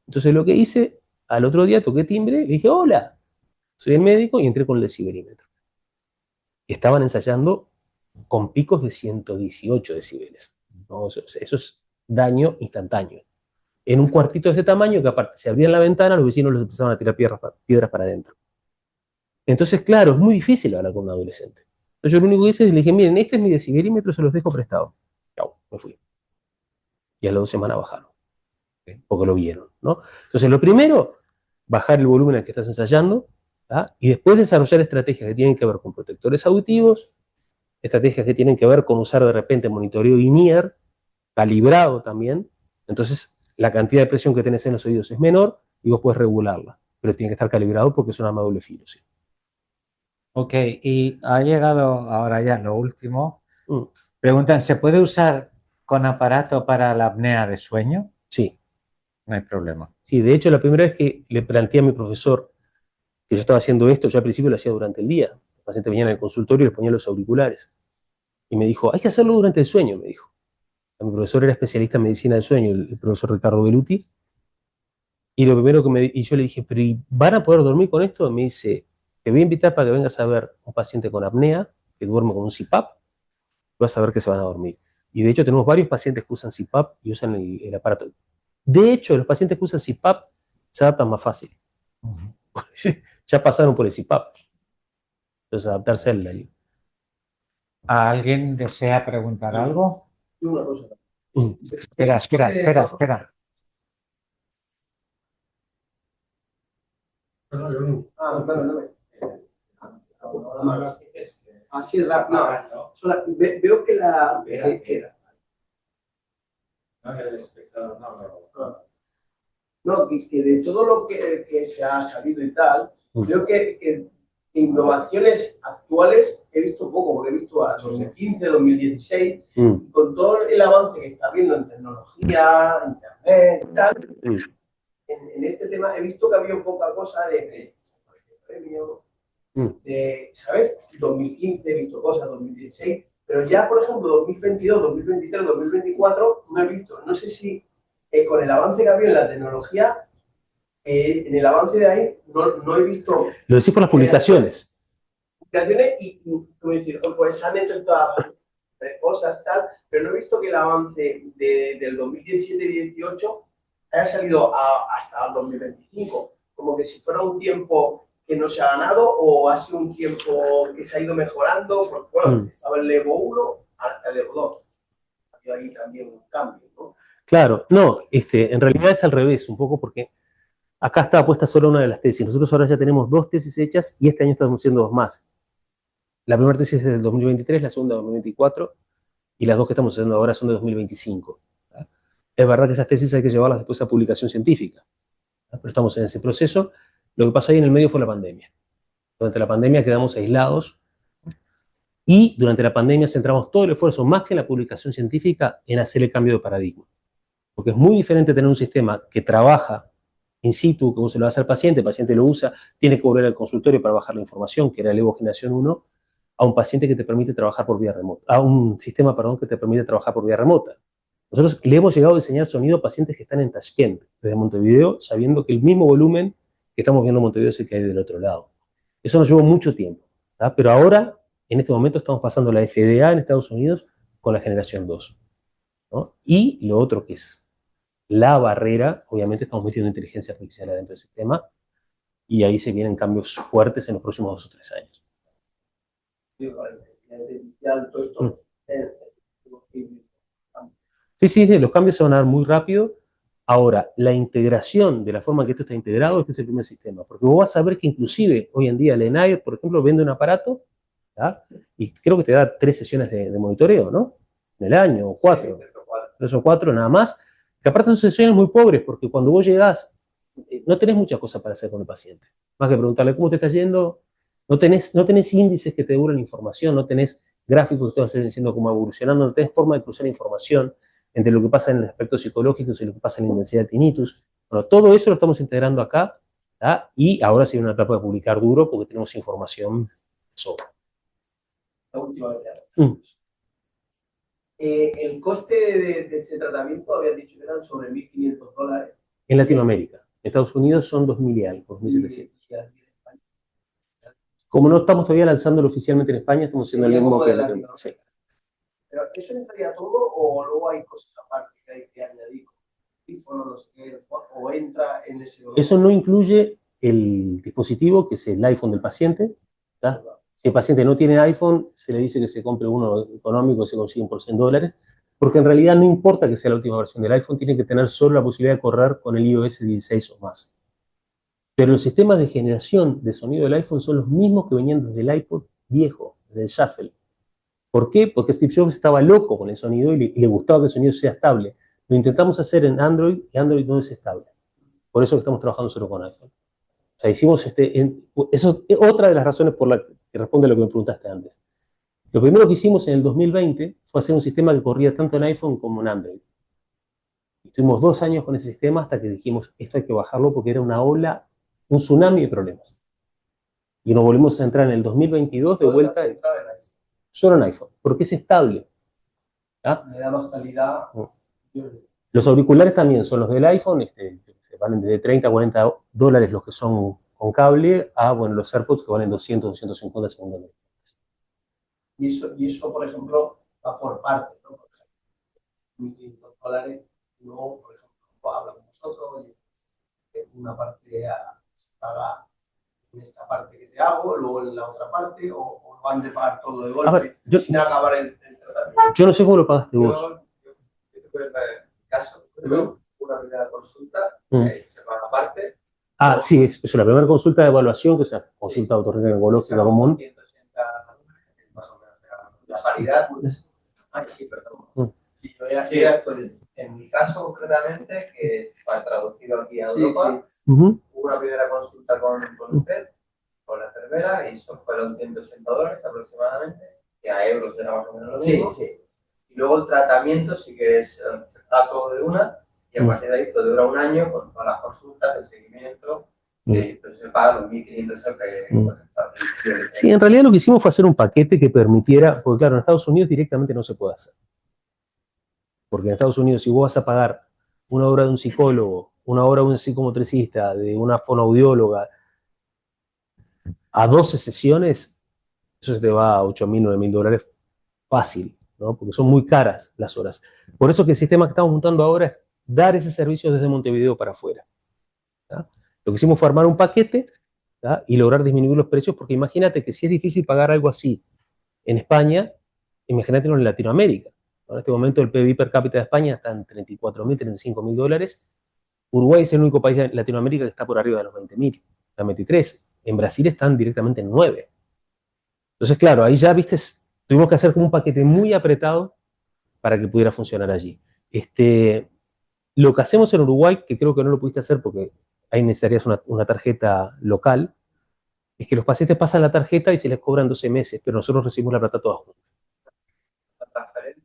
Entonces lo que hice, al otro día toqué timbre, le dije, hola, soy el médico, y entré con el decibelímetro. Estaban ensayando con picos de 118 decibeles, ¿no? Eso es daño instantáneo. En un cuartito de este tamaño, que aparte se abrían la ventana, los vecinos los empezaban a tirar piedras para adentro. Entonces, claro, es muy difícil hablar con un adolescente. Entonces yo lo único que hice es, le dije, miren, este es mi decibelímetro, se los dejo prestado. Chau, me fui. Y a las 2 semanas bajaron, porque lo vieron, ¿no? Entonces, lo primero, bajar el volumen al que estás ensayando, ¿tá? Y después desarrollar estrategias que tienen que ver con protectores auditivos, estrategias que tienen que ver con usar de repente monitoreo in-ear, calibrado también. Entonces, la cantidad de presión que tenés en los oídos es menor y vos puedes regularla, pero tiene que estar calibrado porque es un arma de doble filo, sí. Ok, y ha llegado ahora ya lo último. Preguntan, ¿se puede usar con aparato para la apnea de sueño? Sí. No hay problema. Sí, de hecho, la primera vez que le planteé a mi profesor que yo estaba haciendo esto, yo al principio lo hacía durante el día. El paciente venía en el consultorio y le ponía los auriculares. Y me dijo, hay que hacerlo durante el sueño, me dijo. Mi profesor era especialista en medicina del sueño, el profesor Ricardo Beluti. Y lo primero y yo le dije, ¿pero ¿y van a poder dormir con esto? Me dice, te voy a invitar para que vengas a ver un paciente con apnea, que duerme con un CPAP, vas a ver que se van a dormir. Y de hecho tenemos varios pacientes que usan CPAP y usan el aparato. De hecho, los pacientes que usan CPAP se adaptan más fácil. Ya pasaron por el CPAP. Entonces, adaptarse al... ¿Alguien desea preguntar algo? Una cosa. Espera. Perdóname. Así es rápido. Veo que la... No, que de todo lo que se ha salido y tal, creo que innovaciones actuales he visto poco, porque he visto a 2015, 2016, y con todo el avance que está habiendo en tecnología, internet y tal, en este tema he visto que había poca cosa de premio, ¿sabes? 2015 he visto cosas, 2016, pero ya, por ejemplo, 2022, 2023, 2024, no he visto, no sé si con el avance que ha habido en la tecnología, en el avance de ahí, no he visto... Lo decís por las publicaciones. Publicaciones y, como decir, pues han hecho estas cosas, tal, pero no he visto que el avance del 2017 y 2018 haya salido hasta el 2025, como que si fuera un tiempo que no se ha ganado o ha sido un tiempo que se ha ido mejorando, porque bueno, estaba el Evo 1 hasta el Evo 2. Había ahí también un cambio, ¿no? Claro, no, en realidad es al revés, un poco porque acá está puesta solo una de las tesis. Nosotros ahora ya tenemos 2 tesis hechas y este año estamos haciendo 2 más. La primera tesis es del 2023, la segunda del 2024 y las 2 que estamos haciendo ahora son de 2025. ¿Tá? Es verdad que esas tesis hay que llevarlas después a publicación científica, ¿tá? Pero estamos en ese proceso. Lo que pasó ahí en el medio fue la pandemia. Durante la pandemia quedamos aislados y durante la pandemia centramos todo el esfuerzo, más que en la publicación científica, en hacer el cambio de paradigma. Porque es muy diferente tener un sistema que trabaja in situ, como se lo hace al paciente, el paciente lo usa, tiene que volver al consultorio para bajar la información, que era el Evo Generación 1, a un paciente que te permite trabajar por vía remota, a un sistema, perdón, que te permite trabajar por vía remota. Nosotros le hemos llegado a diseñar sonido a pacientes que están en Tashkent, desde Montevideo, sabiendo que el mismo volumen que estamos viendo en Montevideo es el que hay del otro lado. Eso nos llevó mucho tiempo, ¿tá? Pero ahora, en este momento, estamos pasando la FDA en Estados Unidos con la generación 2, ¿no? Y lo otro que es la barrera, obviamente estamos metiendo inteligencia artificial adentro del sistema y ahí se vienen cambios fuertes en los próximos 2 o 3 años. Sí, los cambios se van a dar muy rápido. Ahora, la integración de la forma en que esto está integrado, este es el primer sistema, porque vos vas a ver que inclusive hoy en día la ENAIR, por ejemplo, vende un aparato, ¿tá? Y creo que te da 3 sesiones de monitoreo, ¿no? En el año, o 4. 3 o 4 nada más. Que aparte son sesiones muy pobres, porque cuando vos llegás, no tenés muchas cosas para hacer con el paciente. Más que preguntarle cómo te está yendo, no tenés índices que te devuelvan información, no tenés gráficos que te van diciendo cómo va evolucionando, no tenés forma de cruzar información entre lo que pasa en el aspecto psicológico y lo que pasa en la intensidad de tinnitus. Bueno, todo eso lo estamos integrando acá, ¿tá? Y ahora sí hay una etapa de publicar duro porque tenemos información sobre. La última vez. El coste de este tratamiento, habían dicho que eran sobre $1.500. En Latinoamérica. En Estados Unidos son 2.000 y algo, 2.700. Como no estamos todavía lanzándolo oficialmente en España, estamos haciendo el mismo que en Latinoamérica. Sí. ¿Pero eso entraría todo o luego hay cosas aparte que hay que añadir? No sé qué, o entra en ese... Eso no incluye el dispositivo, que es el iPhone del paciente, ¿tá? Si el paciente no tiene iPhone, se le dice que se compre uno económico, se consigue por $100, porque en realidad no importa que sea la última versión del iPhone, tiene que tener solo la posibilidad de correr con el iOS 16 o más. Pero los sistemas de generación de sonido del iPhone son los mismos que venían desde el iPod viejo, desde el Shuffle. ¿Por qué? Porque Steve Jobs estaba loco con el sonido y le gustaba que el sonido sea estable. Lo intentamos hacer en Android y Android no es estable. Por eso que estamos trabajando solo con iPhone. O sea, hicimos eso es otra de las razones por la que responde a lo que me preguntaste antes. Lo primero que hicimos en el 2020 fue hacer un sistema que corría tanto en iPhone como en Android. Estuvimos 2 años con ese sistema hasta que dijimos, esto hay que bajarlo porque era una ola, un tsunami de problemas. Y nos volvimos a entrar en el 2022 de vuelta solo en iPhone, porque es estable. ¿Ah? Me da más calidad. Los auriculares también son los del iPhone, valen desde 30 a 40 dólares los que son con cable, a bueno, los AirPods que valen 200, 250 segundos. Y eso, por ejemplo, va por partes, ¿no? Por ejemplo, $1.500, no, por ejemplo, habla con nosotros, oye, una parte se paga en esta parte que te hago, luego en la otra parte, o van de pagar todo de golpe, sin acabar el tratamiento. Yo no sé cómo lo pagaste vos. Yo te puedo ver el caso, primero, una primera consulta, se paga aparte. Ah, sí, es una primera consulta de evaluación, que es una consulta otorrinolaringológica común. 180 más o menos, la paridad, pues, ay, sí, perdón. Sí, yo ya estoy, en mi caso concretamente, que es para traducirlo aquí a Europa, hubo una primera consulta con usted, con la enfermera, y eso fueron $180 aproximadamente, que a euros era más o menos lo mismo. Y luego el tratamiento sí que es, se da todo de una, y a partir de ahí todo dura un año con todas las consultas, el seguimiento, entonces se pagan los 1.500 que Sí, en realidad lo que hicimos fue hacer un paquete que permitiera, porque claro, en Estados Unidos directamente no se puede hacer. Porque en Estados Unidos, si vos vas a pagar una hora de un psicólogo, una hora de un psicomotricista, de una fonoaudióloga, a 12 sesiones, eso se te va a $8.000, $9.000 fácil, ¿no? Porque son muy caras las horas. Por eso que el sistema que estamos montando ahora es dar ese servicio desde Montevideo para afuera. ¿Tá? Lo que hicimos fue armar un paquete, ¿tá? Y lograr disminuir los precios, porque imagínate que si es difícil pagar algo así en España, imagínatelo en Latinoamérica. En este momento el PIB per cápita de España está en $34.000, $35.000. Uruguay es el único país de Latinoamérica que está por arriba de los 20.000, está en 23. En Brasil están directamente en 9. Entonces, claro, ahí ya, viste, tuvimos que hacer como un paquete muy apretado para que pudiera funcionar allí. Lo que hacemos en Uruguay, que creo que no lo pudiste hacer porque ahí necesitarías una tarjeta local, es que los pacientes pasan la tarjeta y se les cobran 12 meses, pero nosotros recibimos la plata toda junta. El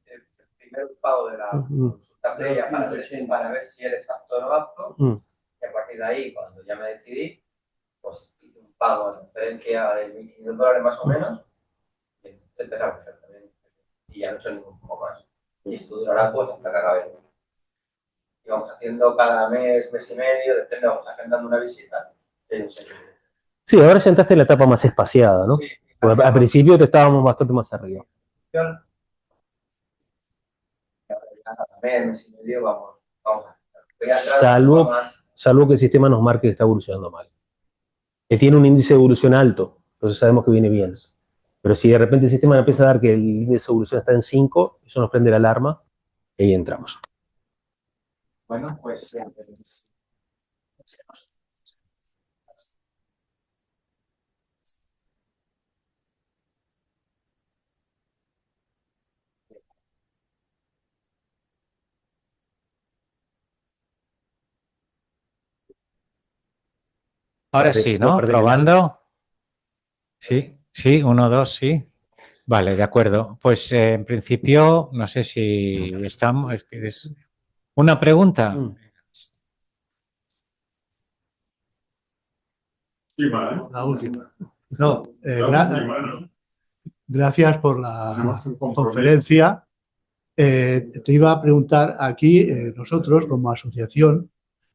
primer pago de la consulta previa para ver si eres apto o no apto, y a partir de ahí, cuando ya me decidí, pues hice un pago de referencia de $1.500 más o menos, y empezamos a hacer también, y ya no he hecho ningún poco más. Y esto durará pues hasta que acabe. Y vamos haciendo cada mes, mes y medio, depende, vamos agendando una visita. Sí, ahora ya entraste en la etapa más espaciada, ¿no? Sí, porque al principio te estábamos bastante más arriba. Cada mes, mes y medio, vamos a salvo que el sistema nos marque que está evolucionando mal. Que tiene un índice de evolución alto, entonces sabemos que viene bien. Pero si de repente el sistema empieza a dar que el índice de evolución está en 5, eso nos prende la alarma y ahí entramos. Bueno, pues ahora sí, ¿no? Probando. Sí, sí, 1, 2, sí. Vale, de acuerdo. Pues en principio, no sé si estamos. ¿Es una pregunta? La última. No, gracias por la conferencia. Te iba a preguntar aquí, nosotros como asociación,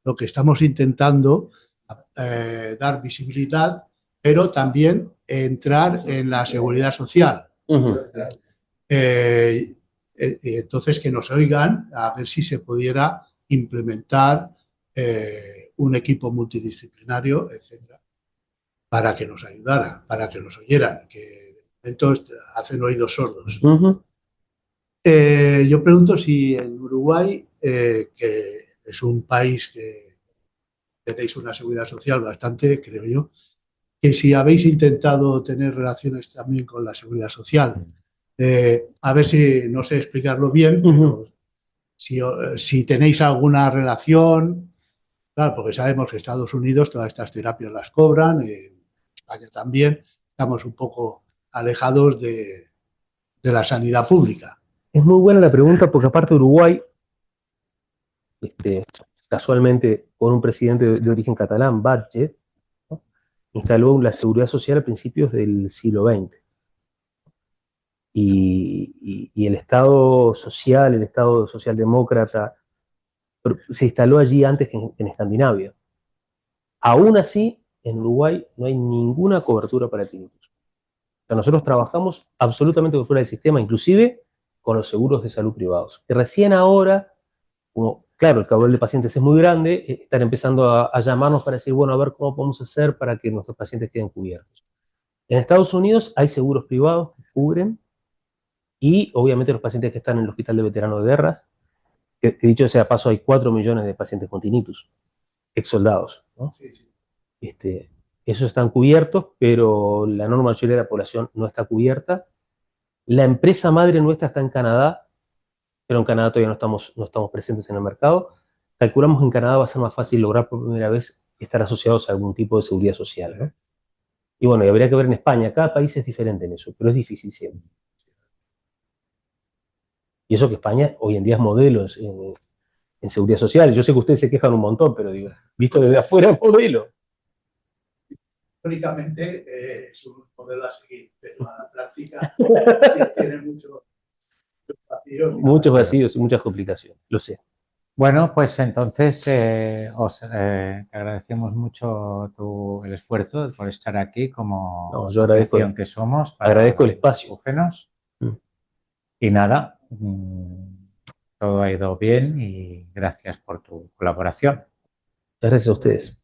lo que estamos intentando dar visibilidad, pero también entrar en la seguridad social. Entonces, que nos oigan a ver si se pudiera implementar un equipo multidisciplinario, etcétera, para que nos ayudara, para que nos oyeran, que de momento hacen oídos sordos. Yo pregunto si en Uruguay, que es un país que tenéis una seguridad social bastante, creo yo, que si habéis intentado tener relaciones también con la seguridad social, a ver si no sé explicarlo bien, pero si tenéis alguna relación, claro, porque sabemos que Estados Unidos todas estas terapias las cobran, en España también, estamos un poco alejados de la sanidad pública. Es muy buena la pregunta porque aparte Uruguay, casualmente con un presidente de origen catalán, Batlle, ¿no?, instaló la seguridad social a principios del siglo XX. Y el Estado socialdemócrata, se instaló allí antes que en Escandinavia. Aún así, en Uruguay no hay ninguna cobertura para el tinnitus. O sea, nosotros trabajamos absolutamente fuera del sistema, inclusive con los seguros de salud privados. Que recién ahora, como, claro, el caudal de pacientes es muy grande, están empezando a llamarnos para decir, bueno, a ver cómo podemos hacer para que nuestros pacientes queden cubiertos. En Estados Unidos hay seguros privados que cubren, y obviamente los pacientes que están en el Hospital de Veteranos de Guerras, que dicho sea paso, hay 4 millones de pacientes con tinnitus, ex soldados, ¿no? Sí, sí. Esos están cubiertos, pero la enorme mayoría de la población no está cubierta. La empresa madre nuestra está en Canadá, pero en Canadá todavía no estamos presentes en el mercado. Calculamos que en Canadá va a ser más fácil lograr por primera vez estar asociados a algún tipo de seguridad social, ¿no? Y bueno, y habría que ver en España, cada país es diferente en eso, pero es difícil siempre. Y eso que España hoy en día es modelo en seguridad social. Yo sé que ustedes se quejan un montón, pero digo, visto desde afuera es modelo. Históricamente es un modelo a seguir, pero a la práctica tiene muchos vacíos. Muchos vacíos y muchas complicaciones, lo sé. Bueno, pues entonces os agradecemos mucho el esfuerzo por estar aquí como yo agradezco, que somos. Agradezco el espacio. Y nada, todo ha ido bien y gracias por tu colaboración. Gracias a ustedes.